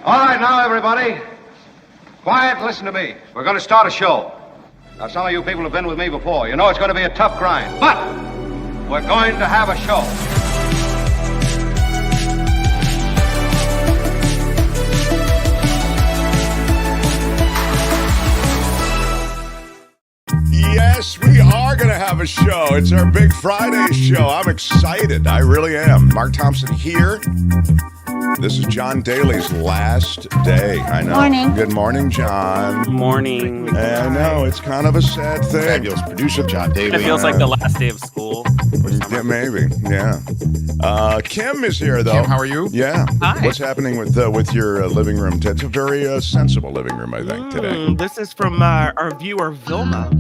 All right, now, everybody. Quiet, listen to me. We're going to start a show. Now, some of you people have been with me before. You know it's going to be a tough grind, but we're going to have a show. Yes, we are going to have a show. It's our Big Friday show. I'm excited. I really am. Mark Thompson here. This is John Daly's last day. I know. Morning. Good morning, John. Morning. I know. It's kind of a sad thing. Fabulous producer, John Daly. It feels like the last day of school. Yeah, maybe. Yeah. Kim is here, though. Kim, how are you? Yeah. Hi. What's happening with your living room? It's a very sensible living room, I think, today. This is from our viewer, Vilma.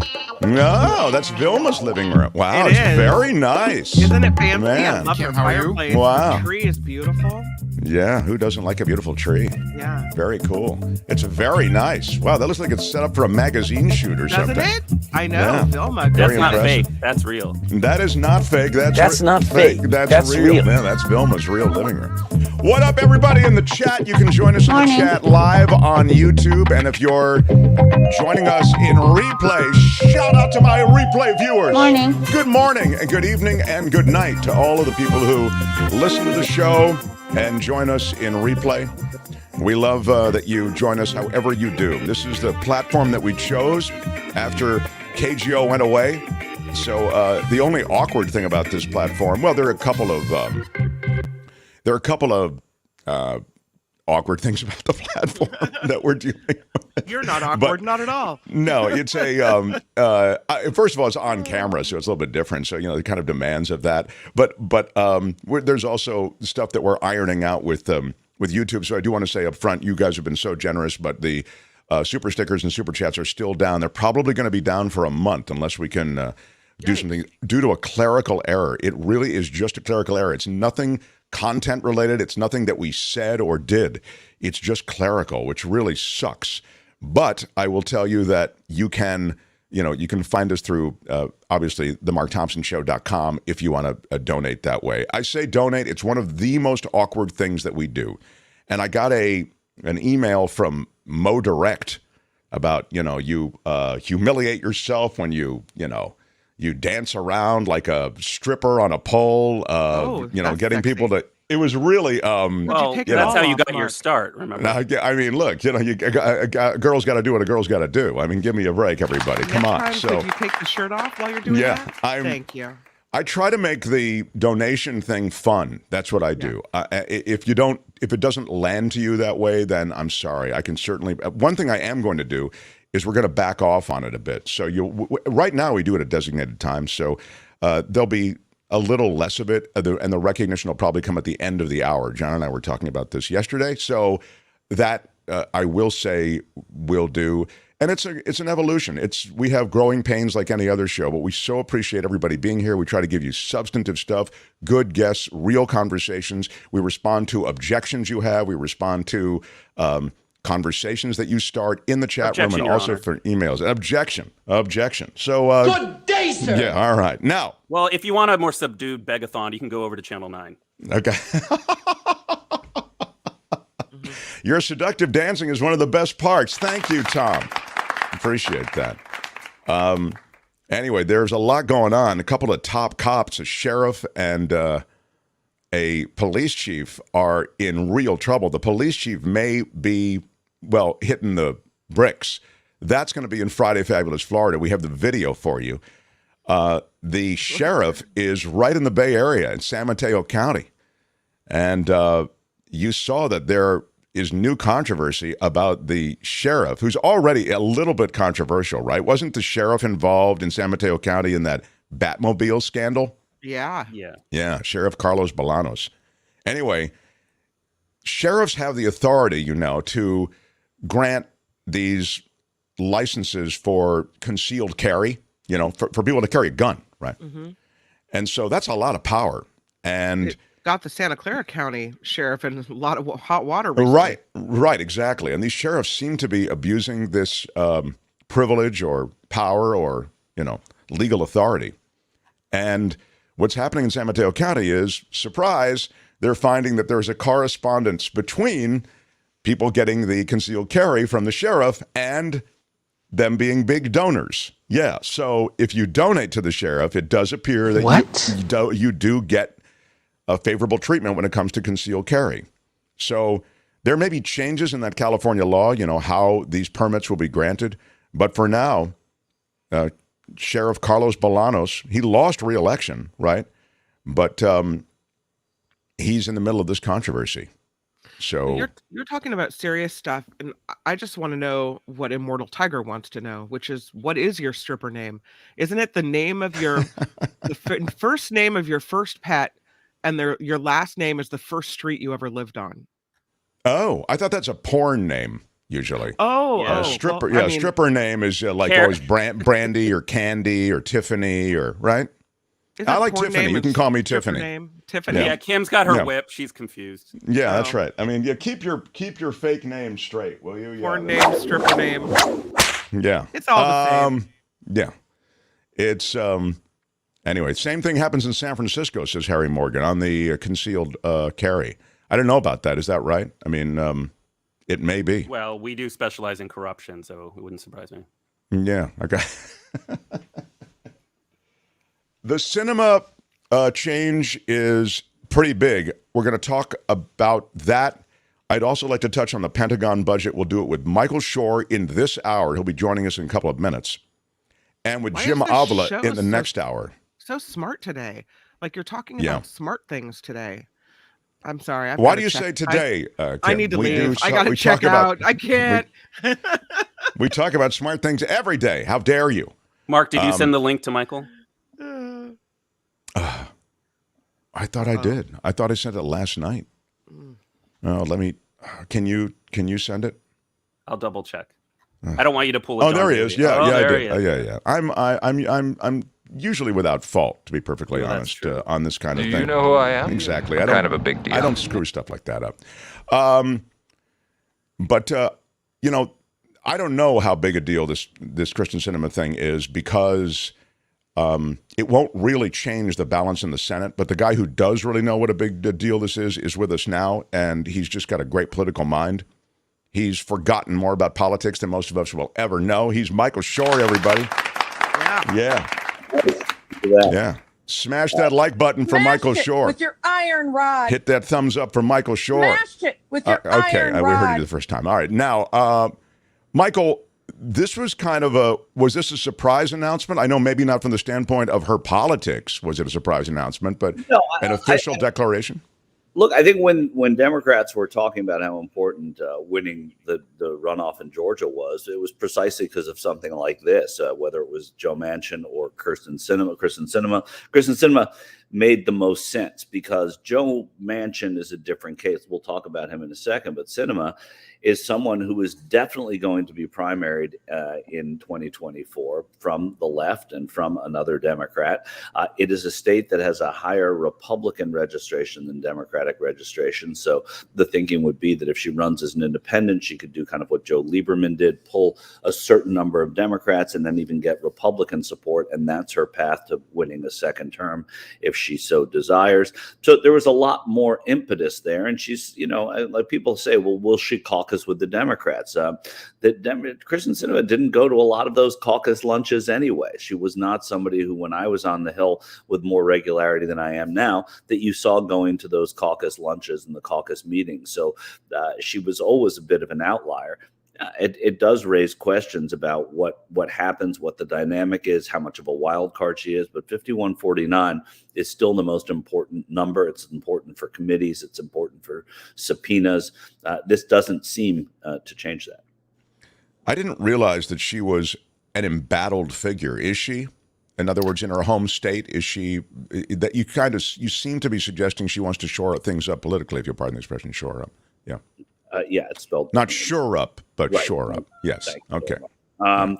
No, that's Vilma's living room. Wow, It it's is. very nice. Isn't it fancy? Man. I love Kim, her how are you? fireplace. Wow. The tree is beautiful. Yeah, who doesn't like a beautiful tree? Yeah. Very cool. It's very nice. Wow, that looks like it's set up for a magazine shoot or Doesn't something. it? I know. Yeah. Vilma. That's Very not impressive. fake. That's real. That is not fake. That's not fake. That's That's real. Man, that's Vilma's real living room. What up, everybody in the chat? You can join us in the Morning. chat live on YouTube. And if you're joining us in replay, shout out to my replay viewers. Morning. Good morning and good evening and good night to all of the people who listen to the show and join us in replay. We love that you join us however you do. This is the platform that we chose after KGO went away. So the only awkward thing about this platform, well, there are a couple of awkward things about the platform that we're dealing with. You're not awkward. Not at all. No, it's a first of all, it's on camera, so it's a little bit different. So the kind of demands of that. But there's also stuff that we're ironing out with YouTube. So I do want to say up front, you guys have been so generous, but the super stickers and super chats are still down. They're probably going to be down for a month unless we can do something due to a clerical error. It really is just a clerical error. It's nothing content related. It's nothing that we said or did. It's just clerical, which really sucks. But I will tell you that you can find us through, obviously, themarkthompsonshow.com if you want to donate that way. I say donate. It's one of the most awkward things that we do. And I got an email from Mo Direct about, you humiliate yourself when you dance around like a stripper on a pole, that's getting sexy. people to... It was really... Well, take it that's all how you off, got your Mark? start, remember? I mean, look, a girl's got to do what a girl's got to do. I mean, give me a break, everybody. Come on. Next time, could you take the shirt off while you're doing that? Thank you. I try to make the donation thing fun. That's what I do. If it doesn't land to you that way, then I'm sorry. I can certainly. One thing I am going to do is we're going to back off on it a bit. So right now we do it at designated times. So there'll be a little less of it, and the recognition will probably come at the end of the hour. John and I were talking about this yesterday. So that I will say will do. And it's an evolution. We have growing pains like any other show, but we so appreciate everybody being here. We try to give you substantive stuff, good guests, real conversations. We respond to objections you have. We respond to conversations that you start in the chat room and Your also Honor. for emails. Objection. So Good day, sir. yeah, all right. Now, Well, if you want a more subdued begathon, you can go over to Channel 9. okay. Your seductive dancing is one of the best parts. Thank you, Tom. Appreciate that. Anyway, there's a lot going on. A couple of top cops, a sheriff and a police chief, are in real trouble. The police chief may be, hitting the bricks. That's going to be in Friday Fabulous Florida. We have the video for you. The sheriff is right in the Bay Area in San Mateo County. And you saw that there is new controversy about the sheriff, who's already a little bit controversial, right? Wasn't the sheriff involved in San Mateo County in that Batmobile scandal? Yeah. Yeah, Sheriff Carlos Bolanos. Anyway, sheriffs have the authority, to grant these licenses for concealed carry, for people to carry a gun, right? Mm-hmm. And so that's a lot of power. And Got the Santa Clara County Sheriff in a lot of hot water recently. right, exactly. And these sheriffs seem to be abusing this privilege or power or, legal authority. And what's happening in San Mateo County is, surprise, they're finding that there's a correspondence between people getting the concealed carry from the sheriff and them being big donors. Yeah, so if you donate to the sheriff, it does appear that you do get a favorable treatment when it comes to concealed carry. So there may be changes in that California law, how these permits will be granted. But for now, Sheriff Carlos Bolanos, he lost re-election, right? But he's in the middle of this controversy. So you're talking about serious stuff, and I just want to know what Immortal Tiger wants to know, which is, what is your stripper name? Isn't it the name of your first name of your first pet, and your last name is the first street you ever lived on? Oh, I thought that's a porn name usually. Stripper. Well, stripper name is always Brandy or Candy or Tiffany right. I like Tiffany. You can call me Tiffany. Tiffany. Yeah, Kim's got her whip. She's confused. Yeah, that's right. I mean, keep your fake name straight, will you? Porn name, stripper name. Yeah. It's all the same. Yeah. It's anyway, same thing happens in San Francisco, says Harry Morgan, on the concealed carry. I don't know about that. Is that right? I mean, it may be. Well, we do specialize in corruption, so it wouldn't surprise me. Yeah. Okay. The Sinema change is pretty big. We're going to talk about that. I'd also like to touch on the Pentagon budget. We'll do it with Michael Shure in this hour. He'll be joining us in a couple of minutes. And with Jim Avila in the next hour. So smart today. Like, you're talking about smart things today. I'm sorry. Why do you say today, Kim? I need to leave. I got to check out. I can't. We talk about smart things every day. How dare you? Mark, did you send the link to Michael? I thought I did. I thought I sent it last night. Let me. Can you send it? I'll double check. I don't want you to pull it. Oh, there he is. Yeah, I did. He is. Yeah. I'm usually without fault, to be perfectly honest, on this kind of thing. Do you know who I am? Exactly. I'm kind of a big deal. I don't screw stuff like that up. But I don't know how big a deal this Kyrsten Sinema thing is, because it won't really change the balance in the Senate. But the guy who does really know what a big deal this is with us now, and he's just got a great political mind. He's forgotten more about politics than most of us will ever know. He's Michael Shure, everybody. Yeah. Smash that like button for Michael Shure. With your iron rod. Hit that thumbs up for Michael Shure. Smash it with your iron rod. We heard you the first time. All right. Now, Michael, this was was this a surprise announcement? I know maybe not from the standpoint of her politics was it a surprise announcement, but an official declaration? Look, I think when Democrats were talking about how important winning the runoff in Georgia was, it was precisely because of something like this, whether it was Joe Manchin or Kyrsten Sinema. Kyrsten Sinema made the most sense because Joe Manchin is a different case. We'll talk about him in a second, but Sinema is someone who is definitely going to be primaried in 2024 from the left and from another Democrat. It is a state that has a higher Republican registration than Democratic registration. So the thinking would be that if she runs as an independent, she could do kind of what Joe Lieberman did, pull a certain number of Democrats and then even get Republican support. And that's her path to winning a second term if she so desires. So there was a lot more impetus there. And she's, like people say, well, will she caucus with the Democrats? Kyrsten Sinema didn't go to a lot of those caucus lunches anyway. She was not somebody who, when I was on the Hill with more regularity than I am now, that you saw going to those caucus lunches and the caucus meetings. So she was always a bit of an outlier. It does raise questions about what happens, what the dynamic is, how much of a wild card she is. But 5149 is still the most important number. It's important for committees. It's important for subpoenas. This doesn't seem to change that. I didn't realize that she was an embattled figure. Is she? In other words, in her home state, is she? That you seem to be suggesting she wants to shore things up politically, if you'll pardon the expression, shore up. Yeah. Yeah, it's spelled not sure up, but right. Shore up. Yes. Okay. I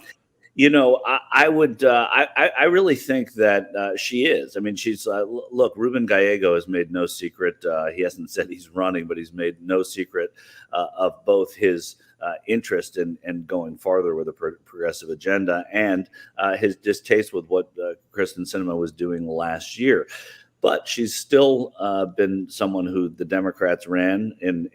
really think that she is. I mean, she's look. Ruben Gallego has made no secret. He hasn't said he's running, but he's made no secret of both his interest in going farther with a progressive agenda and his distaste with what Kyrsten Sinema was doing last year. But she's still been someone who the Democrats ran in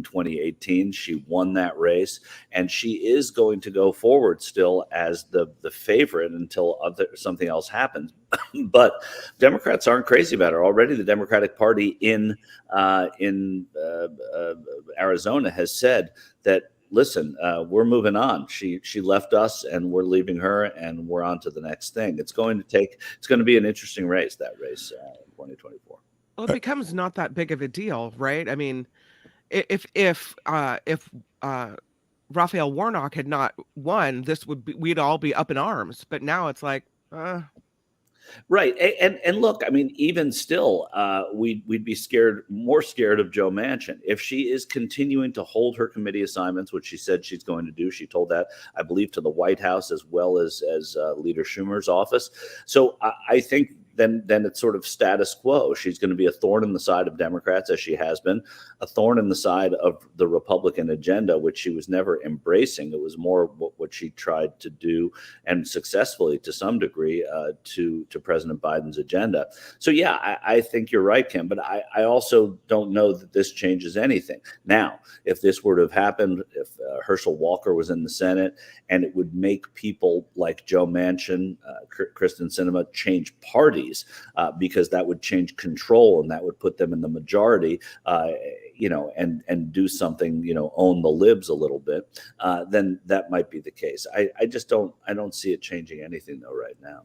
2018. She won that race, and she is going to go forward still as the favorite until something else happens. But Democrats aren't crazy about her. Already, the Democratic Party in Arizona has said that, listen, we're moving on. She left us, and we're leaving her, and we're on to the next thing. It's going to be an interesting race, that race in 2024. Well, it becomes not that big of a deal, right? I mean, if Raphael Warnock had not won, we'd all be up in arms. But now it's like, right. And look, I mean, even still, we'd be more scared of Joe Manchin if she is continuing to hold her committee assignments, which she said she's going to do. She told that, I believe, to the White House as well as Leader Schumer's office. So I think then it's sort of status quo. She's going to be a thorn in the side of Democrats, as she has been, a thorn in the side of the Republican agenda, which she was never embracing. It was more what she tried to do, and successfully to some degree, to President Biden's agenda. So yeah, I think you're right, Kim, but I also don't know that this changes anything. Now, if this were to have happened, if Herschel Walker was in the Senate, and it would make people like Joe Manchin, Kyrsten Sinema change parties, because that would change control, and that would put them in the majority, and do something, own the libs a little bit, then that might be the case. I don't see it changing anything though right now.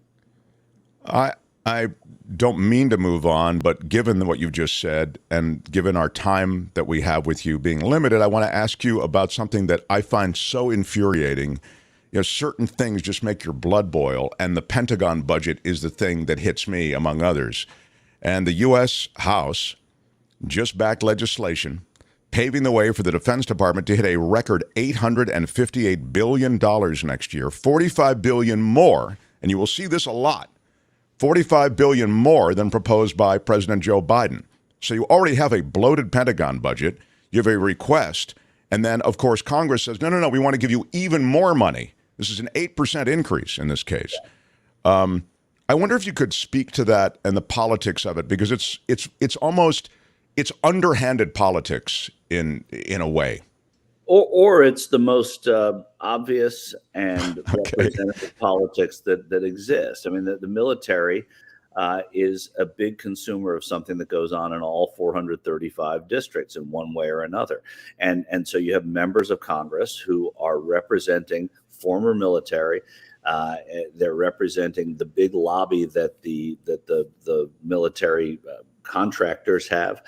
I don't mean to move on, but given what you've just said, and given our time that we have with you being limited, I want to ask you about something that I find so infuriating. Certain things just make your blood boil, and the Pentagon budget is the thing that hits me, among others. And the U.S. House just backed legislation paving the way for the Defense Department to hit a record $858 billion next year, $45 billion more, and you will see this a lot, $45 billion more than proposed by President Joe Biden. So you already have a bloated Pentagon budget, you have a request, and then, of course, Congress says, no, we want to give you even more money. This is an 8% increase in this case. I wonder if you could speak to that and the politics of it, because it's underhanded politics in a way. Or it's the most obvious and representative politics that exists. I mean, the military is a big consumer of something that goes on in all 435 districts in one way or another. And so you have members of Congress who are representing former military. They're representing the big lobby that the military contractors have.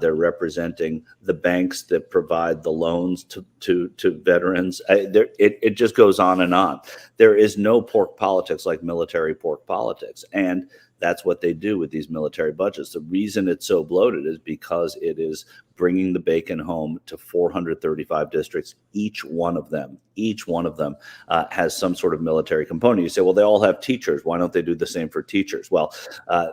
They're representing the banks that provide the loans to veterans. It just goes on and on. There is no pork politics like military pork politics. And that's what they do with these military budgets. The reason it's so bloated is because it is bringing the bacon home to 435 districts. Each one of them has some sort of military component. You say, well, they all have teachers. Why don't they do the same for teachers? Well,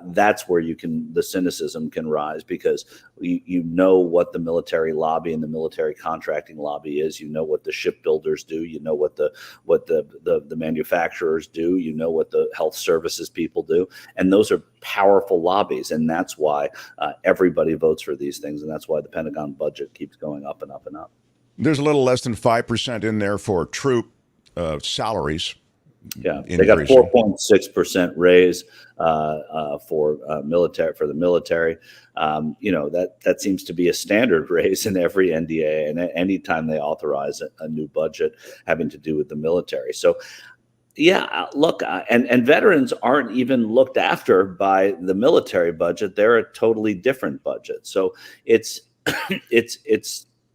that's where the cynicism can rise, because you know what the military lobby and the military contracting lobby is. You know what the shipbuilders do. You know what the manufacturers do. You know what the health services people do. And those are powerful lobbies. And that's why everybody votes for these things. And that's why the Pentagon budget keeps going up and up and up. There's a little less than 5% in there for troop salaries. Yeah, they got a 4.6% raise for the military. That seems to be a standard raise in every NDA, and anytime they authorize a new budget having to do with the military. So, yeah, look, and veterans aren't even looked after by the military budget. They're a totally different budget. So it's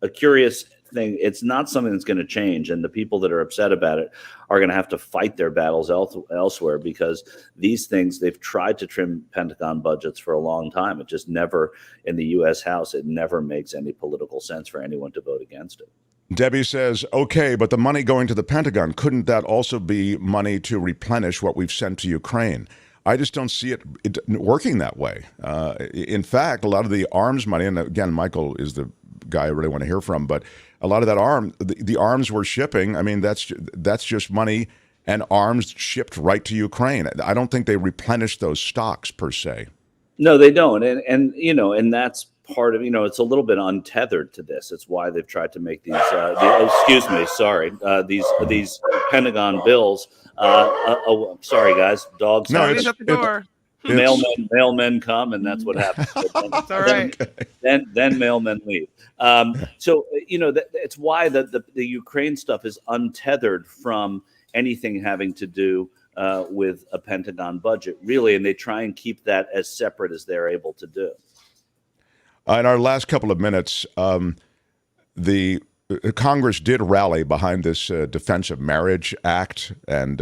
a curious thing. It's not something that's going to change, and the people that are upset about it are going to have to fight their battles elsewhere, because these things, they've tried to trim Pentagon budgets for a long time. It just never, in the U.S. House, it never makes any political sense for anyone to vote against it. Debbie says, okay, but the money going to the Pentagon, couldn't that also be money to replenish what we've sent to Ukraine? I just don't see it working that way. In fact, a lot of the arms money, and again, Michael is the guy I really want to hear from, but a lot of that the arms we're shipping, I mean, that's just money and arms shipped right to Ukraine. I don't think they replenish those stocks per se. No, they don't, and that's part of, it's a little bit untethered to this. It's why they've tried to make these. Excuse me, sorry, these Pentagon bills. Sorry, guys, dogs. No, Somebody's at the door. Mailmen come, and that's what happens. It's all right. Then mailmen leave. So it's why the Ukraine stuff is untethered from anything having to do with a Pentagon budget, really, and they try and keep that as separate as they're able to do. In our last couple of minutes, the Congress did rally behind this Defense of Marriage Act, and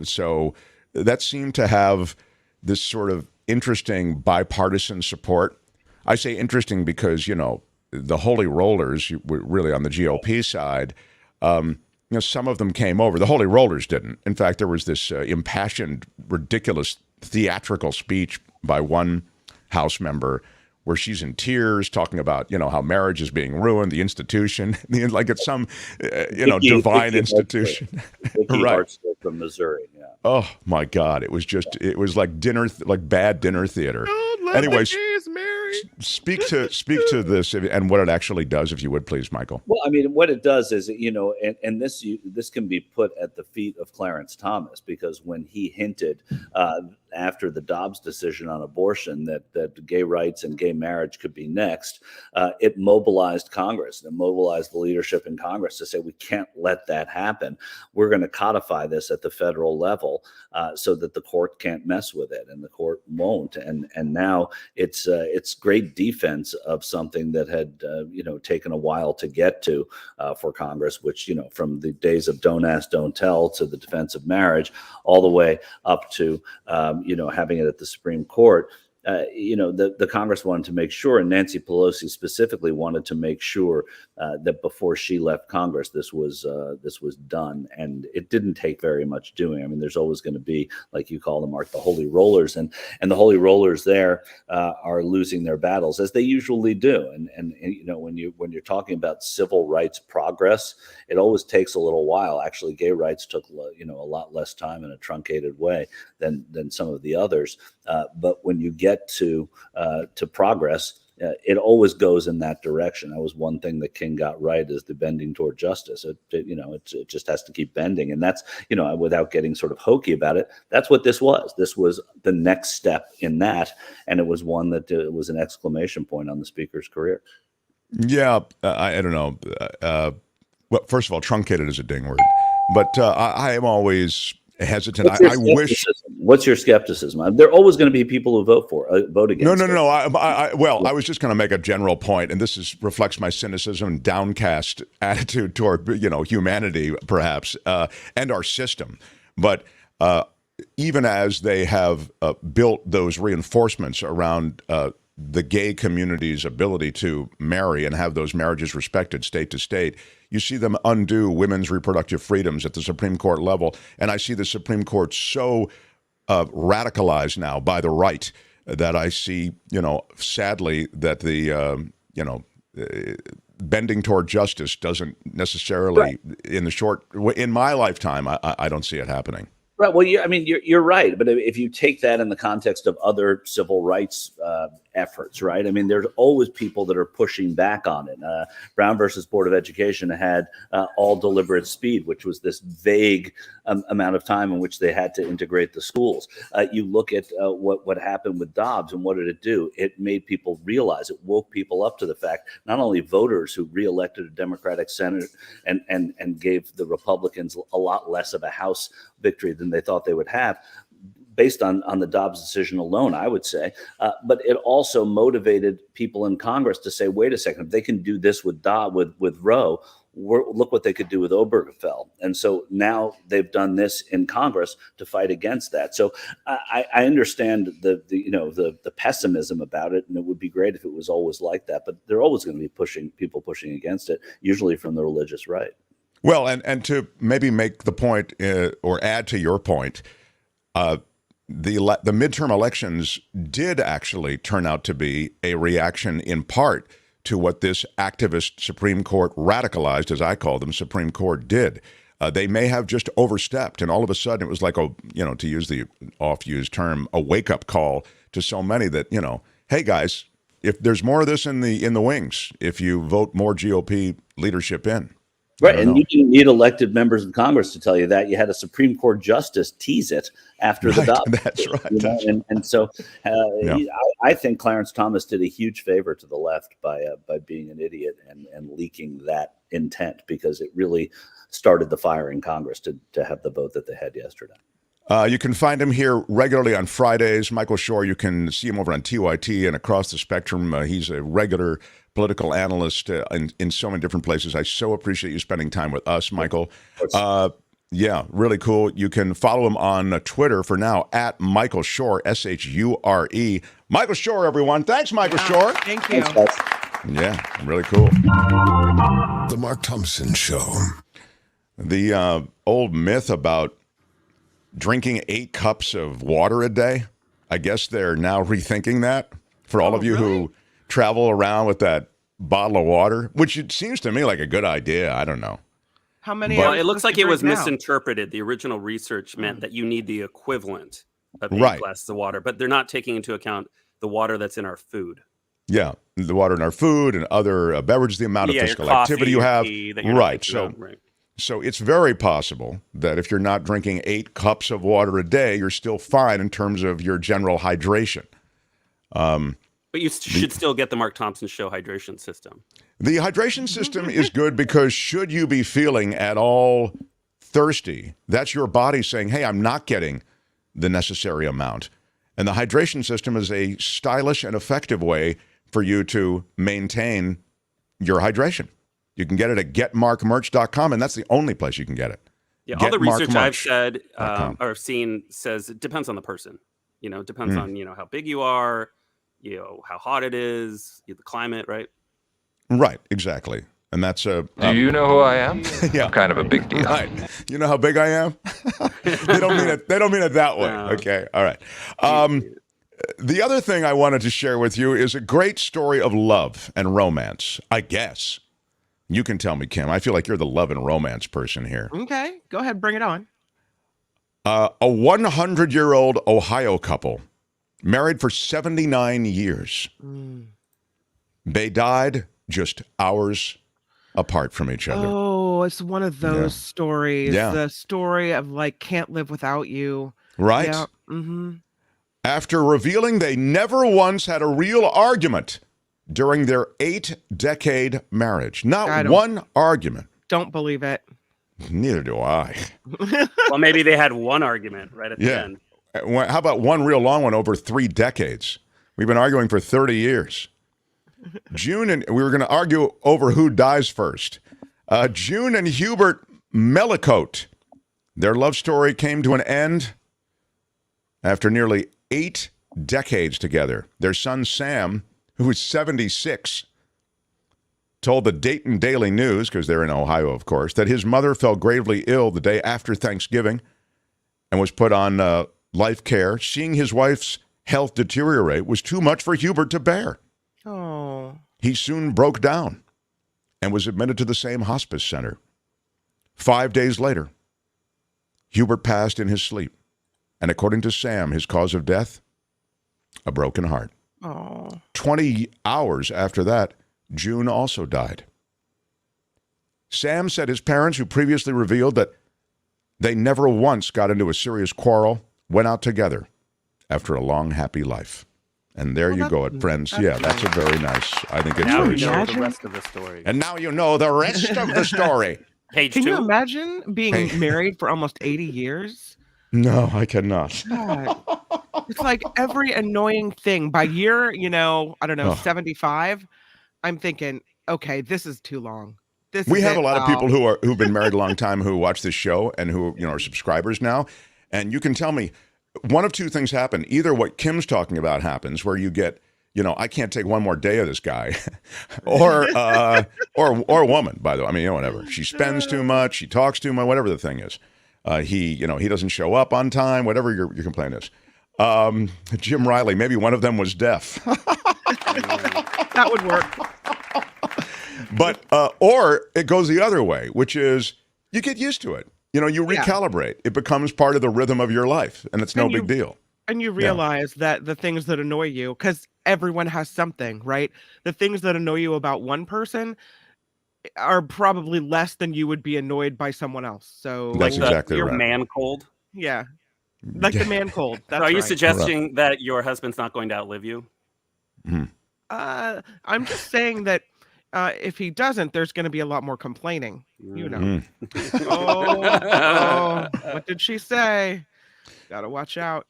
so that seemed to have this sort of interesting bipartisan support. I say interesting because, the Holy Rollers, really on the GOP side, some of them came over. The Holy Rollers didn't. In fact, there was this impassioned, ridiculous, theatrical speech by one House member where she's in tears talking about, how marriage is being ruined, the institution, like it's some, divine institution. Right. From Missouri. Yeah. Oh my God. It was like bad dinner theater. Anyways, speak to this and what it actually does, if you would, please, Michael. Well, what it does is, and this can be put at the feet of Clarence Thomas, because when he hinted after the Dobbs decision on abortion that gay rights and gay marriage could be next, it mobilized Congress and mobilized the leadership in Congress to say, we can't let that happen. We're going to codify this at the federal level so that the court can't mess with it, and the court won't. And now it's great defense of something that had taken a while to get to for Congress, which from the days of Don't Ask, Don't Tell to the Defense of Marriage, all the way up to having it at the Supreme Court. The Congress wanted to make sure, and Nancy Pelosi specifically wanted to make sure that before she left Congress, this was done, and it didn't take very much doing. There's always going to be, like you call them, Mark, the Holy Rollers, and the Holy Rollers there are losing their battles, as they usually do. And when you're talking about civil rights progress, it always takes a little while. Actually, gay rights took a lot less time in a truncated way than some of the others. But when you get to progress, it always goes in that direction. That was one thing that King got right, is the bending toward justice. It just has to keep bending, and that's without getting sort of hokey about it, that's what this was. This was the next step in that, and it was one that was an exclamation point on the Speaker's career. Yeah, I don't know. Well, first of all, truncated is a ding word, but I am always hesitant. I wish. What's your skepticism? There are always going to be people who vote against. No. I was just going to make a general point, and this reflects my cynicism and downcast attitude toward humanity, perhaps, and our system. But even as they have built those reinforcements around the gay community's ability to marry and have those marriages respected state to state, you see them undo women's reproductive freedoms at the Supreme Court level. And I see the Supreme Court so radicalized now by the right that I see, sadly, that the, bending toward justice doesn't necessarily, in my lifetime, I don't see it happening. Right. Well, you're right. But if you take that in the context of other civil rights efforts, right? There's always people that are pushing back on it. Brown versus Board of Education had all deliberate speed, which was this vague amount of time in which they had to integrate the schools. You look at what happened with Dobbs, and what did it do? It made people realize, it woke people up to the fact, not only voters who reelected a Democratic Senate and gave the Republicans a lot less of a House victory than they thought they would have, based on the Dobbs decision alone, I would say. But it also motivated people in Congress to say, wait a second, if they can do this with Roe, look what they could do with Obergefell. And so now they've done this in Congress to fight against that. So I understand the pessimism about it, and it would be great if it was always like that. But they're always going to be people pushing against it, usually from the religious right. Well, and to maybe make the point or add to your point, the midterm elections did actually turn out to be a reaction in part to what this activist Supreme Court, radicalized, as I call them, Supreme Court did. They may have just overstepped, and all of a sudden it was like, to use the oft-used term, a wake-up call to so many that, hey guys, if there's more of this in the wings, if you vote more GOP leadership in. Right, and you didn't need elected members of Congress to tell you that. You had a Supreme Court justice tease it after the ballot. That's right. And so I think Clarence Thomas did a huge favor to the left by being an idiot and leaking that intent, because it really started the fire in Congress to have the vote that they had yesterday. You can find him here regularly on Fridays. Michael Shure, you can see him over on TYT and across the spectrum. He's a regular political analyst in so many different places. I so appreciate you spending time with us, Michael. Yeah, really cool. You can follow him on Twitter for now at Michael Shure, Shure. Michael Shure, everyone. Thanks, Michael Shure. Thank you. Thanks, guys. Yeah, really cool. The Mark Thompson Show. The old myth about drinking 8 cups of water a day, I guess they're now rethinking that for all of you who travel around with that bottle of water, which it seems to me like a good idea. I don't know. How many? Well, it looks like it was now? misinterpreted. The original research meant that you need the equivalent of 8 glasses of water, but they're not taking into account the water that's in our food. Yeah, the water in our food and other beverages, the amount of physical activity you have. Right. So it's very possible that if you're not drinking 8 cups of water a day, you're still fine in terms of your general hydration. But you should still get the Mark Thompson Show hydration system. The hydration system is good because should you be feeling at all thirsty, that's your body saying, hey, I'm not getting the necessary amount. And the hydration system is a stylish and effective way for you to maintain your hydration. You can get it at getmarkmerch.com, and that's the only place you can get it. Yeah, all the research I've said or seen says it depends on the person. It depends on, how big you are, how hot it is, the climate, right? Right, exactly. And that's Do you know who I am? Yeah. I'm kind of a big deal. Right. You know how big I am? They don't mean it that way. Okay. All right. The other thing I wanted to share with you is a great story of love and romance, I guess. You can tell me, Kim. I feel like you're the love and romance person here. Okay, go ahead, bring it on. A 100-year-old Ohio couple, married for 79 years. They died just hours apart from each other. Oh, it's one of those stories. Yeah. The story of can't live without you. Right? Yeah. Mm-hmm. After revealing they never once had a real argument during their 8-decade marriage. Not one argument. Don't believe it. Neither do I. Well, maybe they had one argument right at the end. How about one real long one over 3 decades? We've been arguing for 30 years. June and we were going to argue over who dies first. June and Hubert Mellicote. Their love story came to an end after nearly 8 decades together. Their son Sam, who is 76, told the Dayton Daily News, because they're in Ohio, of course, that his mother fell gravely ill the day after Thanksgiving and was put on life care. Seeing his wife's health deteriorate was too much for Hubert to bear. Oh. He soon broke down and was admitted to the same hospice center. 5 days later, Hubert passed in his sleep. And according to Sam, his cause of death, a broken heart. Oh. 20 hours after that, June also died. Sam said his parents, who previously revealed that they never once got into a serious quarrel, went out together after a long, happy life. And there you go, friends. Yeah, that's a very nice. I think it's Now very we know sweet. the rest of the story. And now you know the rest of the story. Page Can 2. you imagine being married for almost 80 years? No, I cannot. God. It's like every annoying thing. By year, 75, I'm thinking, okay, this is too long. We have a lot of people who've been married a long time who watch this show and who are subscribers now. And you can tell me one of two things happen. Either what Kim's talking about happens, where you get, I can't take one more day of this guy, or a woman, by the way. I mean, whatever. She spends too much, she talks too much, whatever the thing is. He doesn't show up on time, whatever your complaint is. Jim Riley, maybe one of them was deaf. That would work. But, or it goes the other way, which is you get used to it. You recalibrate. It becomes part of the rhythm of your life, and it's no big deal. And you realize that the things that annoy you, because everyone has something, right? The things that annoy you about one person are probably less than you would be annoyed by someone else. So That's exactly your right. man cold. yeah, like the man cold. That's So are you right. suggesting that your husband's not going to outlive you? I'm just saying that if he doesn't, there's going to be a lot more complaining. You know. Oh, what did she say? Gotta watch out.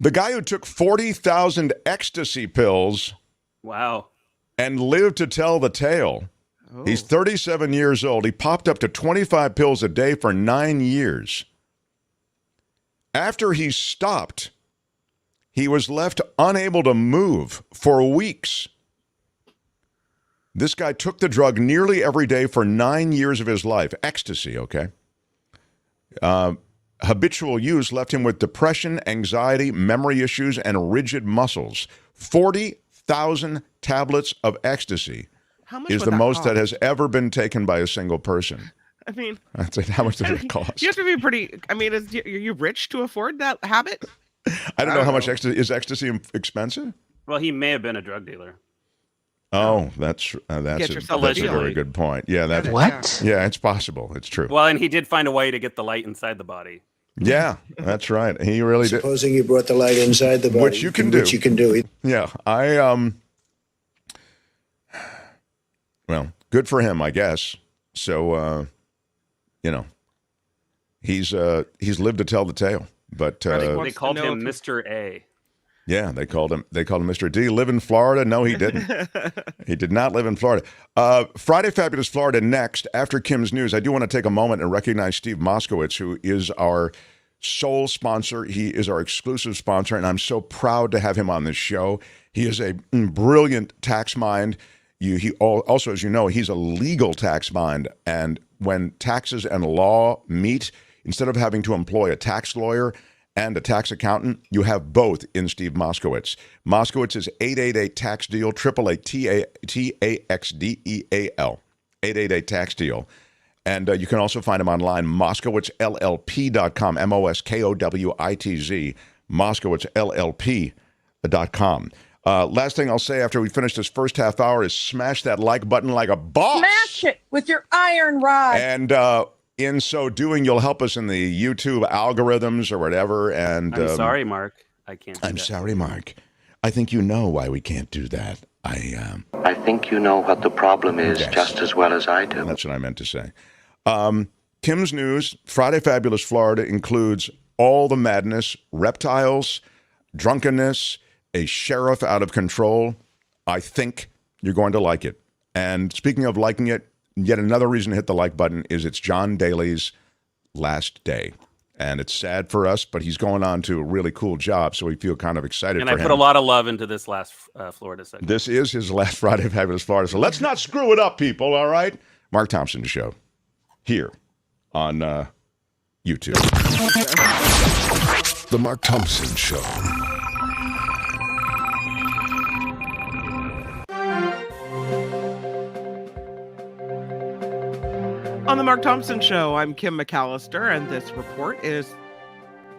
The guy who took 40,000 ecstasy pills Wow. and lived to tell the tale. Oh. He's 37 years old. He popped up to 25 pills a day for 9 years. After he stopped, he was left unable to move for weeks. This guy took the drug nearly every day for 9 years of his life. Ecstasy, okay? Habitual use left him with depression, anxiety, memory issues, and rigid muscles. 40,000 tablets of ecstasy How much is would the that most cost? that has ever been taken by a single person. I mean, I'd say, how much does it cost? you have to be pretty. I mean, are you rich to afford that habit? I don't know how much ecstasy is. Ecstasy expensive? Well, he may have been a drug dealer. Oh, that's yourself a a deal. very good point. Yeah, that's What? yeah, it's possible. It's true. Well, and he did find a way to get the light inside the body. Yeah, that's right. He really did. Supposing you brought the light inside the body, Which you can do. Which you can do. Yeah, well, good for him, I guess. So, he's lived to tell the tale. But They called him Mr. A. yeah, they called him Mr. D. Live in Florida? No, he didn't. He did not live in Florida. Friday Fabulous Florida next. After Kim's news, I do want to take a moment and recognize Steve Moskowitz, who is our sole sponsor. He is our exclusive sponsor, and I'm so proud to have him on this show. He is a brilliant tax mind. Also, as you know, he's a legal tax mind, and when taxes and law meet, instead of having to employ a tax lawyer and a tax accountant, you have both in Steve Moskowitz. Moskowitz is 888-TAX-DEAL, 888-TAXDEAL, 888-TAX-DEAL. And you can also find him online, MoskowitzLLP.com, MoskowItz, MoskowitzLLP.com. Last thing I'll say after we finish this first half hour is smash that like button like a boss. Smash it with your iron rod. And in so doing, you'll help us in the YouTube algorithms or whatever. And I'm sorry, Mark. I can't do I'm that. sorry, Mark. I think you know why we can't do that. I think you know what the problem is just as well as I do. That's what I meant to say. Kim's news, Friday Fabulous Florida, includes all the madness, reptiles, drunkenness, a sheriff out of control. I think you're going to like it. And speaking of liking it, yet another reason to hit the like button is it's John Daly's last day. And it's sad for us, but he's going on to a really cool job, so we feel kind of excited And for I him. put a lot of love into this last Florida segment. This is his last Friday Fabulous Florida, so let's not screw it up, people, all right? Mark Thompson Show, here on YouTube. The Mark Thompson Show. On the Mark Thompson Show, I'm Kim McAllister, and this report is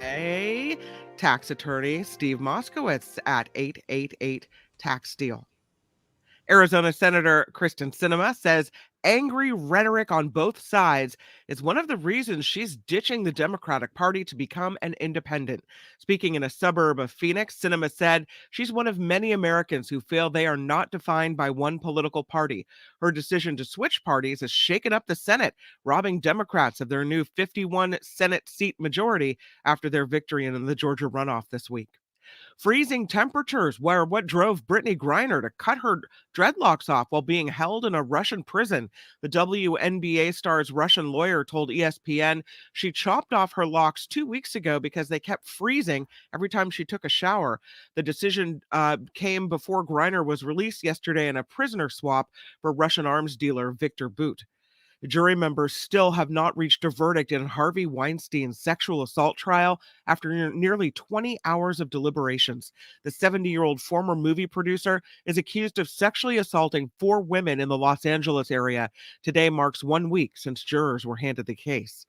a tax attorney, Steve Moskowitz, at 888-TAX-DEAL. Arizona Senator Kyrsten Sinema says angry rhetoric on both sides is one of the reasons she's ditching the Democratic Party to become an independent. Speaking in a suburb of Phoenix, Sinema said she's one of many Americans who feel they are not defined by one political party. Her decision to switch parties has shaken up the Senate, robbing Democrats of their new 51 Senate seat majority after their victory in the Georgia runoff this week. Freezing temperatures were what drove Brittany Griner to cut her dreadlocks off while being held in a Russian prison. The WNBA star's Russian lawyer told ESPN she chopped off her locks 2 weeks ago because they kept freezing every time she took a shower. The decision came before Griner was released yesterday in a prisoner swap for Russian arms dealer Victor Bout. Jury members still have not reached a verdict in Harvey Weinstein's sexual assault trial after nearly 20 hours of deliberations. The 70-year-old former movie producer is accused of sexually assaulting 4 women in the Los Angeles area. Today marks 1 week since jurors were handed the case.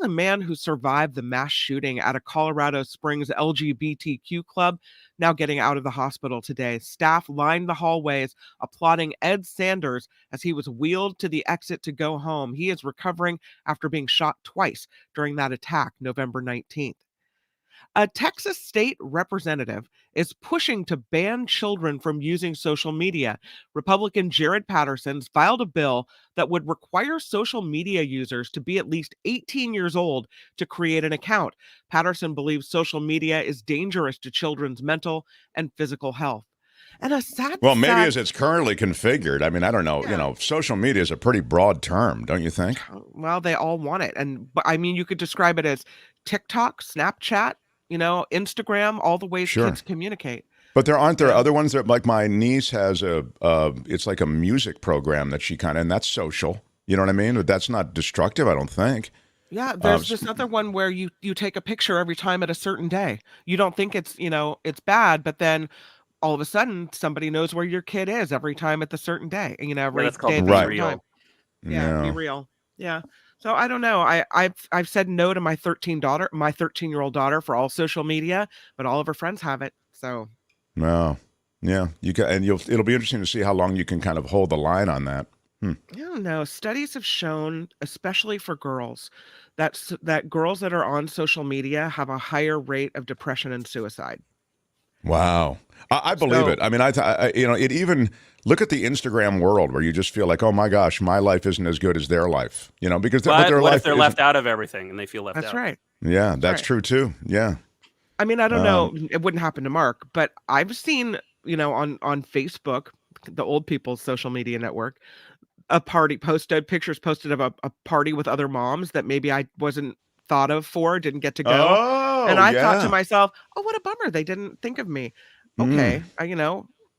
The man who survived the mass shooting at a Colorado Springs LGBTQ club now getting out of the hospital today. Staff lined the hallways applauding Ed Sanders as he was wheeled to the exit to go home. He is recovering after being shot twice during that attack, November 19th. A Texas state representative is pushing to ban children from using social media. Republican Jared Patterson filed a bill that would require social media users to be at least 18 years old to create an account. Patterson believes social media is dangerous to children's mental and physical health. And a sad, well, maybe as it's currently configured. I mean, I don't know. Yeah. You know, social media is a pretty broad term, don't you think? Well, they all want it. And I mean, you could describe it as TikTok, Snapchat, you know, Instagram, all the ways kids communicate. But aren't there other ones that, like my niece has it's like a music program that she and that's social. You know what I mean? But that's not destructive, I don't think. Yeah, there's this other one where you take a picture every time at a certain day. You don't think it's bad, but then all of a sudden somebody knows where your kid is every time at the certain day. You know, every that's called day. Be Real. Yeah, Be Real. Yeah. So I don't know. I've said no to my 13-year-old daughter for all social media, but all of her friends have it. So no, yeah, you can, and it'll be interesting to see how long you can kind of hold the line on that. I don't know. Studies have shown, especially for girls, that girls that are on social media have a higher rate of depression and suicide. Wow. I believe it. I mean, it even look at the Instagram world where you just feel like, oh my gosh, my life isn't as good as their life, you know, because what if they're left out of everything and they feel left out? That's right. Yeah, that's true too. Yeah. I mean, I don't know. It wouldn't happen to Mark, but I've seen, on Facebook, the old people's social media network, pictures posted of a party with other moms that maybe I wasn't thought of didn't get to go. And I thought to myself, oh, what a bummer. They didn't think of me. Okay.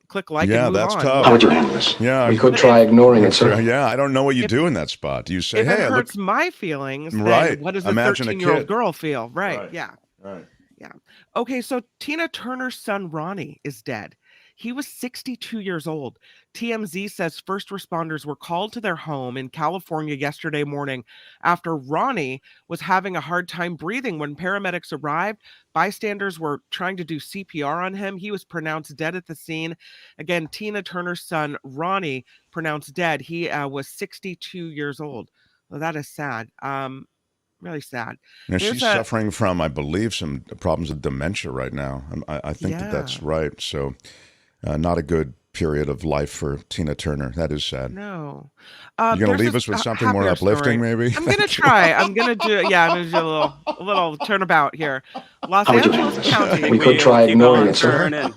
Click like and move that's on. tough. How would you handle this? Yeah. We could try ignoring it, sir. Yeah, I don't know what you do in that spot. Do you say, if hey, it hurts my feelings, right. then what does a Imagine 13-year-old girl feel? Right. Yeah. Right. Yeah. Okay, so Tina Turner's son, Ronnie, is dead. He was 62 years old. TMZ says first responders were called to their home in California yesterday morning after Ronnie was having a hard time breathing. When paramedics arrived, bystanders were trying to do CPR on him. He was pronounced dead at the scene. Again, Tina Turner's son, Ronnie, pronounced dead. He was 62 years old. Well, that is sad. Really sad. And she's suffering from, I believe, some problems with dementia right now. I think that's right. So not a good period of life for Tina Turner. That is sad. No. You're going to leave us with something more uplifting, maybe? I'm going to try. I'm going to do a little turnabout here. Los Angeles County. We could try ignoring it, sir.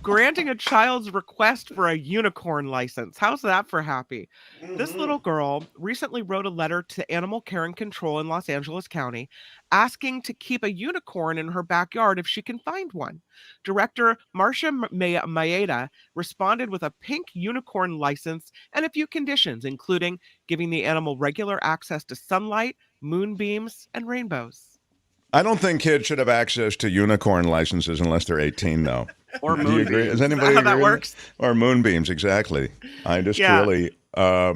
Granting a child's request for a unicorn license. How's that for happy? This little girl recently wrote a letter to Animal Care and Control in Los Angeles County asking to keep a unicorn in her backyard if she can find one. Director Marcia Maeda responded with a pink unicorn license and a few conditions, including giving the animal regular access to sunlight, moonbeams, and rainbows. I don't think kids should have access to unicorn licenses unless they're 18, though. Or moonbeams. Do you agree? Does anybody agree? How that works? Or moonbeams, exactly. I just really, I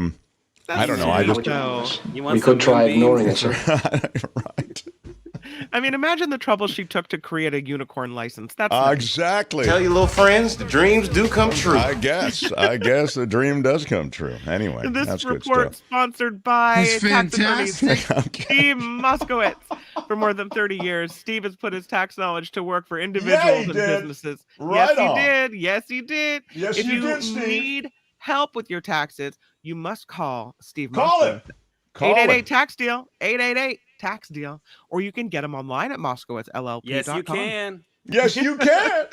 don't know. We could try ignoring it, sir. Right. I mean, imagine the trouble she took to create a unicorn license. That's exactly. Tell your little friends the dreams do come true. I guess the dream does come true. Anyway, this that's report good stuff. Sponsored by tax attorney Steve Moskowitz. For more than 30 years, Steve has put his tax knowledge to work for individuals and businesses. Right Yes, he did. Yes, if you did, Steve. Need help with your taxes, you must call Steve Moskowitz. Call 888-TAX-DEAL, 888-TAX-DEAL, or you can get them online at MoskowitzLLP.com. Yes, you can. Yes, you can.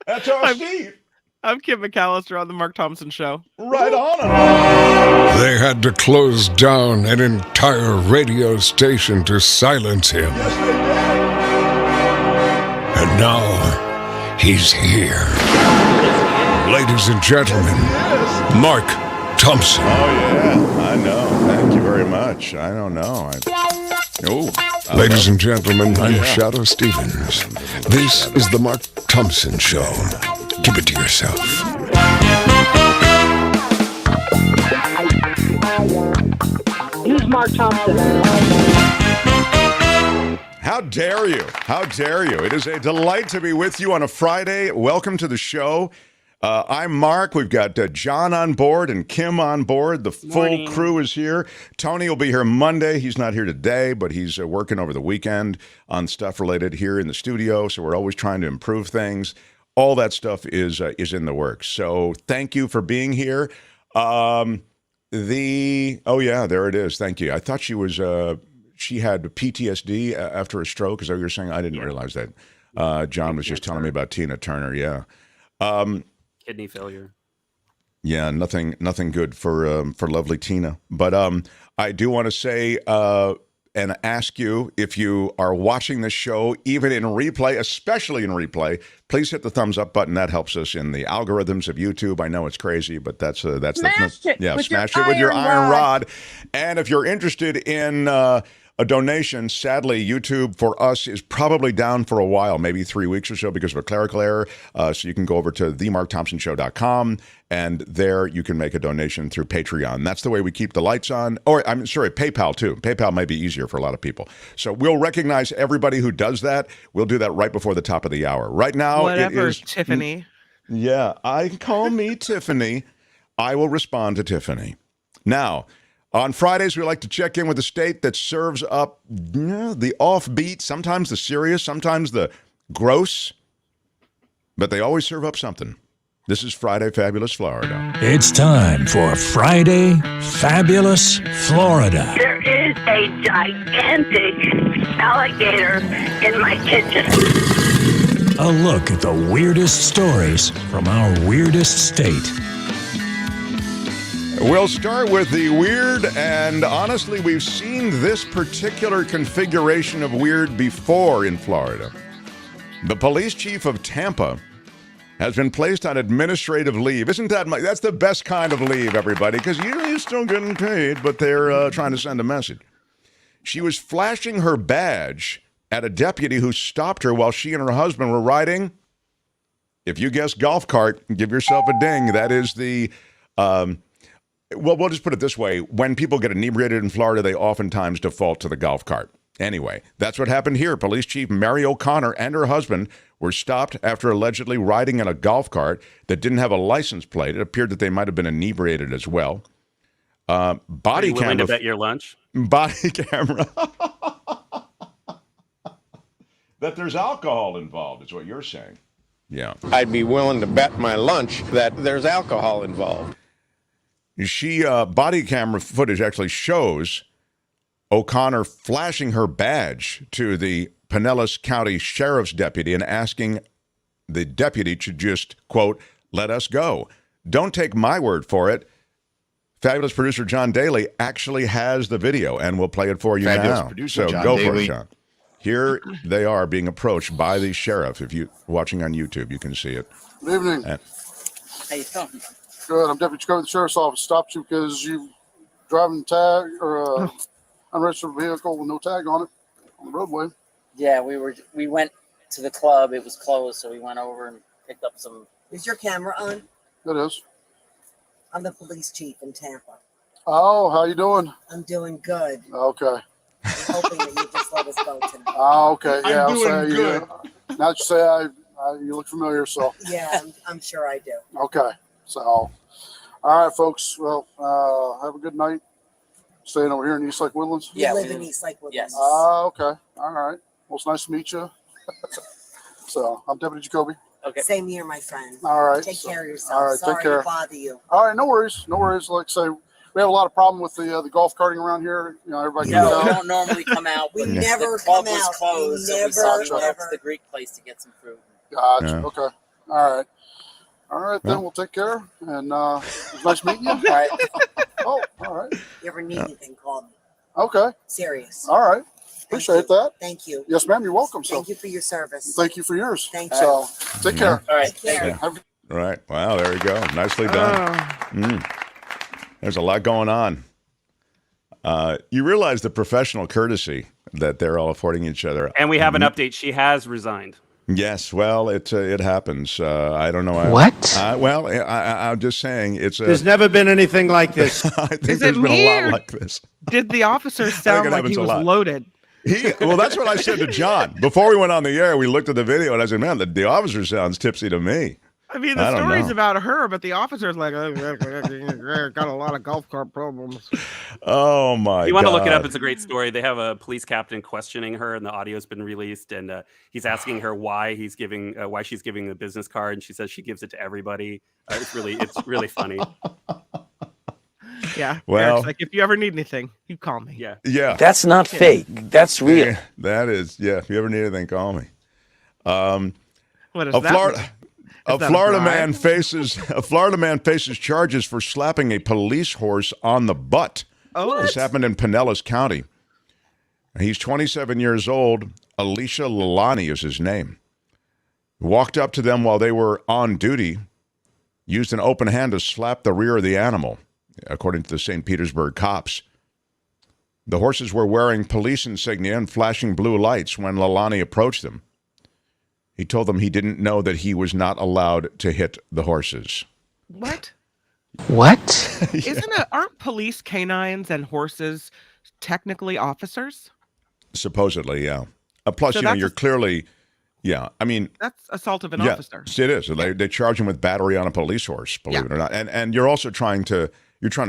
That's our Steve. I'm Kim McAllister on The Mark Thompson Show. Right on. They had to close down an entire radio station to silence him. Yes, they did. And now he's here. Ladies and gentlemen, Mark Thompson. Oh, yeah. I know. Thank you very much. I don't know. Ladies and gentlemen, I'm Shadow Stevens. This is the Mark Thompson Show. Keep it to yourself. Who's Mark Thompson? How dare you? How dare you? It is a delight to be with you on a Friday. Welcome to the show. I'm Mark. We've got John on board and Kim on board. The full crew is here. Tony will be here Monday. He's not here today, but he's working over the weekend on stuff related here in the studio. So we're always trying to improve things. All that stuff is in the works. So thank you for being here. Oh yeah, there it is. Thank you. I thought she was she had PTSD after a stroke. Is that what you're saying? I didn't realize that. John was just telling me about Tina Turner. Yeah. Kidney failure. Yeah, nothing good for lovely Tina. But I do want to say and ask you, if you are watching this show, even in replay, especially in replay, please hit the thumbs up button. That helps us in the algorithms of YouTube. I know it's crazy, but that's smash it with your iron rod. And if you're interested in a donation, sadly, YouTube for us is probably down for a while, maybe 3 weeks or so because of a clerical error. So you can go over to themarkthompsonshow.com, and there you can make a donation through Patreon. That's the way we keep the lights on. Or, I'm sorry, PayPal too. PayPal might be easier for a lot of people. So we'll recognize everybody who does that. We'll do that right before the top of the hour. Right now, whatever, it is Tiffany. Yeah, call me Tiffany. I will respond to Tiffany. Now, on Fridays, we like to check in with the state that serves up the offbeat, sometimes the serious, sometimes the gross, but they always serve up something. This is Friday Fabulous Florida. It's time for Friday Fabulous Florida. There is a gigantic alligator in my kitchen. A look at the weirdest stories from our weirdest state. We'll start with the weird, and honestly, we've seen this particular configuration of weird before in Florida. The police chief of Tampa has been placed on administrative leave. Isn't that that's the best kind of leave, everybody, because you're still getting paid, but they're trying to send a message. She was flashing her badge at a deputy who stopped her while she and her husband were riding. If you guessed golf cart, give yourself a ding. That is the... Well, we'll just put it this way. When people get inebriated in Florida, they oftentimes default to the golf cart. Anyway, that's what happened here. Police Chief Mary O'Connor and her husband were stopped after allegedly riding in a golf cart that didn't have a license plate. It appeared that they might have been inebriated as well. Body camera. To bet your lunch? Body camera. That there's alcohol involved is what you're saying. Yeah. I'd be willing to bet my lunch that there's alcohol involved. She body camera footage actually shows O'Connor flashing her badge to the Pinellas County Sheriff's deputy and asking the deputy to just, quote, let us go. Don't take my word for it. Fabulous producer John Daly actually has the video, and we'll play it for you now. So John go Daly. for it, John. Here they are being approached by the sheriff. If you're watching on YouTube, you can see it. Good evening. How you doing? Good. I'm Deputy Chief of the Sheriff's Office. Stopped you because you driving tag or unregistered vehicle with no tag on it on the roadway. Yeah, we went to the club. It was closed, so we went over and picked up some. Is your camera on? It is. I'm the police chief in Tampa. Oh, how you doing? I'm doing good. Okay. I'm hoping that you just let us go tonight. Oh, okay. Yeah, I'm doing good. Now that you say you look familiar, so. Yeah, I'm sure I do. Okay. So, all right, folks. Well, have a good night. Staying over here in East Lake Woodlands? You live in East Lake Woodlands. Yes. Okay. All right. Well, it's nice to meet you. So, I'm Deputy Jacoby. Okay. Same here, my friend. All right. Take care of yourself. All right. Sorry Take care. to bother you. All right. No worries. No worries. Like I say, we have a lot of problem with the golf carting around here. You know, everybody No, comes we out. don't normally come out. We but never the club come was out. closed, We so we saw never, to never. the Greek place to get some fruit. Gotcha. Yeah. Okay. All right. All right, then we'll take care. And it was nice meeting you. All right. Oh, all right. You ever need anything, call me. Okay. Serious. All right. Appreciate that. Thank you. Yes, ma'am. You're welcome. Thank So you for your service. thank you for yours. Thank you. So take care. All right. Take care. Have- Right. Wow, there you go. Nicely done. There's a lot going on. You realize the professional courtesy that they're all affording each other. And we have an update. She has resigned. Yes, well, it happens. I don't know. What? I'm just saying it's. There's never been anything like this. I think Is there's it been me a lot or like this. Did the officer sound it like happens he a was lot. loaded? Well, that's what I said to John. Before we went on the air, we looked at the video, and I said, man, the officer sounds tipsy to me. I mean, the story's about her, but the officer's like, got a lot of golf cart problems. Oh, my God. You want to look it up. It's a great story. They have a police captain questioning her, and the audio's been released, and he's asking her why she's giving the business card, and she says she gives it to everybody. It's really funny. Yeah. Well, Eric's like, if you ever need anything, you call me. Yeah. Yeah. That's not fake. That's real. Yeah, that is. Yeah. If you ever need anything, call me. What is that? A Florida man faces charges for slapping a police horse on the butt. Oh, this happened in Pinellas County. He's 27 years old. Alicia Lalani is his name. Walked up to them while they were on duty, used an open hand to slap the rear of the animal, according to the St. Petersburg cops. The horses were wearing police insignia and flashing blue lights when Lalani approached them. He told them he didn't know that he was not allowed to hit the horses. What? What? Aren't police canines and horses technically officers? Supposedly, yeah. Plus, So you're clearly, yeah. I mean, that's assault of an officer. It is. They charge him with battery on a police horse, believe it or not. And you're also trying to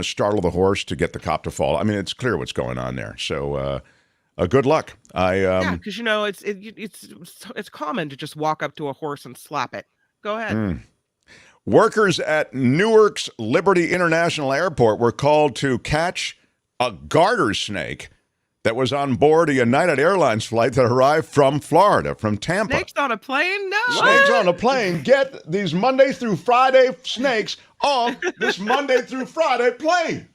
startle the horse to get the cop to fall. I mean, it's clear what's going on there. So, good luck. Yeah, because it's common to just walk up to a horse and slap it. Go ahead. Workers at Newark's Liberty International Airport were called to catch a garter snake that was on board a United Airlines flight that arrived from Florida, from Tampa. Snakes on a plane? No. Snakes on a plane. Get these Monday through Friday snakes on this Monday through Friday plane.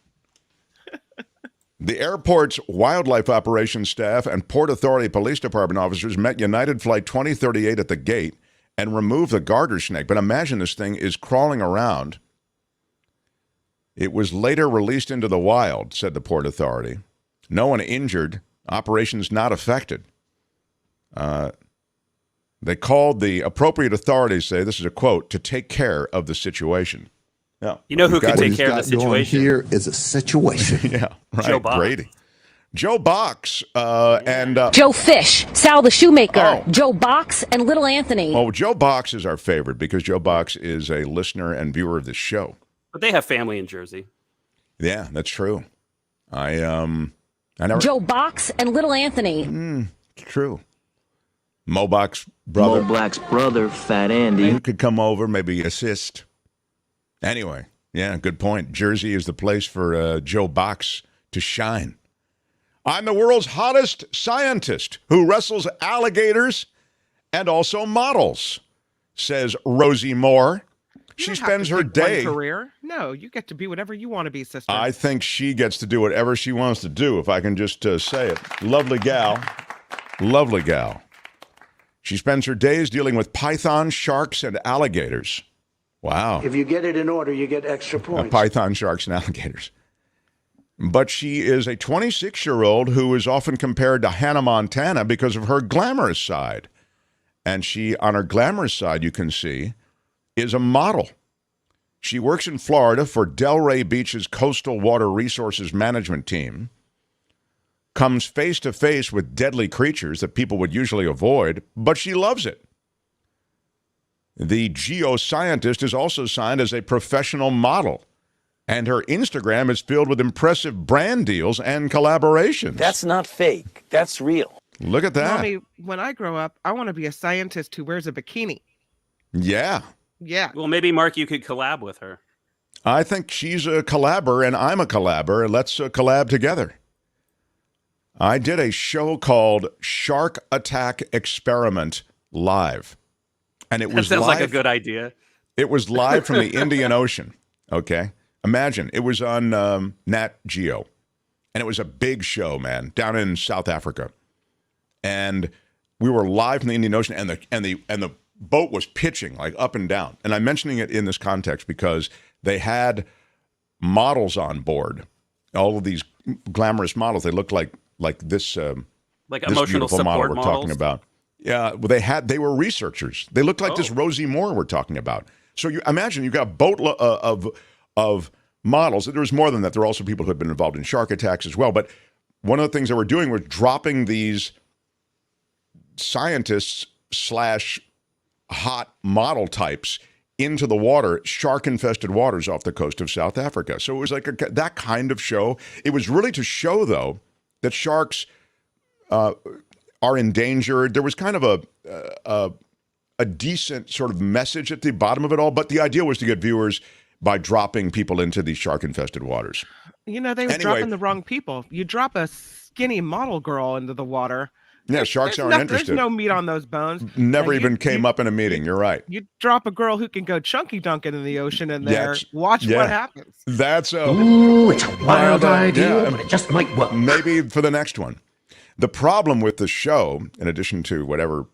The airport's wildlife operations staff and Port Authority Police Department officers met United Flight 2038 at the gate and removed the garter snake. But imagine this thing is crawling around. It was later released into the wild, said the Port Authority. No one injured. Operations not affected. They called the appropriate authorities, say, this is a quote, to take care of the situation. Yeah. You know who can take care of the situation? Here is a situation. Yeah, right. Joe Box. Brady. Joe Box and Joe Fish, Sal the Shoemaker, Oh. Joe Box, and Little Anthony. Oh, Joe Box is our favorite because Joe Box is a listener and viewer of this show. But they have family in Jersey. Yeah, that's true. I never. Joe Box and Little Anthony. True. Mo Box brother. Mo Black's brother, Fat Andy. Who could come over, maybe assist. Anyway, yeah, good point. Jersey is the place for Joe Box to shine. I'm the world's hottest scientist who wrestles alligators and also models, says Rosie Moore. She spends her day. Career? No, you get to be whatever you want to be, sister. I think she gets to do whatever she wants to do, if I can just say it. Lovely gal. Lovely gal. She spends her days dealing with pythons, sharks, and alligators. Wow. If you get it in order, you get extra points. Python, sharks, and alligators. But she is a 26-year-old who is often compared to Hannah Montana because of her glamorous side. And she, on her glamorous side, you can see, is a model. She works in Florida for Delray Beach's Coastal Water Resources Management Team, comes face to face with deadly creatures that people would usually avoid, but she loves it. The geoscientist is also signed as a professional model, and her Instagram is filled with impressive brand deals and collaborations. That's not fake. That's real. Look at that. Mommy, when I grow up, I want to be a scientist who wears a bikini. Yeah. Yeah. Well, maybe, Mark, you could collab with her. I think she's a collabor and I'm a collabor, and let's collab together. I did a show called Shark Attack Experiment Live. And it was That sounds live. like a good idea. It was live from the Indian Ocean. Okay. Imagine it was on Nat Geo. And it was a big show, man, down in South Africa. And we were live from the Indian Ocean, and the boat was pitching like up and down. And I'm mentioning it in this context because they had models on board. All of these glamorous models. They looked like this like this emotional beautiful model support we're models? talking about. Yeah, well, they were researchers. They looked like this Rosie Moore we're talking about. So you imagine you've got a boat of models. There was more than that. There were also people who had been involved in shark attacks as well. But one of the things they were doing was dropping these scientists / hot model types into the water, shark-infested waters off the coast of South Africa. So it was like that kind of show. It was really to show, though, that sharks are endangered. There was kind of a decent sort of message at the bottom of it all, but the idea was to get viewers by dropping people into these shark-infested waters. You know, they were dropping the wrong people. You drop a skinny model girl into the water. Yeah, sharks aren't interested. There's no meat on those bones. Never even came up in a meeting. You're right. You drop a girl who can go chunky dunking in the ocean in there. Watch what happens. That's a it's a wild idea, but it just might work. Maybe for the next one. The problem with the show, in addition to whatever,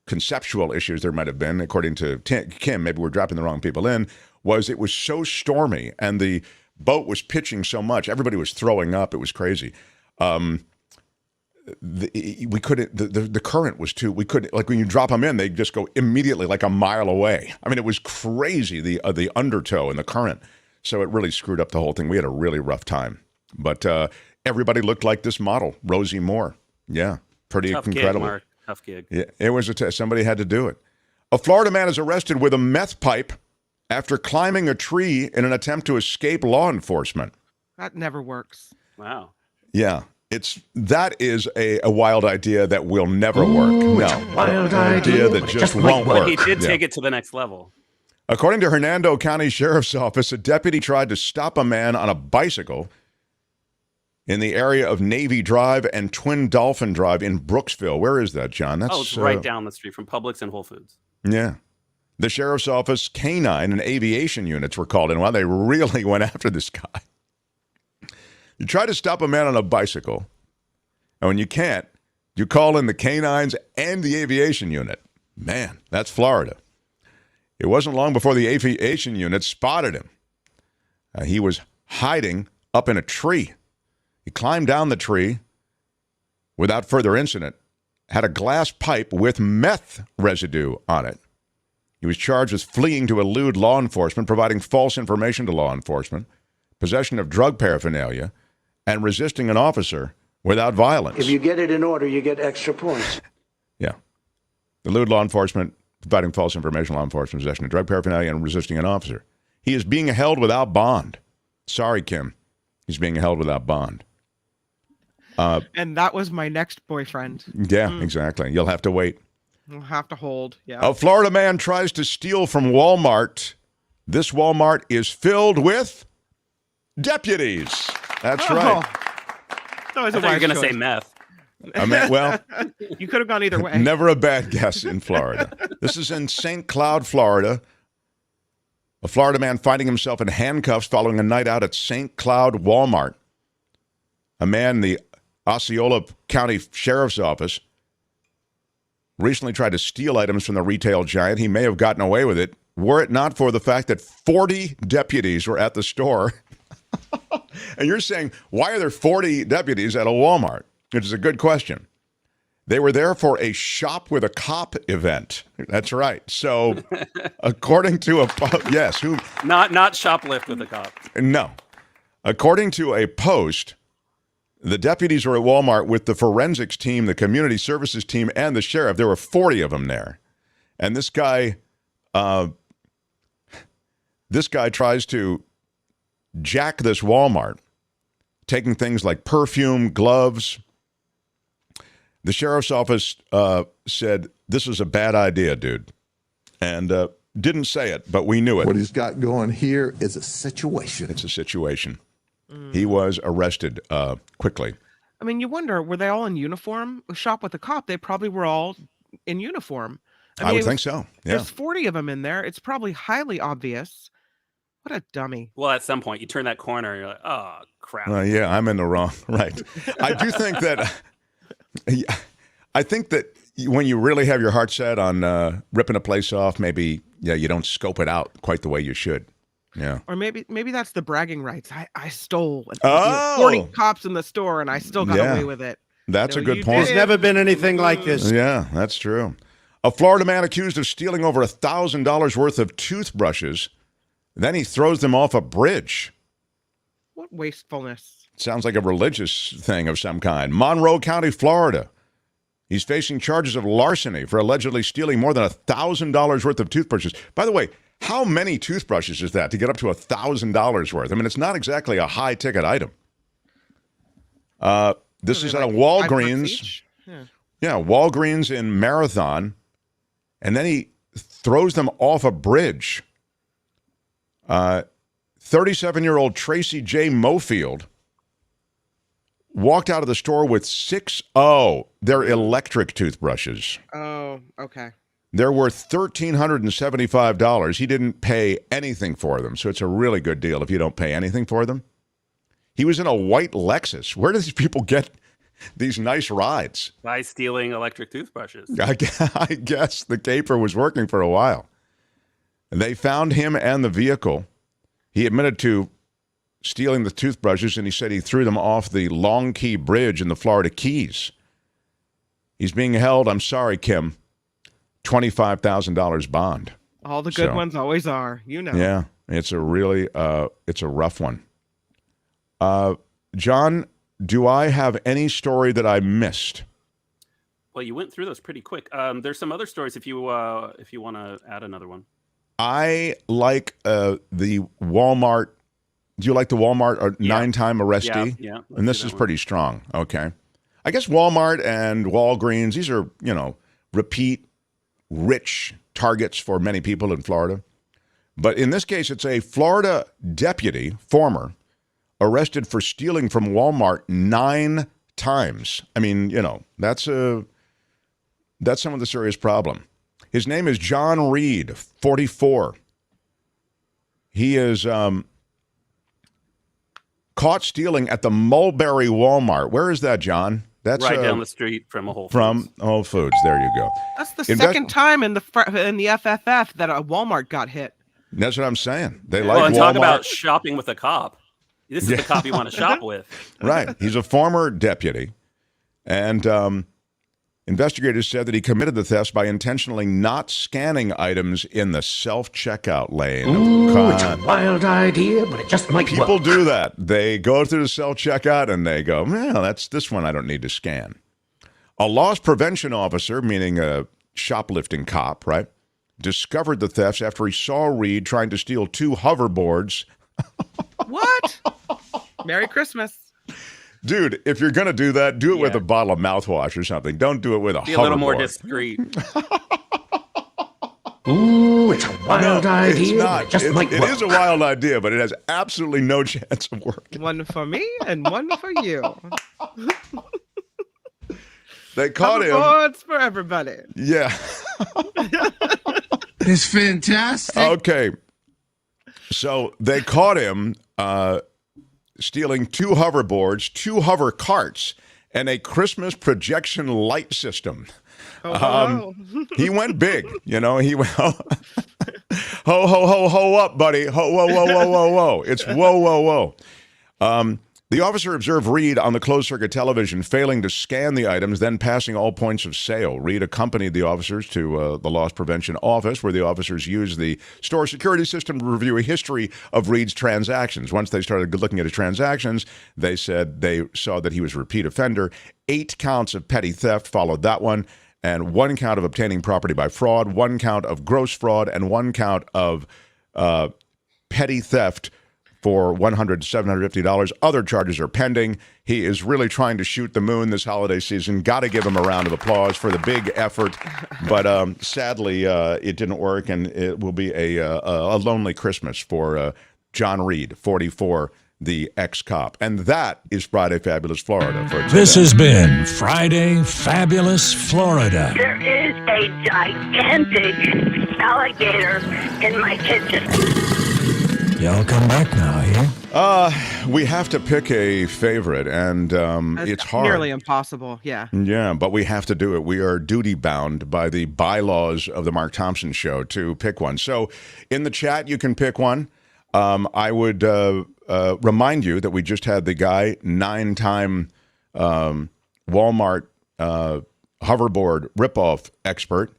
conceptual issues there might have been, according to Kim, maybe we're dropping the wrong people in, was it was so stormy and the boat was pitching so much. Everybody was throwing up. It was crazy. We couldn't, the current was too, we couldn't, like when you drop them in, they just go immediately like a mile away. I mean, it was crazy, the undertow and the current. So it really screwed up the whole thing. We had a really rough time. But everybody looked like this model, Rosie Moore. Yeah, pretty incredible. Gig, Mark. Tough gig. Yeah, it was a test. Somebody had to do it. A Florida man is arrested with a meth pipe after climbing a tree in an attempt to escape law enforcement. That never works. Wow. Yeah. That is a wild idea that will never work. No, wild idea that just won't work. He did take it to the next level. According to Hernando County Sheriff's Office, a deputy tried to stop a man on a bicycle in the area of Navy Drive and Twin Dolphin Drive in Brooksville. Where is that, John? That's it's right down the street from Publix and Whole Foods. Yeah. The Sheriff's Office, canine, and aviation units were called in. Well, they really went after this guy. You try to stop a man on a bicycle, and when you can't, you call in the canines and the aviation unit. Man, that's Florida. It wasn't long before the aviation unit spotted him. He was hiding up in a tree. He climbed down the tree without further incident, had a glass pipe with meth residue on it. He was charged with fleeing to elude law enforcement, providing false information to law enforcement, possession of drug paraphernalia, and resisting an officer without violence. If you get it in order, you get extra points. Yeah. Elude law enforcement, providing false information to law enforcement, possession of drug paraphernalia, and resisting an officer. He is being held without bond. Sorry, Kim. He's being held without bond. And that was my next boyfriend. Yeah, exactly. You'll have to wait. We'll have to hold. Yeah. A Florida man tries to steal from Walmart. This Walmart is filled with deputies. That's right. That was I a thought you were wise going to choice. say meth. Well, you could have gone either way. Never a bad guess in Florida. This is in St. Cloud, Florida. A Florida man finding himself in handcuffs following a night out at St. Cloud Walmart. A man in the Osceola County Sheriff's Office recently tried to steal items from the retail giant. He may have gotten away with it, were it not for the fact that 40 deputies were at the store. And you're saying, why are there 40 deputies at a Walmart? Which is a good question. They were there for a Shop with a Cop event. That's right. So, according to a not shoplift with a cop. No. According to a post, the deputies were at Walmart with the forensics team, the community services team, and the sheriff. There were 40 of them there. And this guy tries to jack this Walmart, taking things like perfume, gloves. The sheriff's office said, this is a bad idea, dude. And didn't say it, but we knew it. What he's got going here is a situation. It's a situation. He was arrested quickly. I mean, you wonder, were they all in uniform? Shop with a Cop, they probably were all in uniform. I would think so. Yeah. There's 40 of them in there. It's probably highly obvious. What a dummy. Well, at some point, you turn that corner and you're like, oh, crap. Yeah, I'm in the wrong. Right. I do think that, when you really have your heart set on ripping a place off, maybe, you don't scope it out quite the way you should. Yeah. Or maybe that's the bragging rights. I stole 40 cops in the store and I still got away with it. That's a good point. There's never been anything like this. Yeah, that's true. A Florida man accused of stealing over $1,000 worth of toothbrushes. Then he throws them off a bridge. What wastefulness. Sounds like a religious thing of some kind. Monroe County, Florida. He's facing charges of larceny for allegedly stealing more than $1,000 worth of toothbrushes. By the way, how many toothbrushes is that to get up to $1,000 worth? I mean, it's not exactly a high-ticket item. This is at a Walgreens. Yeah, Walgreens in Marathon. And then he throws them off a bridge. 37-year-old Tracy J. Mofield walked out of the store with they're electric toothbrushes. Oh, okay. They're worth $1,375. He didn't pay anything for them, so it's a really good deal if you don't pay anything for them. He was in a white Lexus. Where do these people get these nice rides? By stealing electric toothbrushes. I guess the caper was working for a while. They found him and the vehicle. He admitted to stealing the toothbrushes, and he said he threw them off the Long Key Bridge in the Florida Keys. He's being held, I'm sorry, Kim, $25,000 bond. All the good ones always are, you know. Yeah, it's a really, it's a rough one. John, do I have any story that I missed? Well, you went through those pretty quick. There's some other stories if you want to add another one. I like the Walmart. Do you like the Walmart nine-time arrestee? Yeah. And this is pretty strong. Okay. I guess Walmart and Walgreens, these are, repeat rich targets for many people in Florida. But in this case, it's a Florida deputy, former, arrested for stealing from Walmart 9 times. I mean, that's some of the serious problem. His name is John Reed, 44. He is caught stealing at the Mulberry Walmart. Where is that, John? That's right down the street from a Whole Foods. From Whole Foods. There you go. That's the second time in the FFF that a Walmart got hit. That's what I'm saying. They well, like and Walmart. Talk about shopping with a cop. This is the cop you want to shop with. Right. He's a former deputy. And investigators said that he committed the thefts by intentionally not scanning items in the self-checkout lane. Ooh, it's a wild idea, but it just might work. People do that. They go through the self-checkout and they go, well, that's this one I don't need to scan. A loss prevention officer, meaning a shoplifting cop, right, discovered the thefts after he saw Reed trying to steal 2 hoverboards. What? Merry Christmas. Dude, if you're going to do that, do it with a bottle of mouthwash or something. Don't do it with a hoverboard. Be a little more discreet. Ooh, it's a wild idea. It's not. It is a wild idea, but it has absolutely no chance of working. One for me and one for you. They caught him. Hoverboards for everybody. Yeah. It's fantastic. Okay. So they caught him stealing 2 hoverboards, 2 hover carts, and a Christmas projection light system. He went big, He went, ho, ho, ho, ho up, buddy. Ho, whoa, whoa, whoa, whoa, whoa. It's whoa, whoa, whoa. The officer observed Reed on the closed-circuit television, failing to scan the items, then passing all points of sale. Reed accompanied the officers to the loss prevention office, where the officers used the store security system to review a history of Reed's transactions. Once they started looking at his transactions, they said they saw that he was a repeat offender. 8 counts of petty theft followed that one, and 1 count of obtaining property by fraud, 1 count of gross fraud, and 1 count of petty theft for $100 to $750. Other charges are pending. He is really trying to shoot the moon this holiday season. Got to give him a round of applause for the big effort. But sadly, it didn't work, and it will be a lonely Christmas for John Reed, 44, the ex-cop. And that is Friday Fabulous Florida. For this has been Friday Fabulous Florida. There is a gigantic alligator in my kitchen. Y'all come back now, here. We have to pick a favorite, and it's hard. Nearly impossible, yeah. Yeah, but we have to do it. We are duty-bound by the bylaws of the Mark Thompson Show to pick one. So in the chat, you can pick one. I would remind you that we just had the guy, 9-time Walmart hoverboard ripoff expert.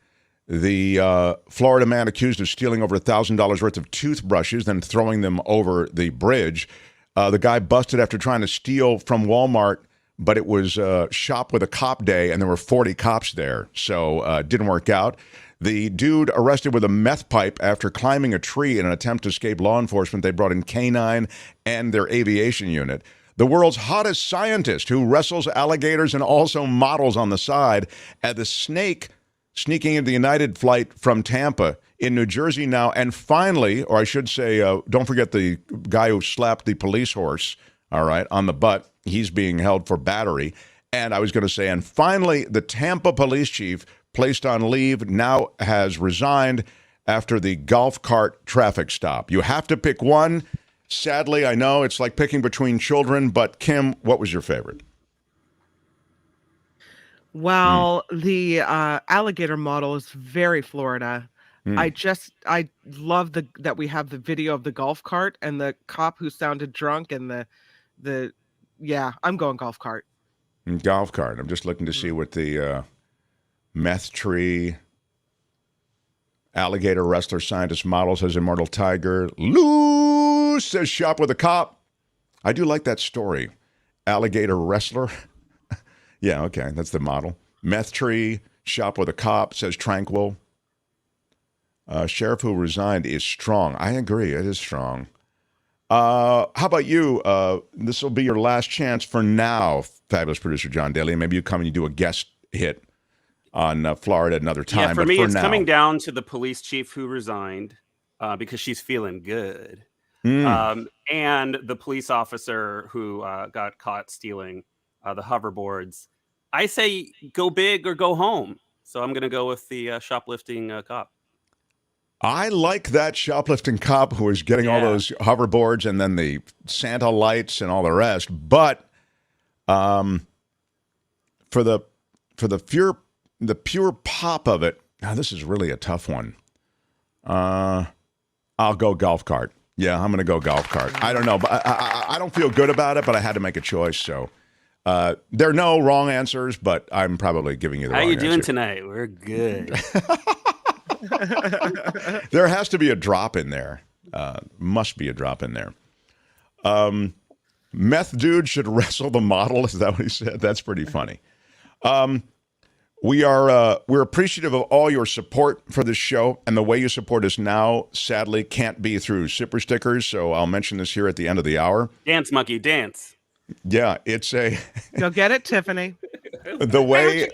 The Florida man accused of stealing over $1,000 worth of toothbrushes, then throwing them over the bridge. The guy busted after trying to steal from Walmart, but it was shop with a cop day, and there were 40 cops there, so it didn't work out. The dude arrested with a meth pipe after climbing a tree in an attempt to escape law enforcement. They brought in K9 and their aviation unit. The world's hottest scientist who wrestles alligators and also models on the side, and the snake sneaking into the United flight from Tampa in New Jersey now. And finally, or I should say, don't forget the guy who slapped the police horse, all right, on the butt. He's being held for battery. And I was going to say, and finally, the Tampa police chief, placed on leave, now has resigned after the golf cart traffic stop. You have to pick one. Sadly, I know it's like picking between children, but Kim, what was your favorite? Well, the alligator model is very Florida. I love that we have the video of the golf cart and the cop who sounded drunk and I'm going golf cart. Golf cart. I'm just looking to see what the meth tree, alligator wrestler, scientist, model, says immortal tiger. Loose says shop with a cop. I do like that story. Alligator wrestler. Yeah, okay, that's the model. Meth tree, shop with a cop, says tranquil. Sheriff who resigned is strong. I agree, it is strong. How about you? This will be your last chance for now, fabulous producer John Daly. Maybe you come and you do a guest hit on Florida another time. Yeah, for me, it's coming down to the police chief who resigned because she's feeling good. And the police officer who got caught stealing the hoverboards. I say go big or go home. So I'm going to go with the shoplifting cop. I like that shoplifting cop who is getting all those hoverboards and then the Santa lights and all the rest. But for the pure pop of it, now this is really a tough one. I'll go golf cart. Yeah, I'm going to go golf cart. I don't know, but I don't feel good about it, but I had to make a choice. So there are no wrong answers, but I'm probably giving you the wrong answer. How you doing tonight? We're good. There has to be a drop in there. Must be a drop in there. Meth dude should wrestle the model. Is that what he said? That's pretty funny. We're appreciative of all your support for this show, and the way you support us now, sadly, can't be through super stickers. So I'll mention this here at the end of the hour. Dance, monkey, dance. Yeah, it's a. Go get it, Tiffany. The way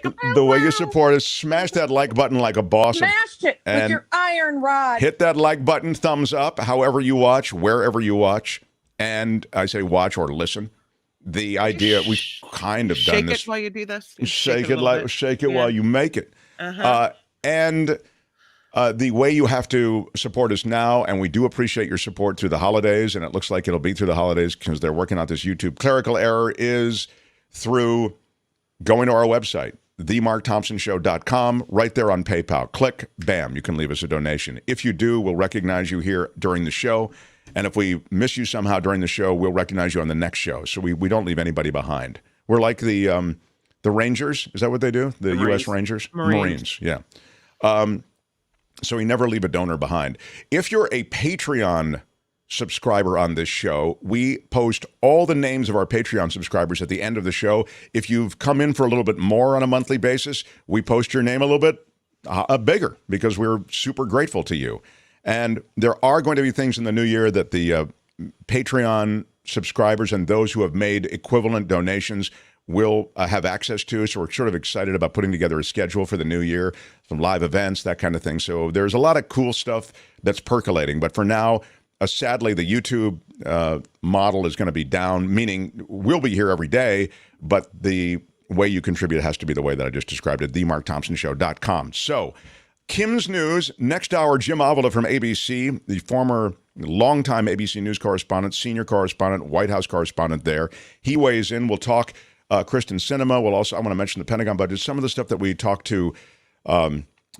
you support us, smash that like button like a boss. Smash it with your iron rod. Hit that like button, thumbs up, however you watch, wherever you watch, and I say watch or listen. The idea we've kind of done this. Shake it while you do this. Shake it while you make it. And the way you have to support us now, and we do appreciate your support through the holidays, and it looks like it'll be through the holidays because they're working out this YouTube clerical error, is through going to our website, themarkthompsonshow.com, right there on PayPal. Click, bam, you can leave us a donation. If you do, we'll recognize you here during the show. And if we miss you somehow during the show, we'll recognize you on the next show. So we don't leave anybody behind. We're like the Rangers. Is that what they do? The U.S. Rangers? Marines, yeah. So we never leave a donor behind. If you're a Patreon subscriber on this show, we post all the names of our Patreon subscribers at the end of the show. If you've come in for a little bit more on a monthly basis, we post your name a little bit bigger because we're super grateful to you. And there are going to be things in the new year that the Patreon subscribers and those who have made equivalent donations will have access to. So we're sort of excited about putting together a schedule for the new year, some live events, that kind of thing. So there's a lot of cool stuff that's percolating. But for now, sadly, the YouTube model is going to be down, meaning we'll be here every day, but the way you contribute has to be the way that I just described it, themarkthompsonshow.com. So Kim's News, next hour, Jim Avila from ABC, the former longtime ABC News correspondent, senior correspondent, White House correspondent there. He weighs in. We'll talk Kyrsten Sinema. We'll also, I want to mention the Pentagon budget, some of the stuff that we talked to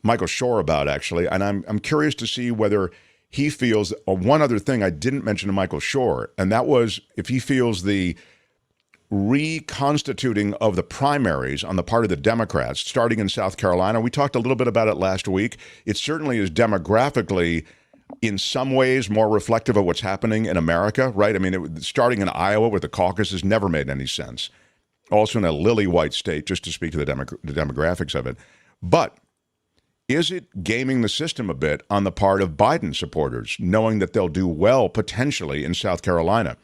Michael Shure about, actually. And I'm curious to see whether he feels, one other thing I didn't mention to Michael Shure, and that was if he feels the reconstituting of the primaries on the part of the Democrats, starting in South Carolina. We talked a little bit about it last week. It certainly is demographically in some ways more reflective of what's happening in America, right? I mean, starting in Iowa with the caucuses never made any sense. Also in a lily white state, just to speak to the demographics of it. But is it gaming the system a bit on the part of Biden supporters, knowing that they'll do well potentially in South Carolina?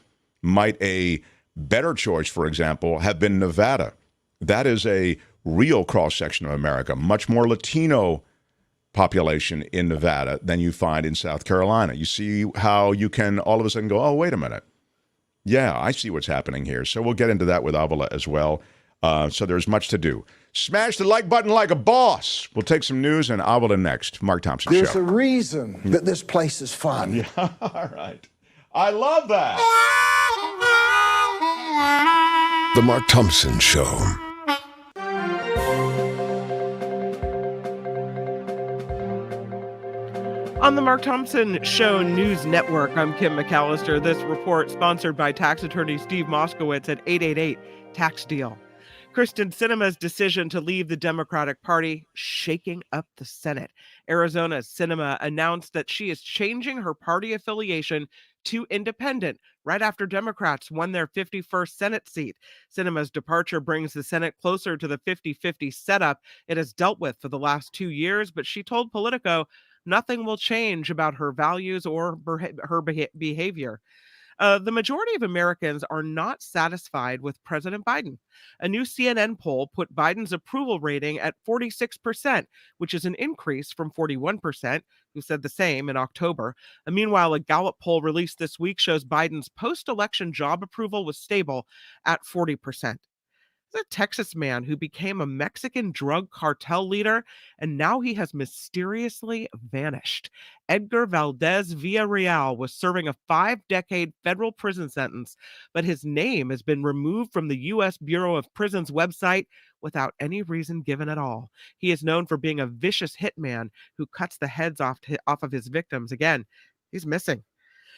Might a better choice, for example, have been Nevada? That is a real cross-section of America, much more Latino population in Nevada than you find in South Carolina. You see how you can all of a sudden go, oh, wait a minute. Yeah, I see what's happening here. So we'll get into that with Avila as well. So there's much to do. Smash the like button like a boss. We'll take some news and Avila next. Mark Thompson There's Show. a reason that this place is fun. Yeah, all right. I love that. The Mark Thompson Show. On the Mark Thompson Show News Network, I'm Kim McAllister. This report sponsored by tax attorney Steve Moskowitz at 888 Tax Deal. Kyrsten Sinema's decision to leave the Democratic Party shaking up the Senate. Arizona's Sinema announced that she is changing her party affiliation to independent right after Democrats won their 51st Senate seat. Sinema's departure brings the Senate closer to the 50-50 setup it has dealt with for the last 2 years, but she told Politico nothing will change about her values or her behavior. The majority of Americans are not satisfied with President Biden. A new CNN poll put Biden's approval rating at 46%, which is an increase from 41%, who said the same in October. Meanwhile, a Gallup poll released this week shows Biden's post-election job approval was stable at 40%. The Texas man who became a Mexican drug cartel leader, and now he has mysteriously vanished. Edgar Valdez Villarreal was serving a 5-decade federal prison sentence, but his name has been removed from the U.S. Bureau of Prisons website without any reason given at all. He is known for being a vicious hitman who cuts the heads off of his victims. Again, he's missing.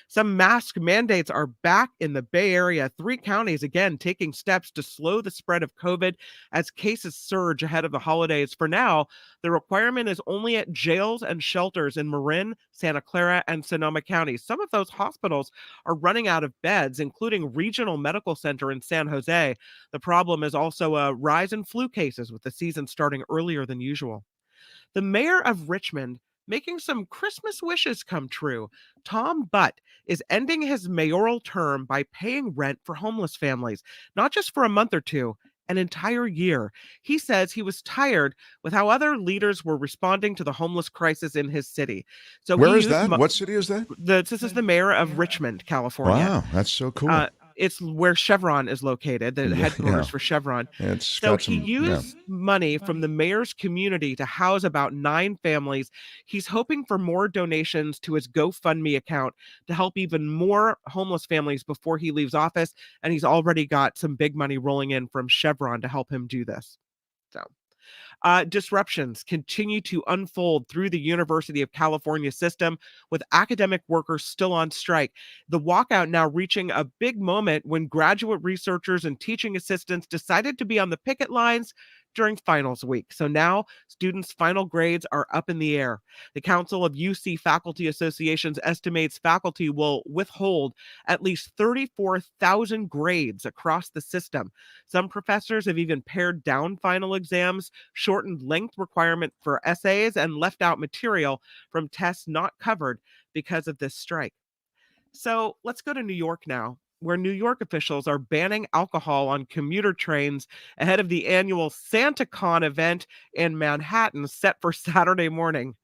Some mask mandates are back in the Bay Area. 3 counties, again, taking steps to slow the spread of COVID as cases surge ahead of the holidays. For now, the requirement is only at jails and shelters in Marin, Santa Clara, and Sonoma counties. Some of those hospitals are running out of beds, including Regional Medical Center in San Jose. The problem is also a rise in flu cases, with the season starting earlier than usual. The mayor of Richmond making some Christmas wishes come true. Tom Butt is ending his mayoral term by paying rent for homeless families, not just for a month or two, an entire year. He says he was tired with how other leaders were responding to the homeless crisis in his city. So where is that? What city is that? This is the mayor of Richmond, California. Wow, that's so cool. It's where Chevron is located, the headquarters for Chevron. So he used money from the mayor's community to house about 9 families. He's hoping for more donations to his GoFundMe account to help even more homeless families before he leaves office. And he's already got some big money rolling in from Chevron to help him do this. So disruptions continue to unfold through the University of California system, with academic workers still on strike. The walkout now reaching a big moment when graduate researchers and teaching assistants decided to be on the picket lines during finals week. So now students' final grades are up in the air. The Council of UC Faculty Associations estimates faculty will withhold at least 34,000 grades across the system. Some professors have even pared down final exams, shortened length requirement for essays, and left out material from tests not covered because of this strike. So let's go to New York now, where New York officials are banning alcohol on commuter trains ahead of the annual SantaCon event in Manhattan set for Saturday morning.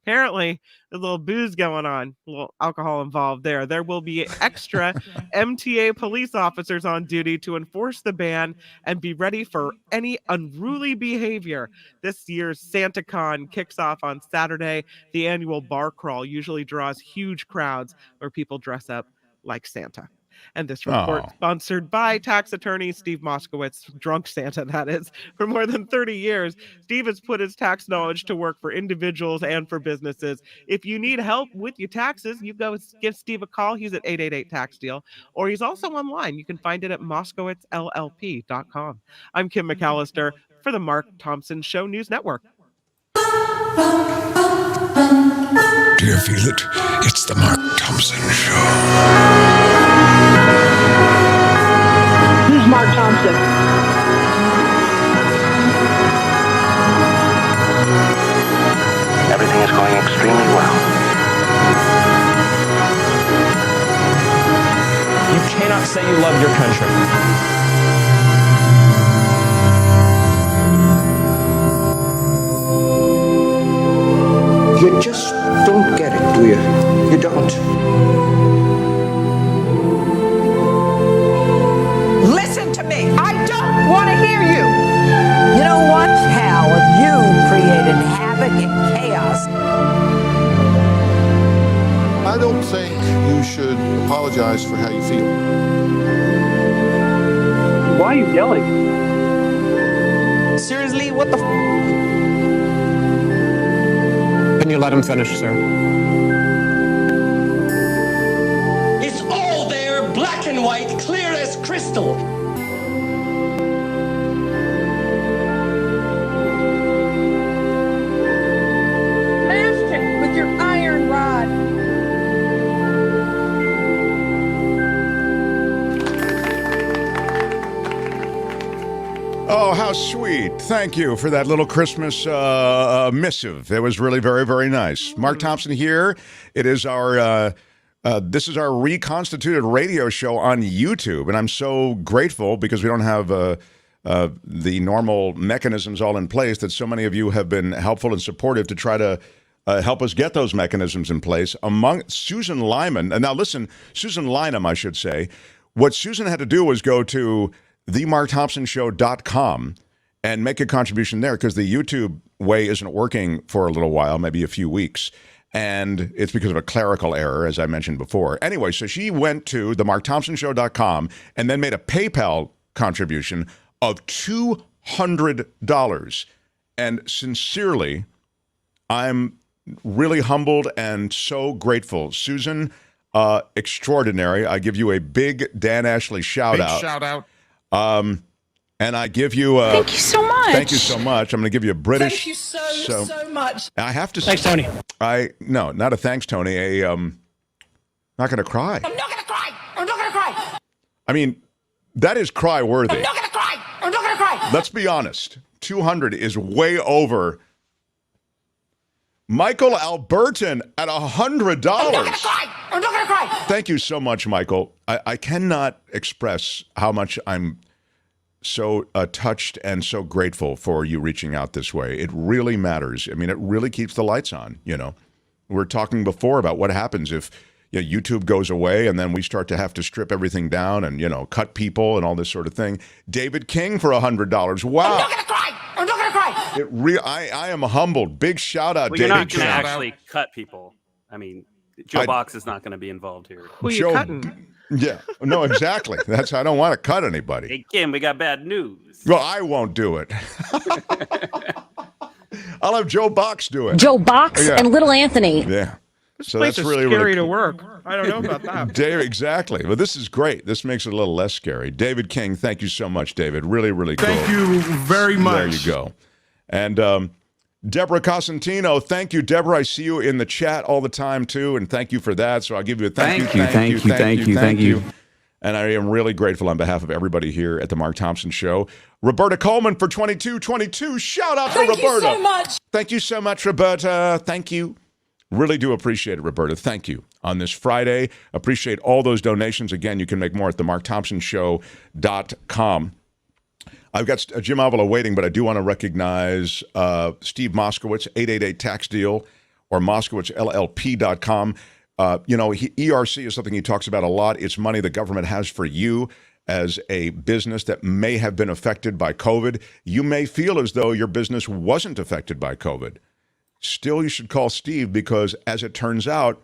Apparently, there's a little booze going on, a little alcohol involved there. There will be extra MTA police officers on duty to enforce the ban and be ready for any unruly behavior. This year's SantaCon kicks off on Saturday. The annual bar crawl usually draws huge crowds where people dress up like Santa. And this report sponsored by tax attorney Steve Moskowitz, drunk Santa, that is. For more than 30 years, Steve has put his tax knowledge to work for individuals and for businesses. If you need help with your taxes, you go give Steve a call. He's at 888 Tax Deal, or he's also online. You can find it at moskowitzllp.com. I'm Kim McAllister for the Mark Thompson Show News Network. Do you feel it? It's the Mark Thompson Show. Who's Mark Thompson? Everything is going extremely well. You cannot say you love your country. You just don't get it, do you? You don't. Listen to me. I don't want to hear you. You know what, Hal? You created havoc and chaos. I don't think you should apologize for how you feel. Why are you yelling? Seriously, what the Can you let him finish, sir? It's all there, black and white, clear as crystal. Smashed him with your iron rod. Oh, how sweet. Thank you for that little Christmas missive. It was really very, very nice. Mark Thompson here. It is our, this is our reconstituted radio show on YouTube, and I'm so grateful because we don't have the normal mechanisms all in place that so many of you have been helpful and supportive to try to help us get those mechanisms in place. Among Susan Lyman, and now listen, Susan Lynham, I should say, what Susan had to do was go to themarkthompsonshow.com and make a contribution there because the YouTube way isn't working for a little while, maybe a few weeks. And it's because of a clerical error, as I mentioned before. Anyway, so she went to themarkthompsonshow.com and then made a PayPal contribution of $200. And sincerely, I'm really humbled and so grateful. Susan, extraordinary. I give you a big Dan Ashley shout out. Shout out. And I give you Thank you so much. Thank you so much. I'm going to give you a British. Thank you so much. I have to. Thanks, Tony. No, not a thanks, Tony. Not going to cry. I'm not gonna cry. I'm not gonna cry. I mean, that is cry worthy. I'm not gonna cry. I'm not gonna cry. Let's be honest. 200 is way over. Michael Alberton at $100. I'm not gonna cry. I'm not gonna cry. Thank you so much, Michael. I cannot express how much I'm so touched and so grateful for you reaching out this way. It really matters. I mean, it really keeps the lights on, you know. We were talking before about what happens if YouTube goes away and then we start to have to strip everything down and, cut people and all this sort of thing. David King for $100. Wow. I'm not gonna cry. I'm not gonna cry. I am humbled. Big shout out, Well, you're David not going to King. actually cut people. I mean, Joe Box is not going to be involved here. Who you cutting? Yeah, no, exactly. I don't want to cut anybody. Hey, Kim, we got bad news. Well, I won't do it. I'll have Joe Box do it. Joe Box Yeah. and Little Anthony. Yeah. This So place that's is really, scary really to cool. work. I don't know about that. Dave, exactly. Well, this is great. This makes it a little less scary. David King, thank you so much, David. Really, really cool. Thank you very much. There you go. And Deborah Cosentino, thank you, Deborah. I see you in the chat all the time too, and thank you for that. So I'll give you a thank you. And I am really grateful on behalf of everybody here at the Mark Thompson Show. Roberta Coleman for 2222. Shout out to Roberta. Thank you so much. Thank you so much, Roberta. Thank you. Really do appreciate it, Roberta. Thank you. On this Friday, appreciate all those donations. Again, you can make more at themarkthompsonshow.com. I've got Jim Avila waiting, but I do want to recognize Steve Moskowitz, 888-TAX-DEAL, or MoskowitzLLP.com. ERC is something he talks about a lot. It's money the government has for you as a business that may have been affected by COVID. You may feel as though your business wasn't affected by COVID. Still, you should call Steve because, as it turns out,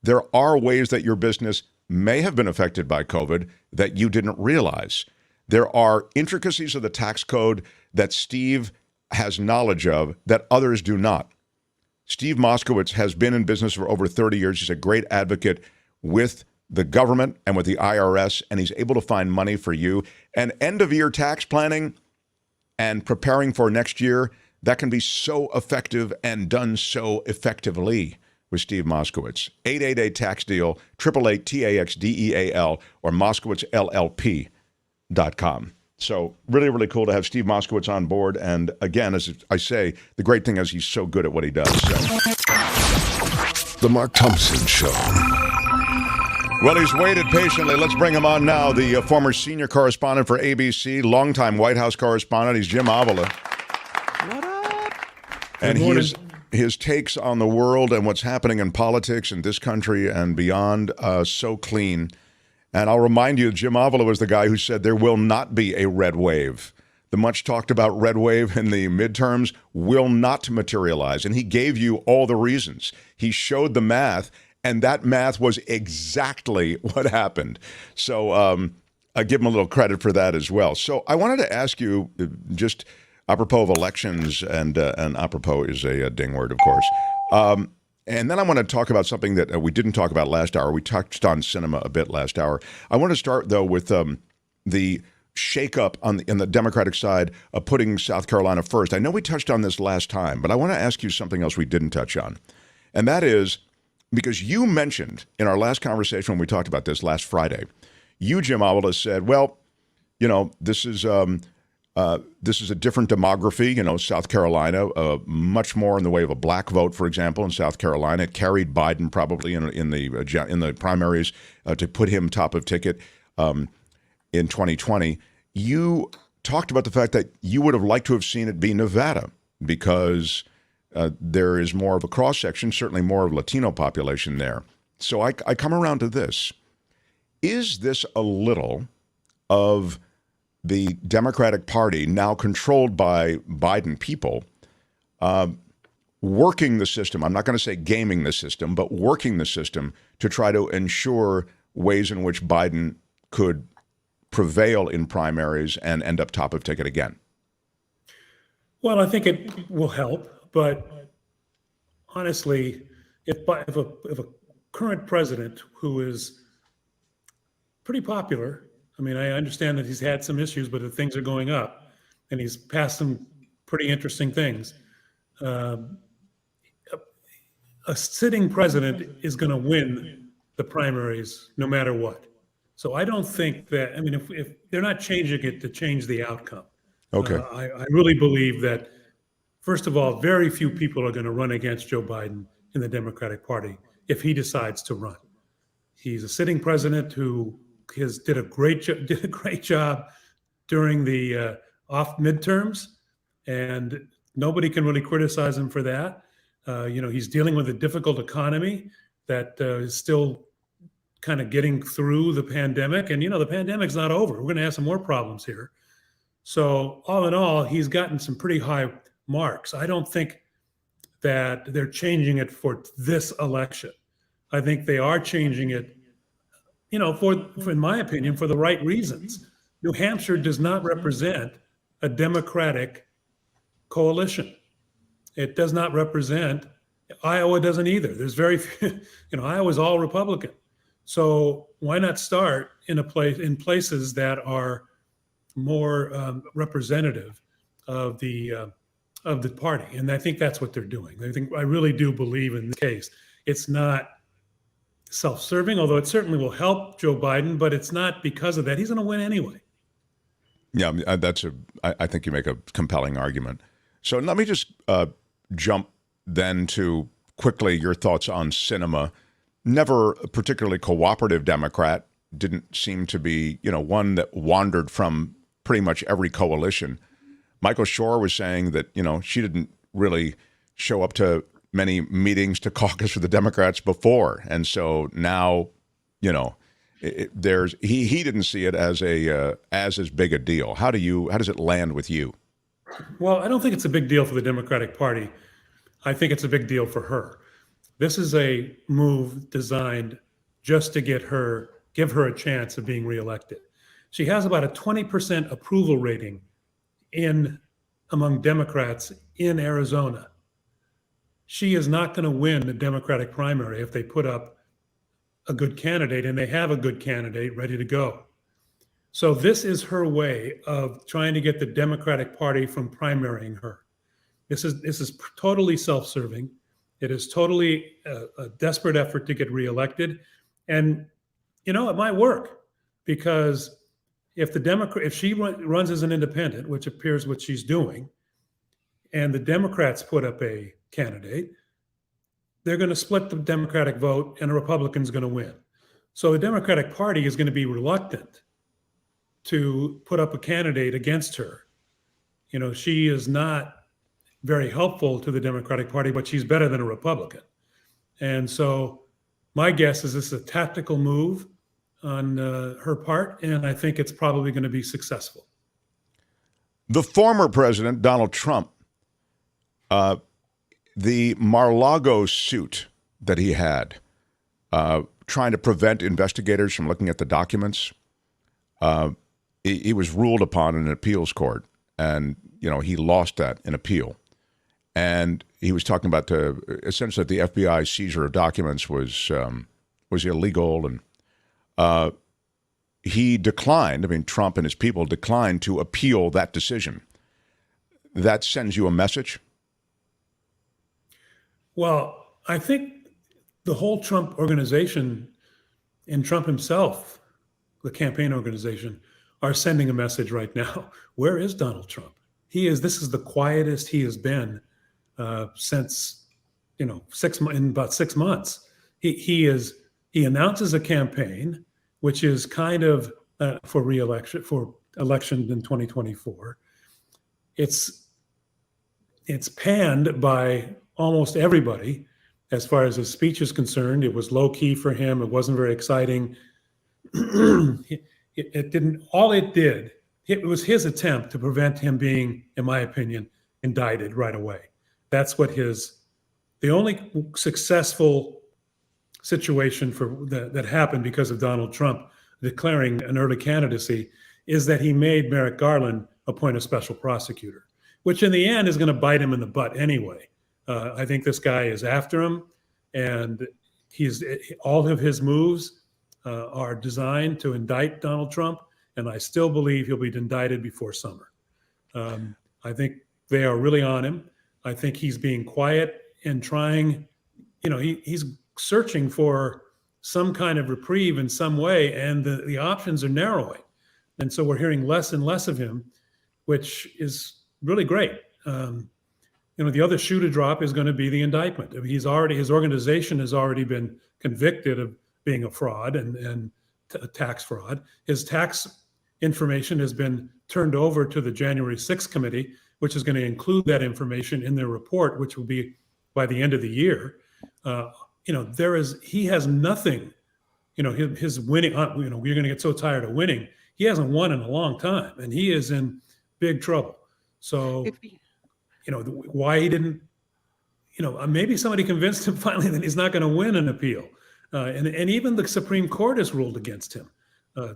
there are ways that your business may have been affected by COVID that you didn't realize. There are intricacies of the tax code that Steve has knowledge of that others do not. Steve Moskowitz has been in business for over 30 years. He's a great advocate with the government and with the IRS, and he's able to find money for you. And end-of-year tax planning and preparing for next year, that can be so effective and done so effectively with Steve Moskowitz. 888-TAX-DEAL, 888-TAX-DEAL, or MoskowitzLLP.com. So really, really cool to have Steve Moskowitz on board. And again, as I say, the great thing is he's so good at what he does. So. The Mark Thompson Show. Well, he's waited patiently. Let's bring him on now. The former senior correspondent for ABC, longtime White House correspondent. He's Jim Avila. What up? And his takes on the world and what's happening in politics in this country and beyond, so clean. And I'll remind you, Jim Avila was the guy who said there will not be a red wave. The much talked about red wave in the midterms will not materialize. And he gave you all the reasons. He showed the math, and that math was exactly what happened. So I give him a little credit for that as well. So I wanted to ask you, just apropos of elections, and apropos is a ding word, of course. And then I want to talk about something that we didn't talk about last hour. We touched on Sinema a bit last hour. I want to start, though, with the shakeup in the Democratic side of putting South Carolina first. I know we touched on this last time, but I want to ask you something else we didn't touch on. And that is, because you mentioned in our last conversation when we talked about this last Friday, you, Jim Avila, said, well, you know, this is a different demography. You know, South Carolina, much more in the way of a black vote, for example, in South Carolina. It carried Biden probably in the primaries to put him top of ticket in 2020. You talked about the fact that you would have liked to have seen it be Nevada because there is more of a cross section, certainly more of Latino population there. So I come around to this: is this a little of the Democratic Party, now controlled by Biden people, working the system? I'm not going to say gaming the system, but working the system to try to ensure ways in which Biden could prevail in primaries and end up top of ticket again? Well, I think it will help, but honestly, if a current president who is pretty popular, I mean, I understand that he's had some issues, but the things are going up, and he's passed some pretty interesting things. A sitting president is going to win the primaries no matter what. So I don't think that, I mean, if they're not changing it to change the outcome. Okay. I really believe that, first of all, very few people are going to run against Joe Biden in the Democratic Party if he decides to run. He's a sitting president who did a great job during the off midterms, and nobody can really criticize him for that. He's dealing with a difficult economy that is still kind of getting through the pandemic, and the pandemic's not over. We're going to have some more problems here. So all in all, he's gotten some pretty high marks. I don't think that they're changing it for this election. I think they are changing it, in my opinion, for the right reasons. New Hampshire does not represent a Democratic coalition. It does not represent, Iowa doesn't either. There's very few, Iowa's all Republican. So why not start in places that are more representative of the party? And I think that's what they're doing. I really do believe in this case. It's not self-serving, although it certainly will help Joe Biden, but it's not because of that. He's going to win anyway. Yeah, I think you make a compelling argument. So let me just jump then to quickly your thoughts on Sinema. Never a particularly cooperative Democrat, didn't seem to be, one that wandered from pretty much every coalition. Michael Shure was saying that, she didn't really show up to many meetings to caucus for the Democrats before. And so now, he didn't see it as as big a deal. How does it land with you? Well, I don't think it's a big deal for the Democratic Party. I think it's a big deal for her. This is a move designed just to give her a chance of being reelected. She has about a 20% approval rating among Democrats in Arizona. She is not going to win the Democratic primary if they put up a good candidate, and they have a good candidate ready to go. So this is her way of trying to get the Democratic Party from primarying her. This is totally self-serving, It is totally a desperate effort to get reelected. And, it might work, because if she runs as an independent, which appears what she's doing, and the Democrats put up a candidate, they're going to split the Democratic vote and a Republican's going to win. So the Democratic Party is going to be reluctant to put up a candidate against her. She is not very helpful to the Democratic Party, but she's better than a Republican. And so my guess is this is a tactical move on her part, and I think it's probably going to be successful. The former president, Donald Trump, the Mar-a-Lago suit that he had, trying to prevent investigators from looking at the documents, he was ruled upon in an appeals court, and he lost that in appeal. And he was talking about essentially that the FBI seizure of documents was illegal, and he declined. I mean, Trump and his people declined to appeal that decision. That sends you a message? Well, I think the whole Trump organization and Trump himself, the campaign organization, are sending a message right now. Where is Donald Trump? This is the quietest he has been since, in about 6 months. He announces a campaign, which is kind of for re-election, for election in 2024. It's panned by almost everybody as far as his speech is concerned. It was low key for him. It wasn't very exciting. It was his attempt to prevent him being, in my opinion, indicted right away. That's what the only successful situation that happened because of Donald Trump declaring an early candidacy is that he made Merrick Garland appoint a special prosecutor, which in the end is going to bite him in the butt anyway. I think this guy is after him, and all of his moves are designed to indict Donald Trump, and I still believe he'll be indicted before summer. I think they are really on him. I think he's being quiet and trying, he's searching for some kind of reprieve in some way, and the options are narrowing. And so we're hearing less and less of him, which is really great. The other shoe to drop is going to be the indictment. I mean, his organization has already been convicted of being a fraud and tax fraud. His tax information has been turned over to the January 6th committee, which is going to include that information in their report, which will be by the end of the year. He has nothing, his winning, we're going to get so tired of winning. He hasn't won in a long time, and he is in big trouble. So, why he didn't, maybe somebody convinced him finally that he's not going to win an appeal. And even the Supreme Court has ruled against him.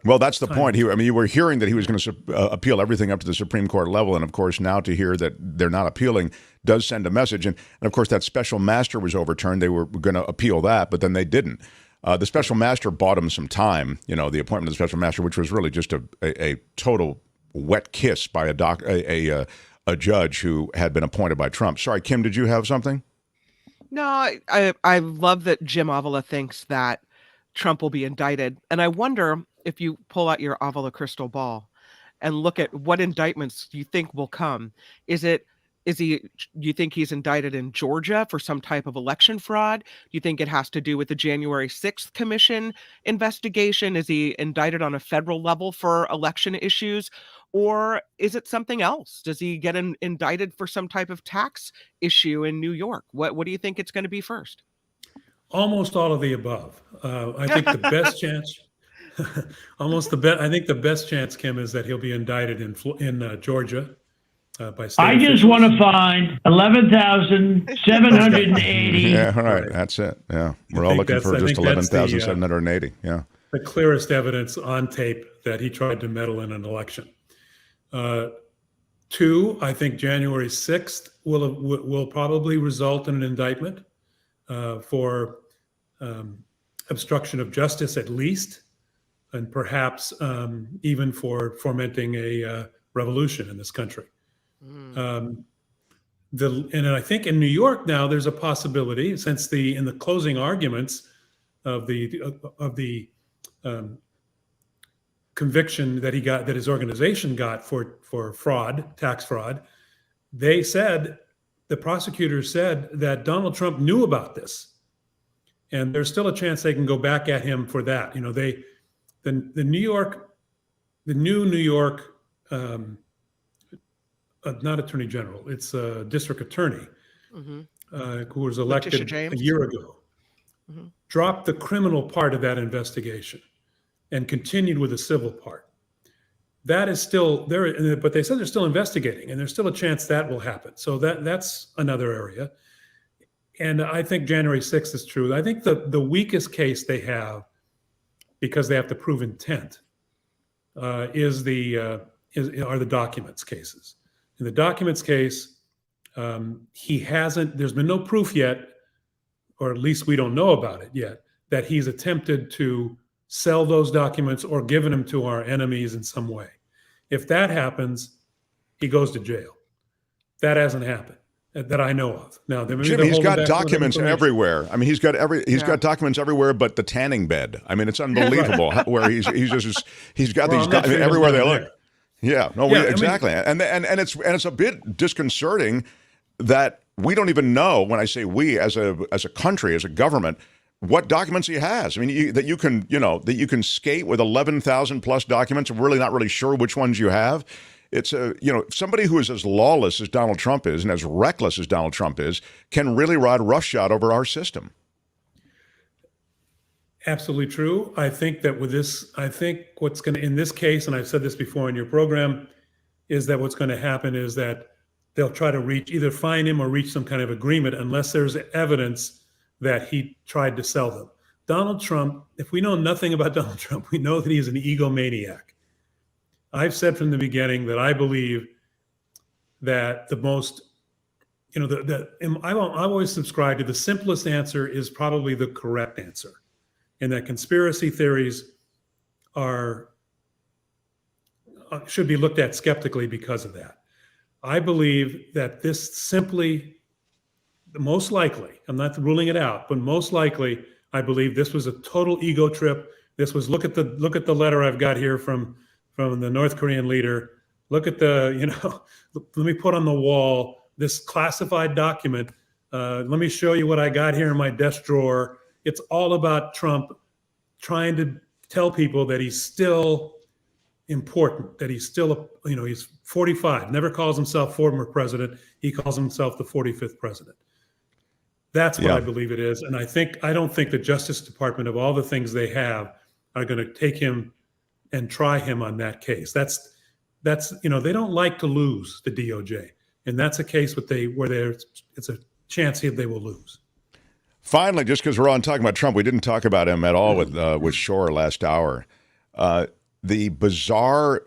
Well, that's the point. You were hearing that he was going to appeal everything up to the Supreme Court level. And of course, now to hear that they're not appealing does send a message. And of course, that special master was overturned. They were going to appeal that, but then they didn't. The special master bought him some time, the appointment of the special master, which was really just a total wet kiss by a judge who had been appointed by Trump. Sorry, Kim, did you have something? No, I love that Jim Avila thinks that Trump will be indicted. And I wonder if you pull out your Avila crystal ball and look at what indictments you think will come. Do you think he's indicted in Georgia for some type of election fraud? Do you think it has to do with the January 6th commission investigation? Is he indicted on a federal level for election issues? Or is it something else? Does he get indicted for some type of tax issue in New York? What do you think it's going to be first? Almost all of the above. I think the best chance, I think the best chance, Kim, is that he'll be indicted in Georgia by state I just officials. want to find 11,780. Yeah, all right. That's it. Yeah. We're all looking for just 11,780. Yeah. The clearest evidence on tape that he tried to meddle in an election. Two, I think January 6th will probably result in an indictment for obstruction of justice at least, and perhaps even for fomenting a revolution in this country. And I think in New York now there's a possibility, since in the closing arguments of the conviction that his organization got for fraud, tax fraud, the prosecutors said that Donald Trump knew about this, and there's still a chance they can go back at him for that. You know, the new New York. Not attorney general, it's a district attorney who was elected a year ago, dropped the criminal part of that investigation and continued with the civil part. That is still there, but they said they're still investigating, and there's still a chance that will happen. So that's another area. And I think January 6th is true. I think the weakest case they have, because they have to prove intent, are the documents cases. In the documents case, there's been no proof yet, or at least we don't know about it yet, that he's attempted to sell those documents or given them to our enemies in some way. If that happens, he goes to jail. That hasn't happened that I know of. Now, Jim, he's got documents everywhere. I mean, he's got documents everywhere, but the tanning bed. I mean, it's unbelievable where he's got these documents everywhere they look. Yeah, no, exactly. And it's a bit disconcerting that we don't even know, when I say we as a country, as a government, what documents he has. I mean, that you can skate with 11,000 plus documents and really not really sure which ones you have. It's somebody who is as lawless as Donald Trump is and as reckless as Donald Trump is can really ride roughshod over our system. Absolutely true. I think that with this, what's going to, in this case, and I've said this before in your program, is that what's going to happen is that they'll try to either find him or reach some kind of agreement unless there's evidence that he tried to sell them. Donald Trump, if we know nothing about Donald Trump, we know that he's an egomaniac. I've said from the beginning that I believe that the most, I've always subscribed to the simplest answer is probably the correct answer. And that conspiracy theories should be looked at skeptically because of that. I believe that this simply, most likely, I'm not ruling it out, but most likely, I believe this was a total ego trip. This was look at the letter I've got here from the North Korean leader. Look at let me put on the wall this classified document. Let me show you what I got here in my desk drawer. It's all about Trump trying to tell people that he's still important, that he's still, he's 45, never calls himself former president. He calls himself the 45th president. That's what I believe it is. And I don't think the Justice Department, of all the things they have, are going to take him and try him on that case. That's they don't like to lose, the DOJ. And that's a case where it's a chance they will lose. Finally, just because we're on talking about Trump, we didn't talk about him at all with Shure last hour. The bizarre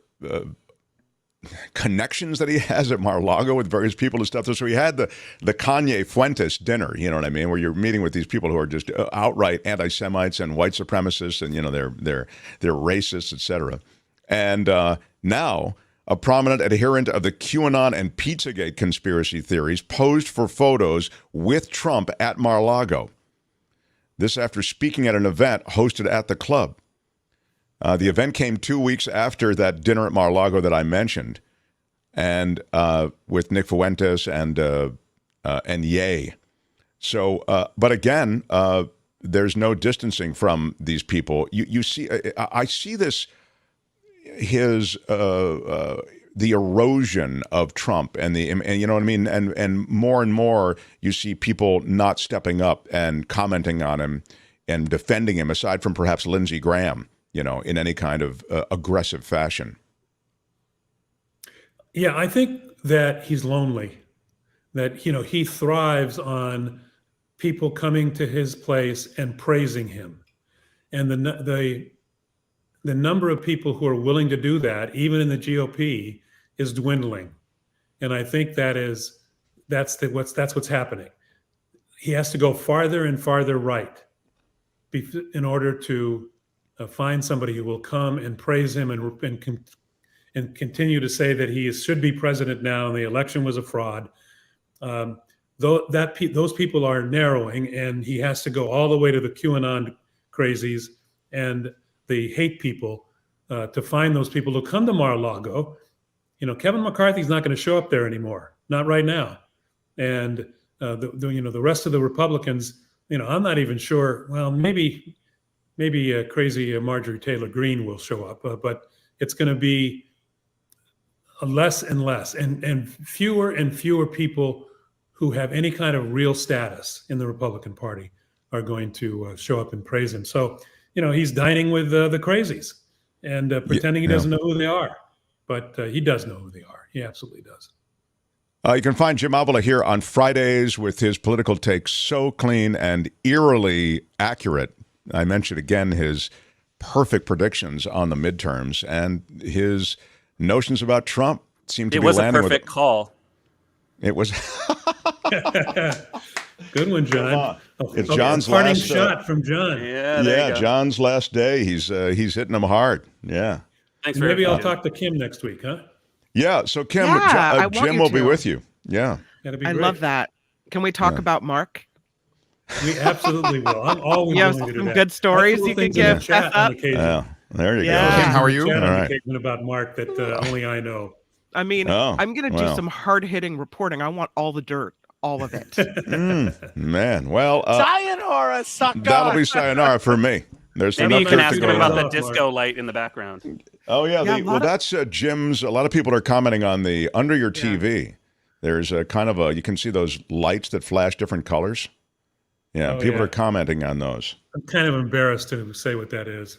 connections that he has at Mar-a-Lago with various people and stuff. So he had the Kanye Fuentes dinner, you know what I mean, where you're meeting with these people who are just outright anti-Semites and white supremacists, and they're racists, etc. And now a prominent adherent of the QAnon and Pizzagate conspiracy theories posed for photos with Trump at Mar-a-Lago. This after speaking at an event hosted at the club. The event came 2 weeks after that dinner at Mar-a-Lago that I mentioned, and with Nick Fuentes and Ye. So, but again, there's no distancing from these people. You see, I see this. The erosion of Trump and you know what I mean, and more you see people not stepping up and commenting on him and defending him, aside from perhaps Lindsey Graham, in any kind of aggressive fashion. Yeah, I think that he's lonely, that he thrives on people coming to his place and praising him, and the number of people who are willing to do that, even in the GOP, is dwindling. And I think that's what's happening. He has to go farther and farther right in order to find somebody who will come and praise him and continue to say that he should be president now and the election was a fraud. those people are narrowing, and he has to go all the way to the QAnon crazies and the hate people to find those people who come to Mar-a-Lago. Kevin McCarthy's not going to show up there anymore, not right now. And the rest of the Republicans, I'm not even sure. Well, maybe crazy Marjorie Taylor Greene will show up, but it's going to be less and less, and fewer people who have any kind of real status in the Republican Party are going to show up and praise him. So, he's dining with the crazies and pretending he doesn't know who they are, but he does know who they are. He absolutely does. You can find Jim Avila here on Fridays with his political takes so clean and eerily accurate. I mentioned again his perfect predictions on the midterms, and his notions about Trump seem to be landing. It was a perfect call. It was. Good one, John. It's John's parting last shot from John. Yeah, John's last day. He's hitting them hard. Yeah. Thanks. Maybe I'll talk to Kim next week, huh? Yeah. So Kim, Jim will be with you. Yeah. I love that. Can we talk about Mark? We absolutely will. I'm always you have willing to do some that. good stories you can give. Chat on occasion. Yeah. There you go. Kim, how are you? Chat All on right. occasion about Mark that only I know. I mean, Oh, I'm going to do well. some hard-hitting reporting. I want all the dirt, all of it. Man, well, Sayonara, sucker. that'll be sayonara for me. There's Maybe you enough can dirt ask to him go about around. the disco light in the background. Oh yeah, Yeah, that's Jim's. A lot of people are commenting on the under your TV. There's a kind of you can see those lights that flash different colors. Yeah, people are commenting on those. I'm kind of embarrassed to say what that is.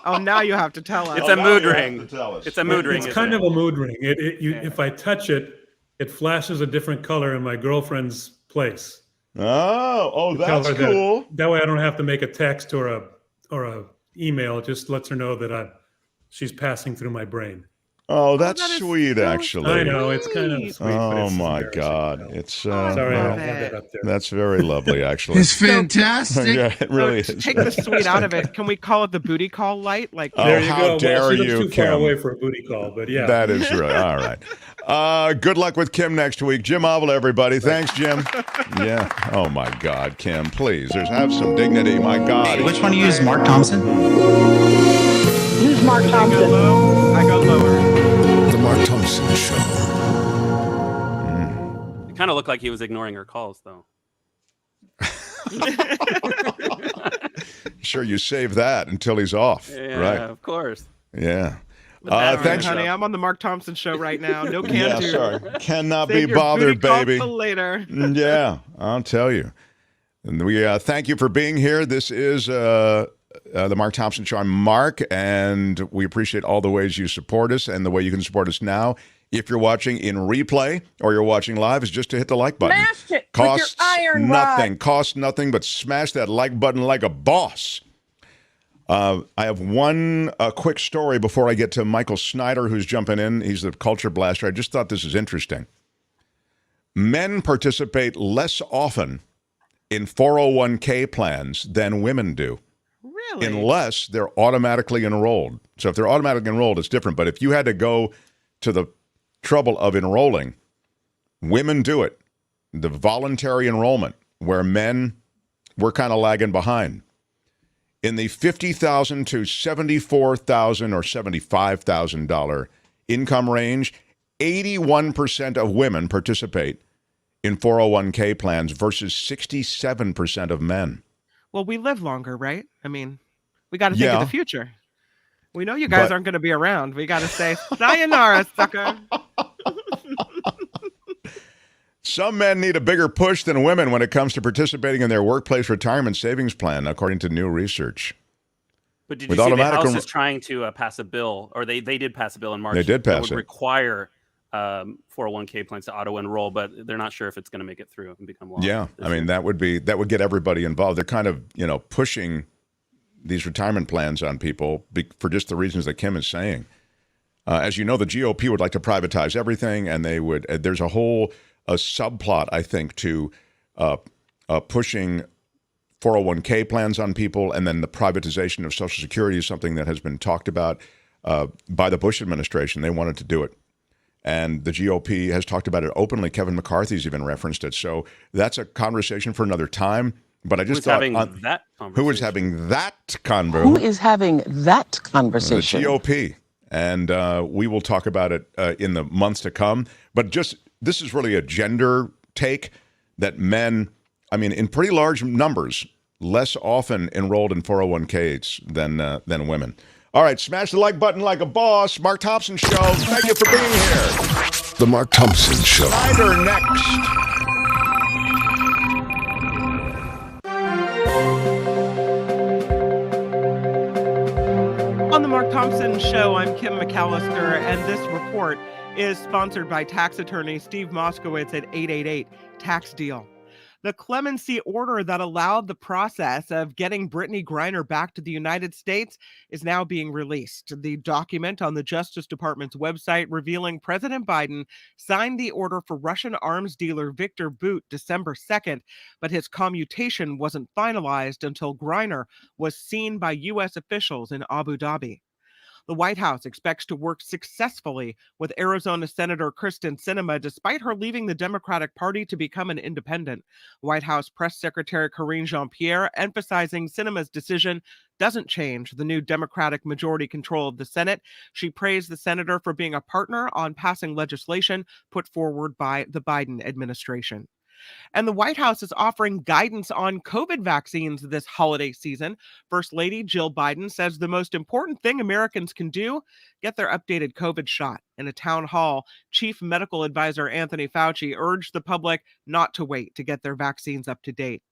Oh, now you have to tell us. It's a mood ring. It's a mood ring. It's kind of a mood ring. If I touch it, it flashes a different color in my girlfriend's place. Oh, that's cool. That way I don't have to make a text or a email. It just lets her know that she's passing through my brain. Oh, that's sweet, actually. I know, it's kind of sweet. But Oh it's my embarrassing. God, it's Sorry, I had that up there. That's very lovely, actually. It's fantastic. Yeah, it really is. Take the sweet out of it. Can we call it the booty call light? Like, Oh, There you how go. dare Well, she looks you, too far Kim. away for a booty call, but yeah. That is really all right. Good luck with Kim next week. Jim Avila, everybody. Thanks, Jim. Yeah. Oh my God, Kim, please. Have some dignity. My God. Which one do you use, Mark Thompson? Use Mark Thompson. I go lower. The Mark Thompson Show. It kind of looked like he was ignoring her calls, though. Sure, you save that until he's off. Yeah, Right. of course. Yeah. Thanks, Thanks. honey. I'm on the Mark Thompson show right now. No can Yeah, do. sorry. Cannot Save be your bothered, booty call baby. till later. Yeah, I'll tell you. And we thank you for being here. This is the Mark Thompson Show. I'm Mark, and we appreciate all the ways you support us, and the way you can support us now. If you're watching in replay or you're watching live, is just to hit the like button. Smash it Costs with your iron nothing. rod. Costs nothing, but smash that like button like a boss. I have one quick story before I get to Michael Snyder, who's jumping in. He's the culture blaster. I just thought this is interesting. Men participate less often in 401k plans than women do. Really? Unless they're automatically enrolled. So if they're automatically enrolled, it's different. But if you had to go to the trouble of enrolling, women do it. The voluntary enrollment, where men were kind of lagging behind. In the $50,000 to $74,000 or $75,000 income range, 81% of women participate in 401k plans versus 67% of men. Well, we live longer, right? I mean, we got to think of Yeah. the future. We know you guys aren't going to be around. We got to say, sayonara, sucker. Some men need a bigger push than women when it comes to participating in their workplace retirement savings plan, according to new research. But did you With see the automatic House enro- is trying to pass a bill, or they did pass a bill in March. They did that pass would it. require 401k plans to auto-enroll, but they're not sure if it's going to make it through and become law. Yeah, I mean that would get everybody involved. They're kind of pushing these retirement plans on people for just the reasons that Kim is saying. As you know, the GOP would like to privatize everything, and they would. There's a whole subplot, I think, to pushing 401k plans on people, and then the privatization of Social Security is something that has been talked about by the Bush administration. They wanted to do it. And the GOP has talked about it openly. Kevin McCarthy's even referenced it. So that's a conversation for another time. But I just thought, having that conversation? who is having that convo? Who is having that conversation? The GOP. And we will talk about it in the months to come. But this is really a gender take that men, I mean, in pretty large numbers, less often enrolled in 401ks than women. All right, smash the like button like a boss. Mark Thompson Show. Thank you for being here. The Mark Thompson Show. Snyder next. On the Mark Thompson Show, I'm Kim McAllister, and this report is sponsored by tax attorney Steve Moskowitz at 888 Tax Deal. The clemency order that allowed the process of getting Brittany Griner back to the United States is now being released. The document on the Justice Department's website revealing President Biden signed the order for Russian arms dealer Victor Bout December 2nd, but his commutation wasn't finalized until Griner was seen by U.S. officials in Abu Dhabi. The White House expects to work successfully with Arizona Senator Kyrsten Sinema, despite her leaving the Democratic Party to become an independent. White House Press Secretary Karine Jean-Pierre emphasizing Sinema's decision doesn't change the new Democratic majority control of the Senate. She praised the senator for being a partner on passing legislation put forward by the Biden administration. And the White House is offering guidance on COVID vaccines this holiday season. First Lady Jill Biden says the most important thing Americans can do, get their updated COVID shot. In a town hall, Chief Medical Advisor Anthony Fauci urged the public not to wait to get their vaccines up to date.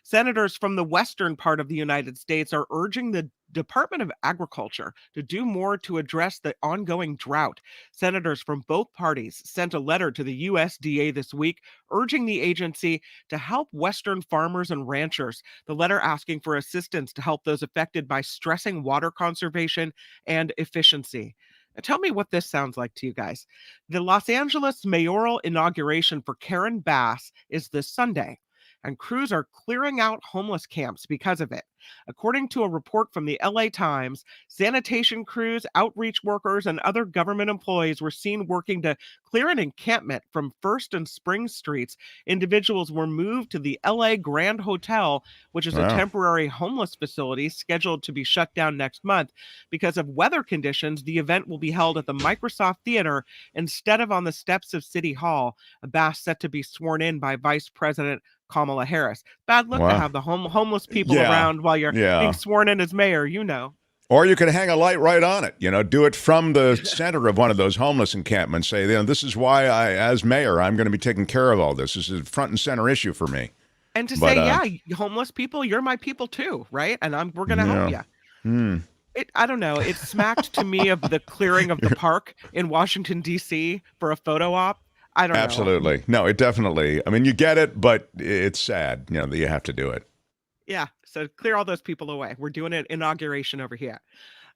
Senators from the western part of the United States are urging the Department of Agriculture to do more to address the ongoing drought. Senators from both parties sent a letter to the USDA this week urging the agency to help western farmers and ranchers. The letter asking for assistance to help those affected by stressing water conservation and efficiency. Now, tell me what this sounds like to you guys. The Los Angeles mayoral inauguration for Karen Bass is this Sunday, and crews are clearing out homeless camps because of it. According to a report from the LA Times, sanitation crews, outreach workers, and other government employees were seen working to clear an encampment from 1st and Spring Streets. Individuals were moved to the LA Grand Hotel, which is a temporary homeless facility scheduled to be shut down next month. Because of weather conditions, the event will be held at the Microsoft Theater instead of on the steps of City Hall. Bass set to be sworn in by Vice President Kamala Harris. Bad luck to have the homeless people around while you're being sworn in as mayor, you know. Or you could hang a light right on it, do it from the center of one of those homeless encampments. Say, this is why as mayor, I'm going to be taking care of all this. This is a front and center issue for me. And to say, homeless people, you're my people too, right? And we're going to help you. I don't know. It smacked to me of the clearing of the park in Washington, D.C. for a photo op. I don't know. Absolutely. No, it definitely, you get it, but it's sad, that you have to do it. Yeah. So clear all those people away. We're doing an inauguration over here.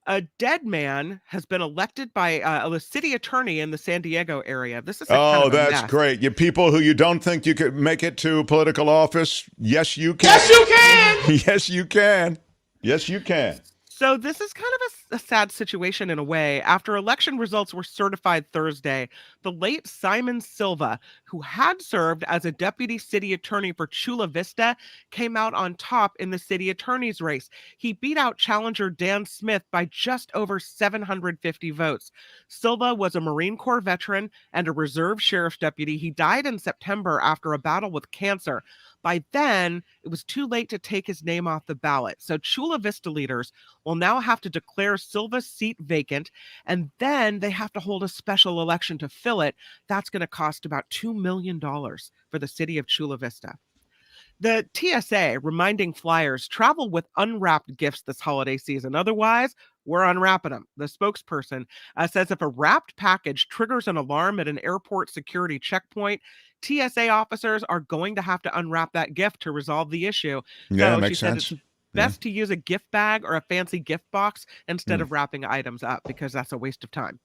A dead man has been elected by a city attorney in the San Diego area. This is that's great. You people who you don't think you could make it to political office. Yes, you can. Yes, you can. Yes, you can. Yes, you can. So this is kind of a sad situation in a way. After election results were certified Thursday, the late Simon Silva, who had served as a deputy city attorney for Chula Vista, came out on top in the city attorney's race. He beat out challenger Dan Smith by just over 750 votes. Silva was a Marine Corps veteran and a reserve sheriff's deputy. He died in September after a battle with cancer. By then, it was too late to take his name off the ballot. So Chula Vista leaders will now have to declare Silva's seat vacant, and then they have to hold a special election to fill it. That's going to cost about $2 million for the city of Chula Vista. The TSA reminding flyers travel with unwrapped gifts this holiday season. Otherwise, we're unwrapping them. The spokesperson says if a wrapped package triggers an alarm at an airport security checkpoint, TSA officers are going to have to unwrap that gift to resolve the issue. Yeah, so makes she said sense. it's best to use a gift bag or a fancy gift box instead of wrapping items up because that's a waste of time.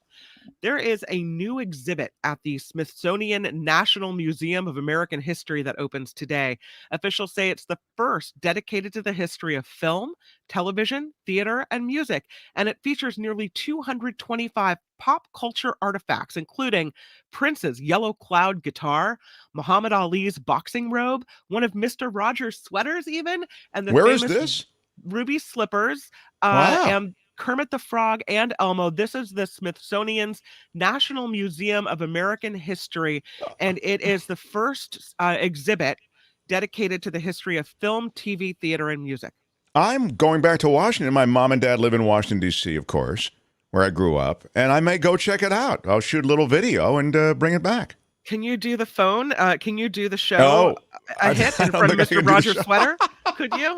There is a new exhibit at the Smithsonian National Museum of American History that opens today. Officials say it's the first dedicated to the history of film, television, theater, and music, and it features nearly 225 pop culture artifacts, including Prince's Yellow Cloud guitar, Muhammad Ali's boxing robe, one of Mr. Rogers' sweaters even, and the Where is famous this? ruby slippers, Wow. and Kermit the Frog and Elmo. This is the Smithsonian's National Museum of American History, and it is the first exhibit dedicated to the history of film, TV, theater, and music. I'm going back to Washington. My mom and dad live in Washington, D.C., of course, where I grew up, and I may go check it out. I'll shoot a little video and bring it back. Can you do the phone? Can you do the show? A hit in front of Mr. Rogers' sweater? Could you?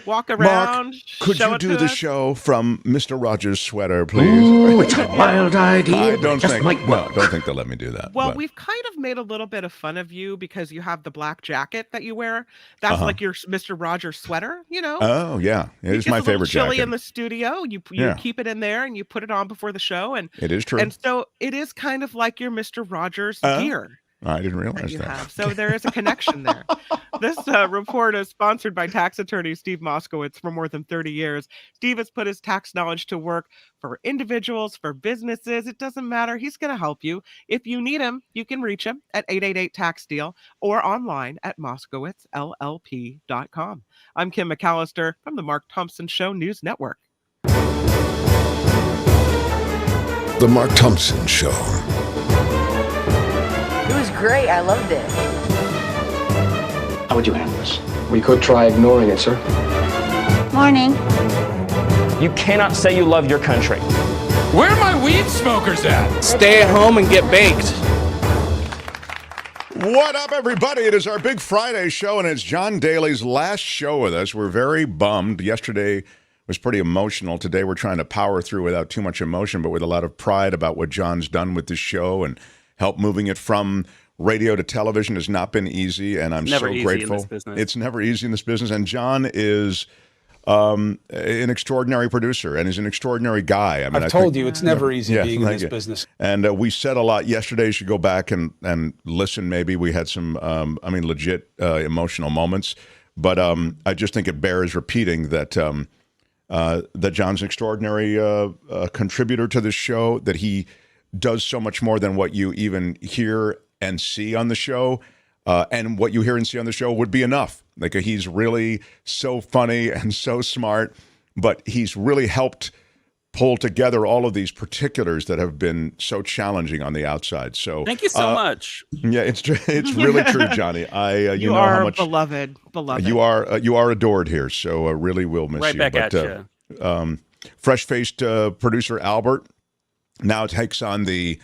Walk around. Mark, could show you it do to the us? show from Mr. Rogers' sweater, please? Ooh, it's a wild idea. I but don't just think. might No, work. don't think they'll let me do that. Well, but- we've kind of made a little bit of fun of you because you have the black jacket that you wear. That's like your Mr. Rogers sweater, you know? Oh yeah, it is It my gets a little favorite chilly jacket. in the studio. You Yeah. keep it in there and you put it on before the show, and It is true. And so it is kind of like your Mr. Rogers Oh, gear I didn't that realize you that. have. So there is a connection there. This report is sponsored by tax attorney Steve Moskowitz for more than 30 years. Steve has put his tax knowledge to work for individuals, for businesses. It doesn't matter. He's going to help you. If you need him, you can reach him at 888-TAX-DEAL or online at moskowitzllp.com. I'm Kim McAllister from the Mark Thompson Show News Network. The Mark Thompson Show. It was great. I loved it. How would you handle this? We could try ignoring it, sir. Morning. You cannot say you love your country. Where are my weed smokers at? Stay at home and get baked. What up, everybody? It is our Big Friday show, and it's John Daly's last show with us. We're very bummed. Yesterday was pretty emotional. Today we're trying to power through without too much emotion, but with a lot of pride about what John's done with the show and help moving it from radio to television has not been easy, and I'm Never so easy grateful. in this business. It's never easy in this business, and John is an extraordinary producer, and he's an extraordinary guy. I mean, I've told you, it's never easy being in thank this you. business. And we said a lot yesterday. You should go back and listen. Maybe we had some, legit emotional moments. But I just think it bears repeating that that John's an extraordinary contributor to this show, that he does so much more than what you even hear and see on the show. And what you hear and see on the show would be enough. Like, he's really so funny and so smart, but he's really helped pull together all of these particulars that have been so challenging on the outside. So Thank you so much. Yeah, it's really true, Johnny. You know are how much beloved. you are adored here. So really will miss Right you. back at you. Fresh-faced producer Albert now takes on the.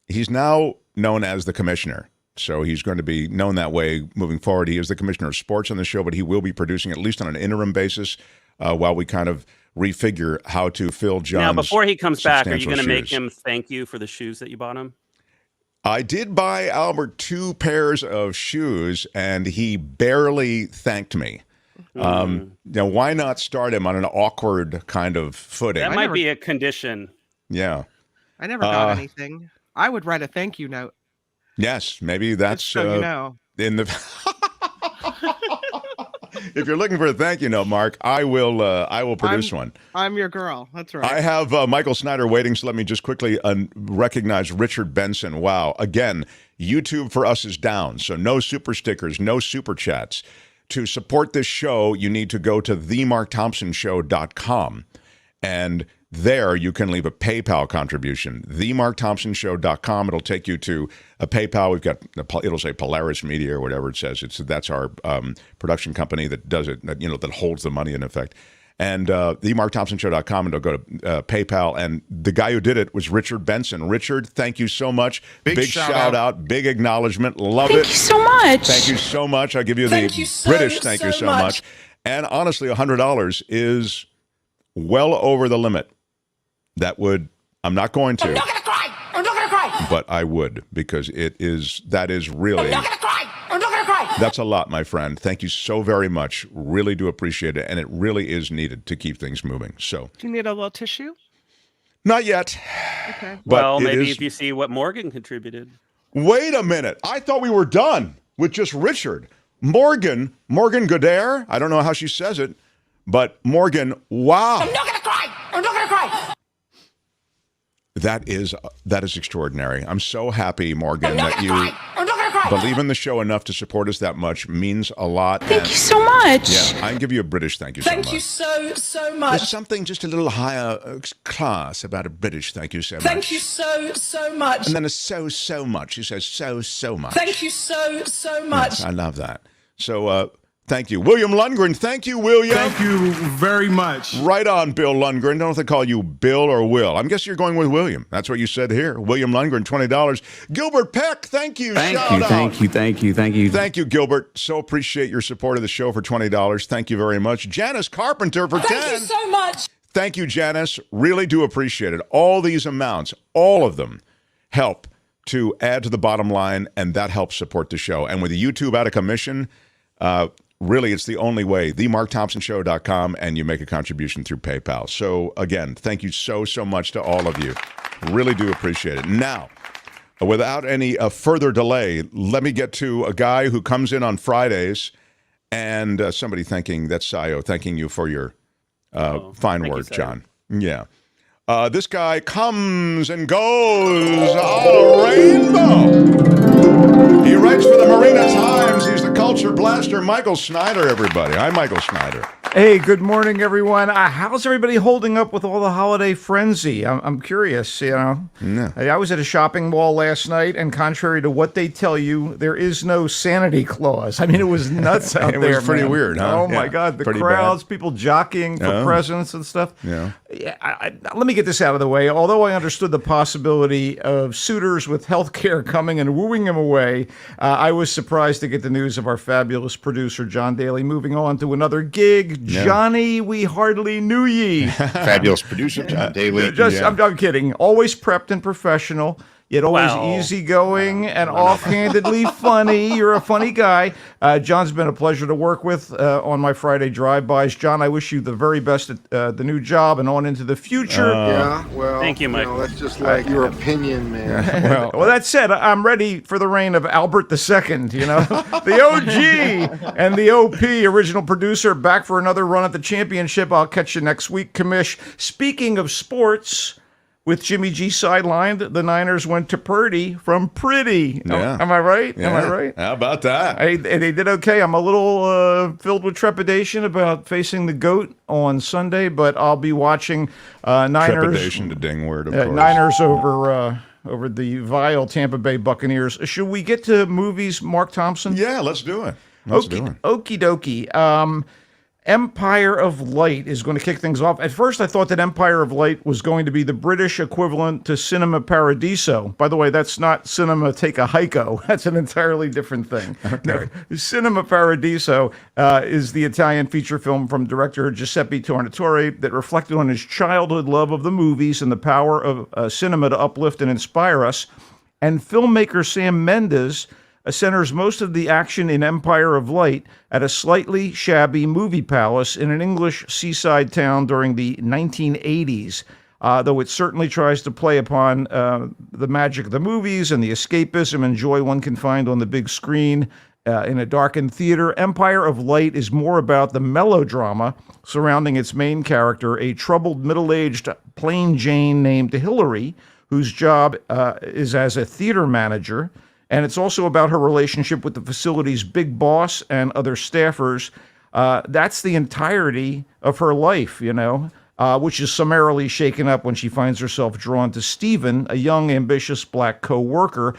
He's now known as the commissioner. So he's going to be known that way moving forward. He is the commissioner of sports on the show, but he will be producing at least on an interim basis while we kind of refigure how to fill John's. Now, before he comes back, are you substantial going to make shoes. him thank you for the shoes that you bought him? I did buy Albert 2 pairs of shoes, and he barely thanked me. Now, why not start him on an awkward kind of footing? That might be a condition. Yeah. I never got anything. I would write a thank you note. Yes, maybe that's So you know. in the. If you're looking for a thank you note, Mark, I will produce one. I'm your girl. That's right. I have Michael Snyder waiting, so let me just quickly recognize Richard Benson. Wow. Again, YouTube for us is down, so no super stickers, no super chats. To support this show, you need to go to themarkthompsonshow.com, and there you can leave a PayPal contribution. themarkthompsonshow.com. It'll take you to a PayPal. We've got, it'll say Polaris Media or whatever it says. That's our production company that does it, that holds the money in effect. And themarkthompsonshow.com, and it'll go to PayPal. And the guy who did it was Richard Benson. Richard, thank you so much. Big shout out, big acknowledgement. Love it. Thank you so much. Thank you so much. I'll give you the British thank you so much. And honestly, $100 is well over the limit. I'm not going to. I'm not gonna cry. I'm not gonna cry. But I would, because that is really. I'm not gonna cry. I'm not gonna cry. That's a lot, my friend. Thank you so very much. Really do appreciate it. And it really is needed to keep things moving. So. Do you need a little tissue? Not yet. Okay. But Well, it maybe is- if you see what Morgan contributed. Wait a minute. I thought we were done with just Richard. Morgan Godair. I don't know how she says it, but Morgan, wow. I'm not gonna cry. I'm not gonna cry. That is extraordinary. I'm so happy, Morgan, that you I'm not gonna cry. believe in the show enough to support us that much. Means a lot. Thank you so much. Yeah, I can give you a British thank you so much. Thank you so much. There's something just a little higher class about a British thank you so much. Thank you so much. And then a so much. She says so much. Thank you so much. Yes, I love that. So thank you. William Lundgren. Thank you, William. Thank you very much. Right on, Bill Lundgren. Don't have to call you Bill or Will. I'm guessing you're going with William. That's what you said here. William Lundgren, $20. Gilbert Peck, thank you. Shout out. Thank you. Thank you, Gilbert. So appreciate your support of the show for $20. Thank you very much. Janice Carpenter for 10. Thank you so much. Thank you, Janice. Really do appreciate it. All these amounts, all of them, help to add to the bottom line, and that helps support the show. And with the YouTube out of commission, really, it's the only way. TheMarkThompsonShow.com, and you make a contribution through PayPal. So, again, thank you so much to all of you. Really do appreciate it. Now, without any further delay, let me get to a guy who comes in on Fridays, and somebody thanking you for your fine work, John. Yeah. This guy comes and goes a rainbow. He writes for the Marina Times. He's the culture blaster, Michael Snyder, everybody. Hi, Michael Snyder. Hey, good morning, everyone. How's everybody holding up with all the holiday frenzy? I'm curious, Yeah. I was at a shopping mall last night, and contrary to what they tell you, there is no sanity clause. I mean, it was nuts out there, It was pretty weird, huh? Oh, my Yeah, God. The pretty crowds, bad. people jockeying for presents and stuff. Yeah. Let me get this out of the way. Although I understood the possibility of suitors with health care coming and wooing him away, I was surprised to get the news of our fabulous producer, John Daly, moving on to another gig. Yeah. Johnny, we hardly knew ye. Fabulous producer, John Daly. I'm kidding. Always prepped and professional, yet always easygoing and offhandedly funny. You're a funny guy. John's been a pleasure to work with on my Friday drive-bys. John, I wish you the very best at the new job and on into the future. Yeah, well, Thank you, Mike. that's just like your opinion, man. Well, that said, I'm ready for the reign of Albert II, the OG and the OP, original producer, back for another run at the championship. I'll catch you next week, Commish. Speaking of sports, with Jimmy G sidelined, the Niners went to Purdy from Pretty. Yeah. Am I right? Yeah. Am I right? How about that? They did okay. I'm a little filled with trepidation about facing the GOAT on Sunday, but I'll be watching Niners. Trepidation, the ding word, of course. Niners over the vile Tampa Bay Buccaneers. Should we get to movies, Mark Thompson? Yeah, let's do it. Okie dokie. Empire of Light is going to kick things off. At first, I thought that Empire of Light was going to be the British equivalent to Cinema Paradiso. By the way, that's not Cinema Take a Hiko. That's an entirely different thing. Okay. No, Cinema Paradiso is the Italian feature film from director Giuseppe Tornatore that reflected on his childhood love of the movies and the power of cinema to uplift and inspire us. And filmmaker Sam Mendes centers most of the action in Empire of Light at a slightly shabby movie palace in an English seaside town during the 1980s, though it certainly tries to play upon the magic of the movies and the escapism and joy one can find on the big screen in a darkened theater. Empire of Light is more about the melodrama surrounding its main character, a troubled middle-aged plain Jane named Hillary, whose job is as a theater manager. And it's also about her relationship with the facility's big boss and other staffers. That's the entirety of her life, which is summarily shaken up when she finds herself drawn to Stephen, a young, ambitious black co-worker.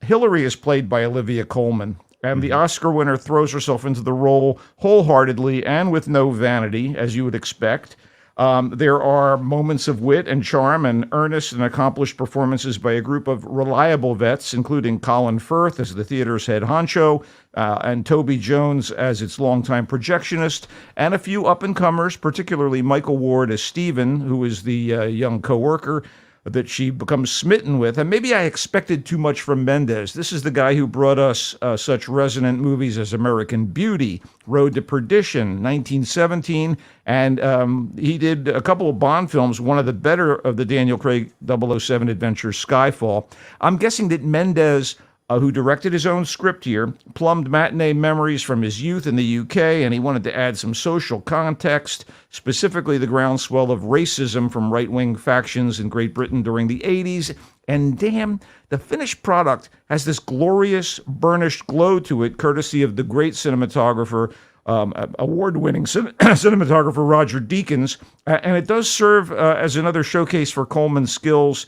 Hillary is played by Olivia Colman, and the Oscar winner throws herself into the role wholeheartedly and with no vanity, as you would expect. There are moments of wit and charm and earnest and accomplished performances by a group of reliable vets, including Colin Firth as the theater's head honcho, and Toby Jones as its longtime projectionist, and a few up-and-comers, particularly Michael Ward as Stephen, who is the young co-worker. that she becomes smitten with. And maybe I expected too much from Mendes. This is the guy who brought us such resonant movies as American Beauty, Road to Perdition, 1917, and he did a couple of Bond films, one of the better of the Daniel Craig 007 adventures, Skyfall. I'm guessing that Mendes, who directed his own script here, plumbed matinee memories from his youth in the UK, and he wanted to add some social context, specifically the groundswell of racism from right-wing factions in Great Britain during the 80s. And damn, the finished product has this glorious, burnished glow to it, courtesy of the great cinematographer, award-winning cinematographer Roger Deakins, and it does serve as another showcase for Coleman's skills.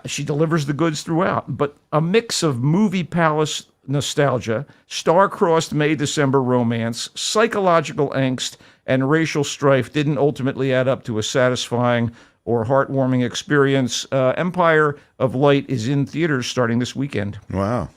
She delivers the goods throughout, but a mix of movie palace nostalgia, star-crossed May-December romance, psychological angst, and racial strife didn't ultimately add up to a satisfying or heartwarming experience. Empire of Light is in theaters starting this weekend. Wow.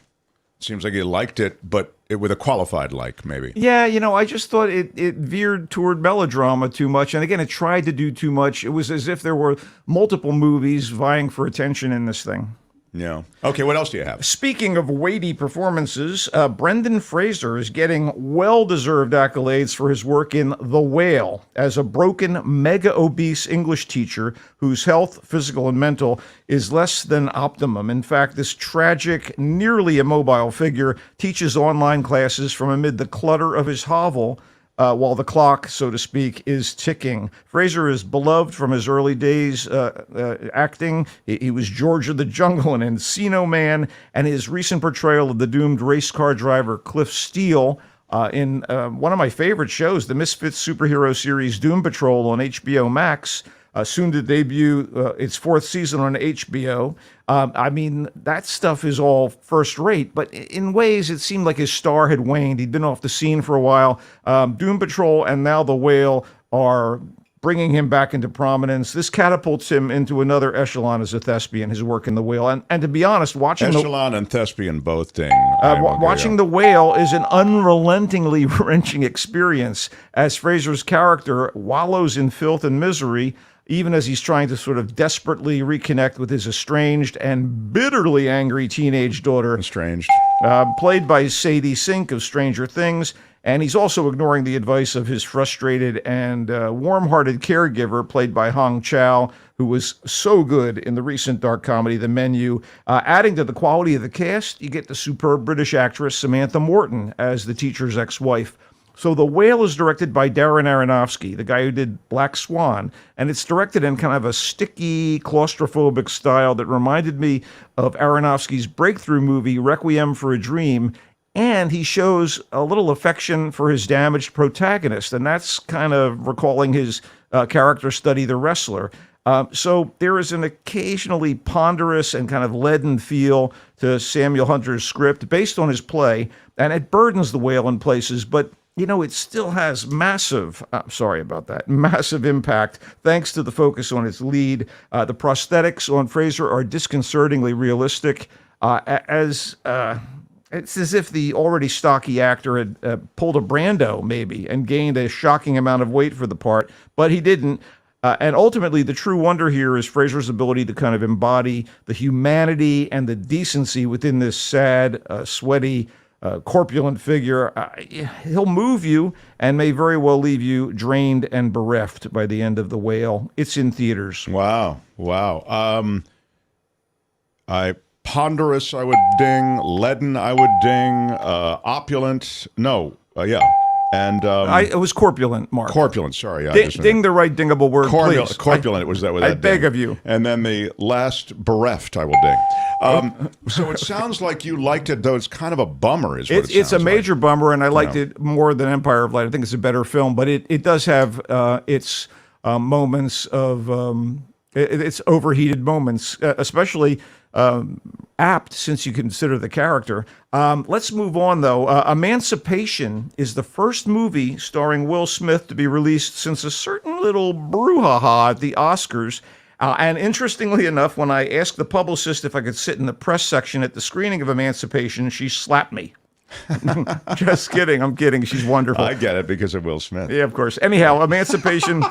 Seems like you liked it, but with a qualified like, maybe. Yeah, I just thought it veered toward melodrama too much. And again, it tried to do too much. It was as if there were multiple movies vying for attention in this thing. Yeah. Okay, what else do you have? Speaking of weighty performances, Brendan Fraser is getting well-deserved accolades for his work in The Whale as a broken, mega-obese English teacher whose health, physical and mental, is less than optimum. In fact, this tragic, nearly immobile figure teaches online classes from amid the clutter of his hovel, while the clock, so to speak, is ticking. Fraser is beloved from his early days acting. He was George of the Jungle in Encino Man, and his recent portrayal of the doomed race car driver Cliff Steele in one of my favorite shows, the Misfits superhero series Doom Patrol on HBO Max, soon to debut its fourth season on HBO. I mean, that stuff is all first rate, but in ways it seemed like his star had waned. He'd been off the scene for a while. Doom Patrol and now The Whale are bringing him back into prominence. This catapults him into another echelon as a thespian, his work in The Whale. And to be honest, watching Echelon and thespian both, Ding. Watching The Whale is an unrelentingly wrenching experience as Fraser's character wallows in filth and misery, even as he's trying to sort of desperately reconnect with his estranged and bitterly angry teenage daughter. Estranged. Played by Sadie Sink of Stranger Things. And he's also ignoring the advice of his frustrated and warm-hearted caregiver, played by Hong Chow, who was so good in the recent dark comedy, The Menu. Adding to the quality of the cast, you get the superb British actress Samantha Morton as the teacher's ex-wife. So The Whale is directed by Darren Aronofsky, the guy who did Black Swan, and it's directed in kind of a sticky, claustrophobic style that reminded me of Aronofsky's breakthrough movie, Requiem for a Dream, and he shows a little affection for his damaged protagonist, and that's kind of recalling his character study, The Wrestler. So there is an occasionally ponderous and kind of leaden feel to Samuel Hunter's script based on his play, and it burdens The Whale in places, but it still has massive impact thanks to the focus on its lead. The prosthetics on Fraser are disconcertingly realistic, it's as if the already stocky actor had pulled a Brando, maybe, and gained a shocking amount of weight for the part, but he didn't. And ultimately, the true wonder here is Fraser's ability to kind of embody the humanity and the decency within this sad, sweaty, corpulent figure. He'll move you and may very well leave you drained and bereft by the end of The Whale. It's in theaters. Wow. Ponderous, I would ding. Leaden, I would ding. Opulent, no. Yeah. And it was corpulent, Mark. Corpulent, sorry. Ding the right dingable word, please. Corpulent, was that with that I beg ding. of you. And then the last bereft, I will ding. So it sounds like you liked it, though it's kind of a bummer, is what it sounds It's a major like. bummer, and I liked it more than Empire of Light. I think it's a better film, but it does have its moments of its overheated moments, especially apt since you consider the character. Let's move on, though. Emancipation is the first movie starring Will Smith to be released since a certain little brouhaha at the Oscars. And interestingly enough, when I asked the publicist if I could sit in the press section at the screening of Emancipation, she slapped me. Just kidding. I'm kidding. She's wonderful. I get it because of Will Smith. Yeah, of course. Anyhow, Emancipation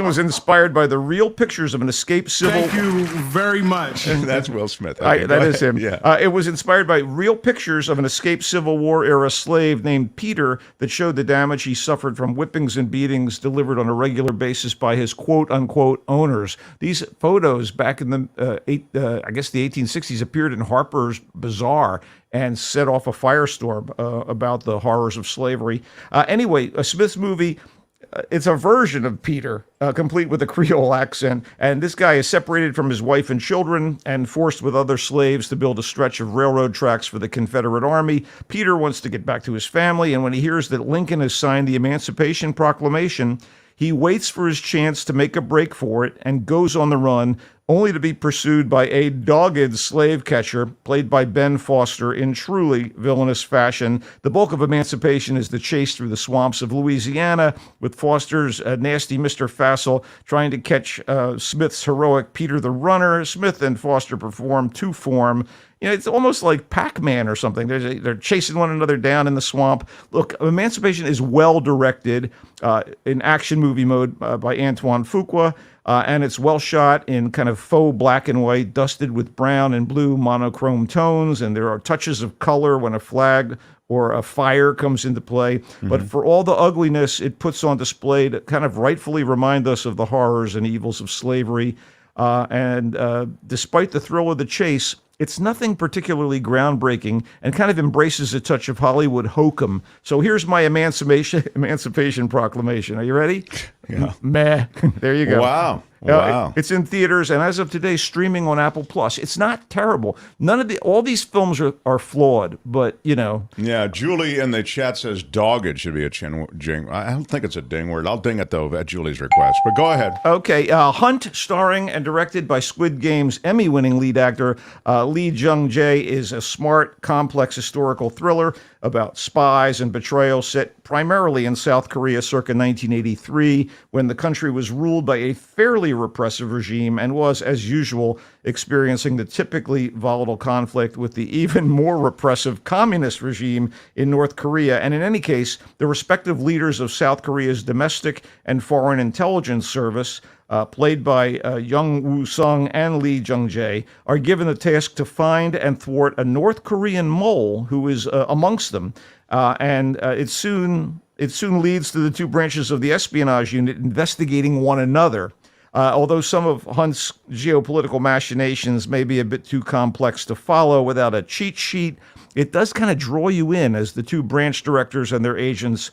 was inspired by the real pictures of an escaped civil. Thank you very much. That's Will Smith. Okay, That is ahead. him. Yeah. It was inspired by real pictures of an escaped Civil War era slave named Peter that showed the damage he suffered from whippings and beatings delivered on a regular basis by his quote unquote owners. These photos back in the I guess the 1860s appeared in Harper's Bazaar and set off a firestorm about the horrors of slavery. Anyway, a Smith's movie. It's a version of Peter, complete with a Creole accent. And this guy is separated from his wife and children and forced with other slaves to build a stretch of railroad tracks for the Confederate Army. Peter wants to get back to his family, and when he hears that Lincoln has signed the Emancipation Proclamation, he waits for his chance to make a break for it and goes on the run, only to be pursued by a dogged slave catcher, played by Ben Foster, in truly villainous fashion. The bulk of Emancipation is the chase through the swamps of Louisiana, with Foster's nasty Mr. Fassel trying to catch Smith's heroic Peter the Runner. Smith and Foster perform to form. You know, it's almost like Pac-Man or something. They're chasing one another down in the swamp. Look, Emancipation is well directed in action movie mode by Antoine Fuqua, and it's well shot in kind of faux black and white, dusted with brown and blue monochrome tones, and there are touches of color when a flag or a fire comes into play. But for all the ugliness it puts on display to kind of rightfully remind us of the horrors and evils of slavery, and despite the thrill of the chase, it's nothing particularly groundbreaking and kind of embraces a touch of Hollywood hokum. So here's my Emancipation Proclamation. Are you ready? Yeah. Meh. There you go. Wow. Wow. It's in theaters, and as of today, streaming on Apple Plus. It's not terrible. All these films are flawed, but you know. Yeah, Julie in the chat says dogged should be a jing. I don't think it's a ding word. I'll ding it though at Julie's request. But go ahead. Okay, Hunt, starring and directed by Squid Game's Emmy-winning lead actor Lee Jung-jae, is a smart, complex historical thriller about spies and betrayal set primarily in South Korea circa 1983, when the country was ruled by a fairly repressive regime and was, as usual, experiencing the typically volatile conflict with the even more repressive communist regime in North Korea. And in any case, the respective leaders of South Korea's domestic and foreign intelligence service, played by Young Woo-sung and Lee Jung-jae, are given the task to find and thwart a North Korean mole who is amongst them. And it soon leads to the two branches of the espionage unit investigating one another. Although some of Hunt's geopolitical machinations may be a bit too complex to follow without a cheat sheet, it does kind of draw you in as the two branch directors and their agents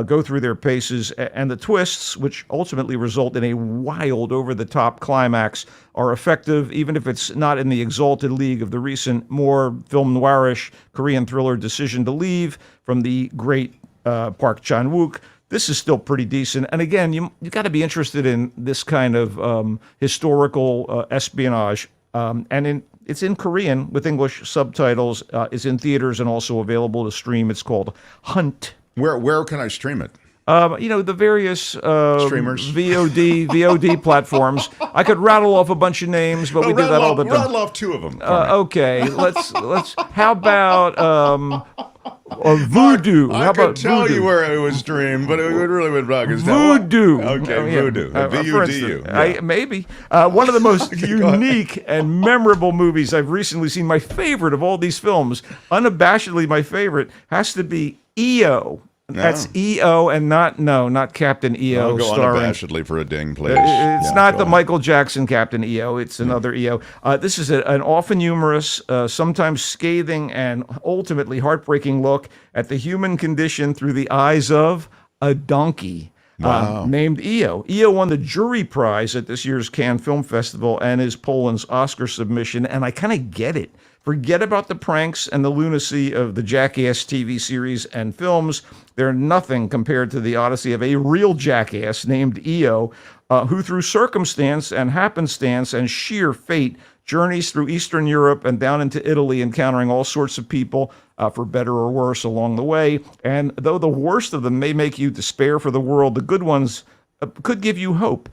go through their paces, and the twists, which ultimately result in a wild, over-the-top climax, are effective, even if it's not in the exalted league of the recent, more film noirish Korean thriller Decision to Leave from the great Park Chan-wook. This is still pretty decent. And again, you got to be interested in this kind of historical espionage. It's in Korean with English subtitles. It's in theaters and also available to stream. It's called Hunt. Where can I stream it? The various streamers, VOD platforms. I could rattle off a bunch of names, but we do that all the time. Rattle off two of them. Okay, let's. How about Voodoo? I could tell you where it was streamed, but it really would bug. Voodoo. Okay, Voodoo. V-U-D-U. Maybe. One of the most unique and memorable movies I've recently seen, my favorite of all these films, unabashedly my favorite, has to be EO. That's EO and not Captain EO. I'll go starring, unabashedly for a ding, please. It's not the Michael Jackson Captain EO. It's another EO. This is an often humorous, sometimes scathing, and ultimately heartbreaking look at the human condition through the eyes of a donkey. Named EO. EO won the jury prize at this year's Cannes Film Festival and is Poland's Oscar submission, and I kind of get it. Forget about the pranks and the lunacy of the Jackass TV series and films. They're nothing compared to the odyssey of a real jackass named EO, who through circumstance and happenstance and sheer fate journeys through Eastern Europe and down into Italy, encountering all sorts of people, for better or worse along the way. And though the worst of them may make you despair for the world, the good ones could give you hope,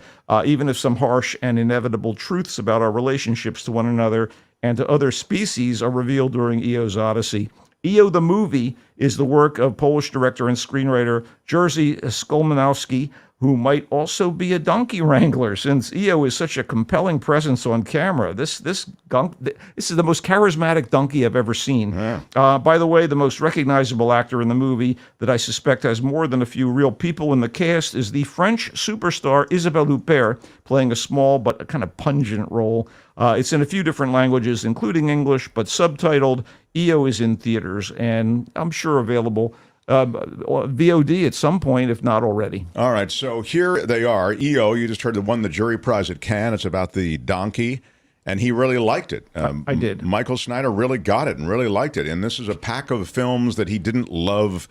even if some harsh and inevitable truths about our relationships to one another and to other species are revealed during EO's odyssey. EO the Movie is the work of Polish director and screenwriter Jerzy Skolmanowski, who might also be a donkey wrangler, since EO is such a compelling presence on camera. This is the most charismatic donkey I've ever seen. Yeah. By the way, the most recognizable actor in the movie that I suspect has more than a few real people in the cast is the French superstar Isabelle Huppert, playing a small but a kind of pungent role. It's in a few different languages, including English, but subtitled. EO is in theaters, and I'm sure available VOD at some point, if not already. All right, so here they are. EO, you just heard, won the jury prize at Cannes. It's about the donkey, and he really liked it. I did. Michael Snyder really got it and really liked it. And this is a pack of films that he didn't love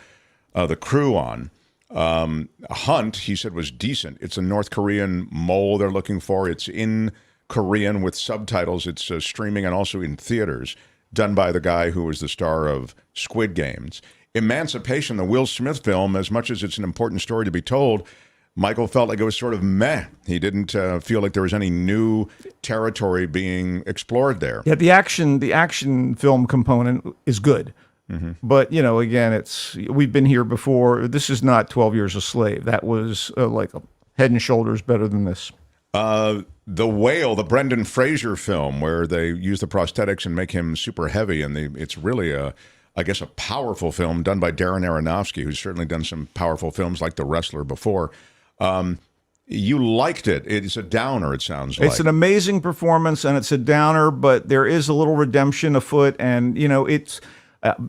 the crew on. Hunt, he said, was decent. It's a North Korean mole they're looking for. It's in Korean with subtitles. It's streaming and also in theaters, done by the guy who was the star of Squid Games. Emancipation, the Will Smith film, as much as it's an important story to be told, Michael felt like it was sort of meh. He didn't feel like there was any new territory being explored there. Yeah, the action film component is good. Mm-hmm. But, again, we've been here before. This is not 12 Years a Slave. That was like head and shoulders better than this. The Whale, the Brendan Fraser film, where they use the prosthetics and make him super heavy, and it's really a powerful film done by Darren Aronofsky, who's certainly done some powerful films like The Wrestler before. You liked it. It's a downer, it sounds like. It's an amazing performance, and it's a downer, but there is a little redemption afoot, and, it's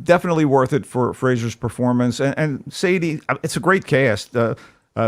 definitely worth it for Fraser's performance. And Sadie, it's a great cast.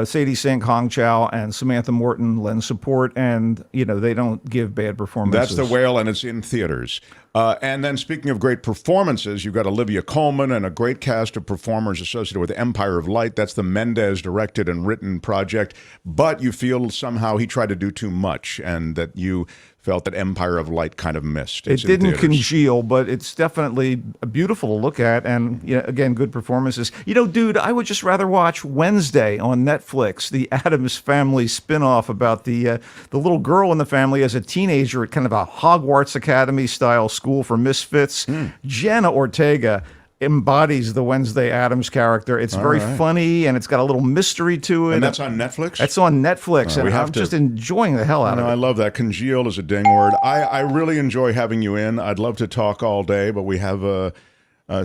Sadie Sink, Hong Chow, and Samantha Morton lend support, and they don't give bad performances. That's The Whale, and it's in theaters. And then, speaking of great performances, you've got Olivia Colman and a great cast of performers associated with Empire of Light. That's the Mendez-directed and written project, but you feel somehow he tried to do too much, and that you felt that Empire of Light kind of missed. It didn't congeal, but it's definitely beautiful to look at, and again, good performances. Dude, I would just rather watch Wednesday on Netflix, the Addams Family spinoff about the little girl in the family as a teenager at kind of a Hogwarts Academy style school for misfits. Jenna Ortega embodies the Wednesday Addams character. It's very funny, and it's got a little mystery to it. And that's on Netflix? That's on Netflix, and I'm just enjoying the hell out of it. I love that. Congealed is a ding word. I really enjoy having you in. I'd love to talk all day, but we have,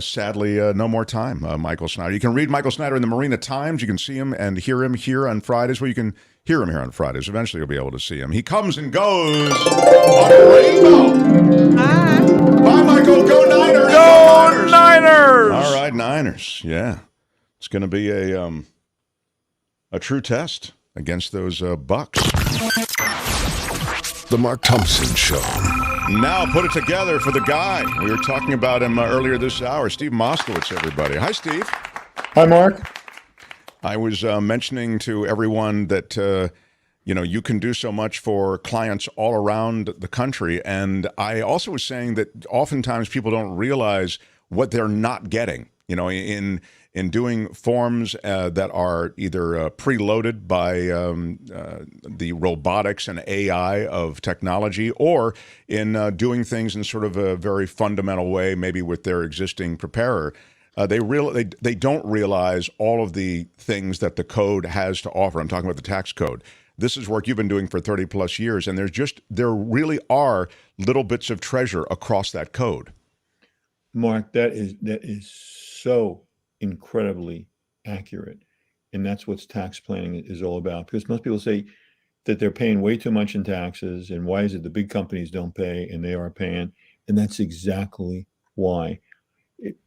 sadly, no more time, Michael Snyder. You can read Michael Snyder in the Marina Times. You can see him and hear him here on Fridays. Well, you can hear him here on Fridays. Eventually, you'll be able to see him. He comes and goes on a rainbow. Bye, Michael. Go Niners. Go Niners. All right, Niners. Yeah. It's going to be a true test against those Bucks. The Mark Thompson Show. Now put it together for the guy. We were talking about him earlier this hour. Steve Moskowitz, everybody. Hi, Steve. Hi, Mark. I was mentioning to everyone that, you can do so much for clients all around the country. And I also was saying that oftentimes people don't realize what they're not getting, in doing forms that are either preloaded by the robotics and AI of technology, or in doing things in sort of a very fundamental way, maybe with their existing preparer. They don't realize all of the things that the code has to offer. I'm talking about the tax code. This is work you've been doing for 30 plus years, and there really are little bits of treasure across that code. Mark, that is so incredibly accurate, and that's what tax planning is all about. Because most people say that they're paying way too much in taxes, and why is it the big companies don't pay and they are paying? And that's exactly why.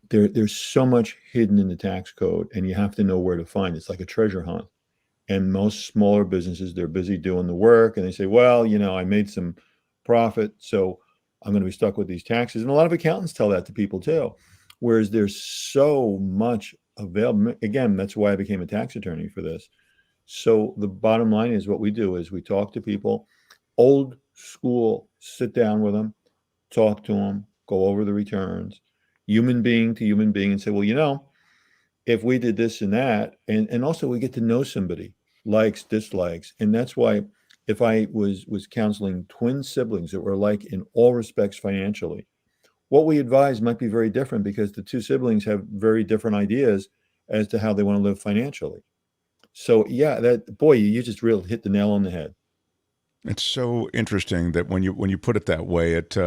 There's so much hidden in the tax code, and you have to know where to find it. It's like a treasure hunt. And most smaller businesses, they're busy doing the work, and they say, well, I made some profit, so I'm going to be stuck with these taxes. And a lot of accountants tell that to people too. Whereas there's so much available. Again, that's why I became a tax attorney for this. So the bottom line is, what we do is we talk to people, old school, sit down with them, talk to them, go over the returns, human being to human being, and say, well, if we did this and that, and also we get to know somebody, likes, dislikes. And that's why if I was counseling twin siblings that were alike in all respects financially, what we advise might be very different because the two siblings have very different ideas as to how they want to live financially. So yeah, you just really hit the nail on the head. It's so interesting that when you put it that way, it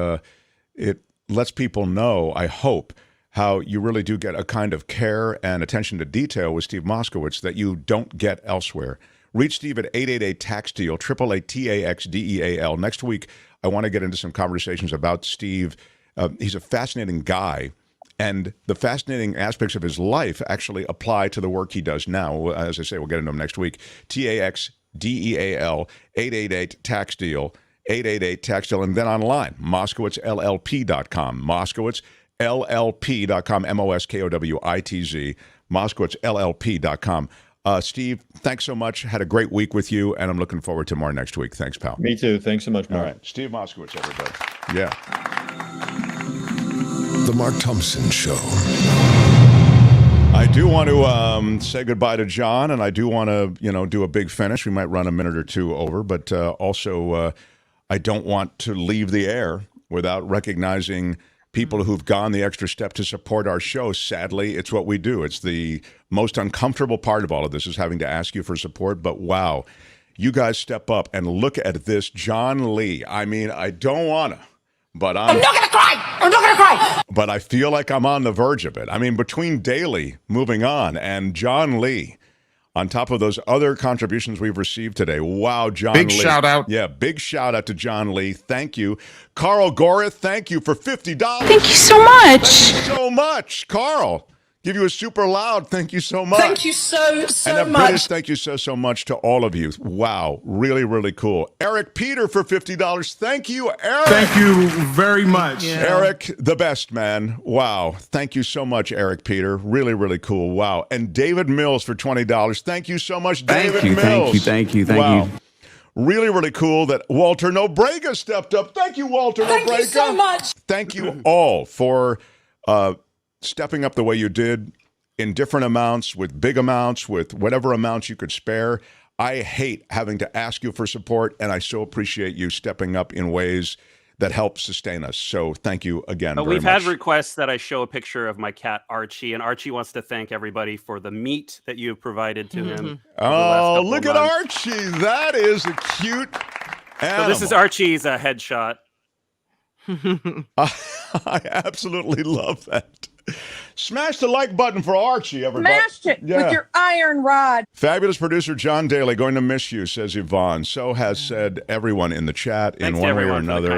lets people know, I hope, how you really do get a kind of care and attention to detail with Steve Moskowitz that you don't get elsewhere. Reach Steve at 888-TAX-DEAL, 888-TAX-DEAL. Next week, I want to get into some conversations about Steve. He's a fascinating guy, and the fascinating aspects of his life actually apply to the work he does now. As I say, we'll get into him next week. TAX-DEAL, 888-TAX-DEAL, 888-TAX-DEAL, and then online, MoskowitzLLP.com, MoskowitzLLP.com, MoskowitZ, MoskowitzLLP.com. Steve, thanks so much. Had a great week with you, and I'm looking forward to more next week. Thanks, pal. Me too. Thanks so much, Mark. All right. Steve Moskowitz, everybody. Yeah. The Mark Thompson Show. I do want to say goodbye to John, and I do want to, do a big finish. We might run a minute or two over, but also I don't want to leave the air without recognizing people who've gone the extra step to support our show. Sadly, it's what we do. It's the most uncomfortable part of all of this is having to ask you for support. But wow, you guys step up and look at this. John Lee. I mean, I don't want to, but I'm not going to cry. I'm not going to cry. But I feel like I'm on the verge of it. I mean, between Daly moving on and John Lee, on top of those other contributions we've received today. Wow, John Lee. Big shout out. Yeah, big shout out to John Lee. Thank you. Carl Gorith, thank you for $50. Thank you so much. Thank you so much, Carl. Give you a super loud thank you so much. Thank you so and much. British thank you so much to all of you. Wow, really, really cool. Eric Peter for $50. Thank you, Eric. Thank you very much. Yeah. Eric, the best, man. Wow. Thank you so much, Eric Peter. Really, really cool. Wow. And David Mills for $20. Thank you so much, David Mills. Thank you. Wow. Really, really cool that Walter Nobrega stepped up. Thank you, Walter Nobrega. Thank you so much. Thank you all for stepping up the way you did in different amounts, with big amounts, with whatever amounts you could spare. I hate having to ask you for support, and I so appreciate you stepping up in ways that help sustain us. So thank you again very We've much. had requests that I show a picture of my cat, Archie, and Archie wants to thank everybody for the meat that you've provided to him. Oh, look at Archie. That is a cute animal. So this is Archie's headshot. I absolutely love that. Smash the like button for Archie, everybody. Smashed it with your iron rod. Fabulous producer John Daly, going to miss you, says Yvonne. So has said everyone in the chat in one way or another.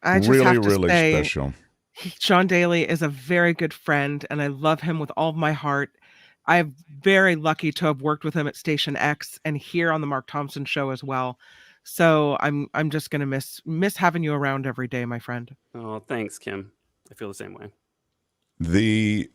I just really, have to really say, special. John Daly is a very good friend, and I love him with all of my heart. I'm very lucky to have worked with him at Station X and here on the Mark Thompson Show as well. So I'm just gonna miss having you around every day, my friend. Oh, thanks, Kim. I feel the same way. The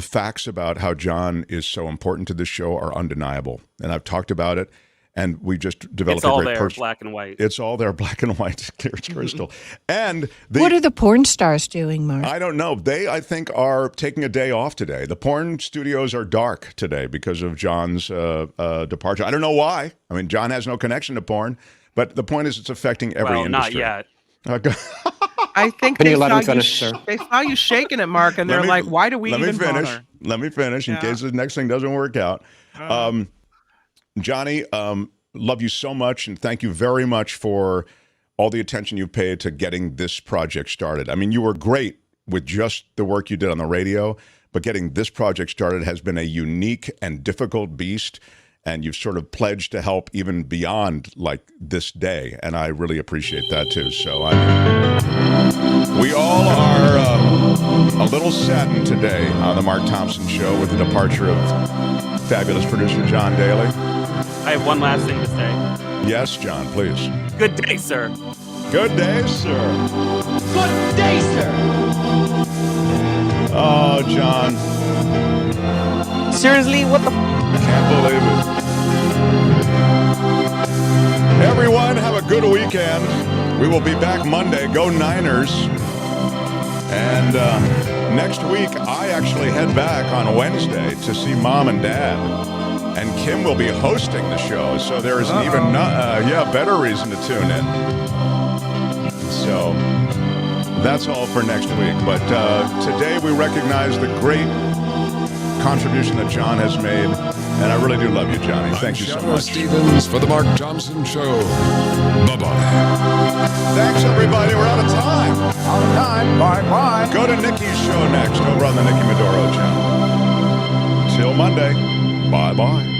facts about how John is so important to this show are undeniable, and I've talked about it. And we just developed it's all a great there, black and white. It's all there, black and white, clear as crystal. And what are the porn stars doing, Mark? I don't know. They, I think, are taking a day off today. The porn studios are dark today because of John's departure. I don't know why. I mean, John has no connection to porn, but the point is it's affecting every industry. Not yet. I think they saw you shaking it, Mark, and they're like, why do we even bother? Let me finish in case the next thing doesn't work out. Johnny, love you so much, and thank you very much for all the attention you paid to getting this project started. I mean, you were great with just the work you did on the radio, but getting this project started has been a unique and difficult beast, and you've sort of pledged to help even beyond like this day, and I really appreciate that too. So we all are a little saddened today on the Mark Thompson Show with the departure of fabulous producer John Daly. I have one last thing to say. Yes, John, please. Good day, sir. Good day, sir. Good day, sir. Oh, John. Seriously, what the? Can't believe it. Everyone, have a good weekend. We will be back Monday. Go Niners. And next week, I actually head back on Wednesday to see Mom and Dad. And Kim will be hosting the show, so there is an even better reason to tune in. So That's all for next week. But today we recognize the great contribution that John has made. And I really do love you, Johnny. Thank you so much. Stevens for the Mark Thompson Show. Bye-bye. Thanks, everybody. We're out of time. Out of time. Bye-bye. Go to Nikki's show next over on the Nikki Maduro channel. Till Monday. Bye-bye.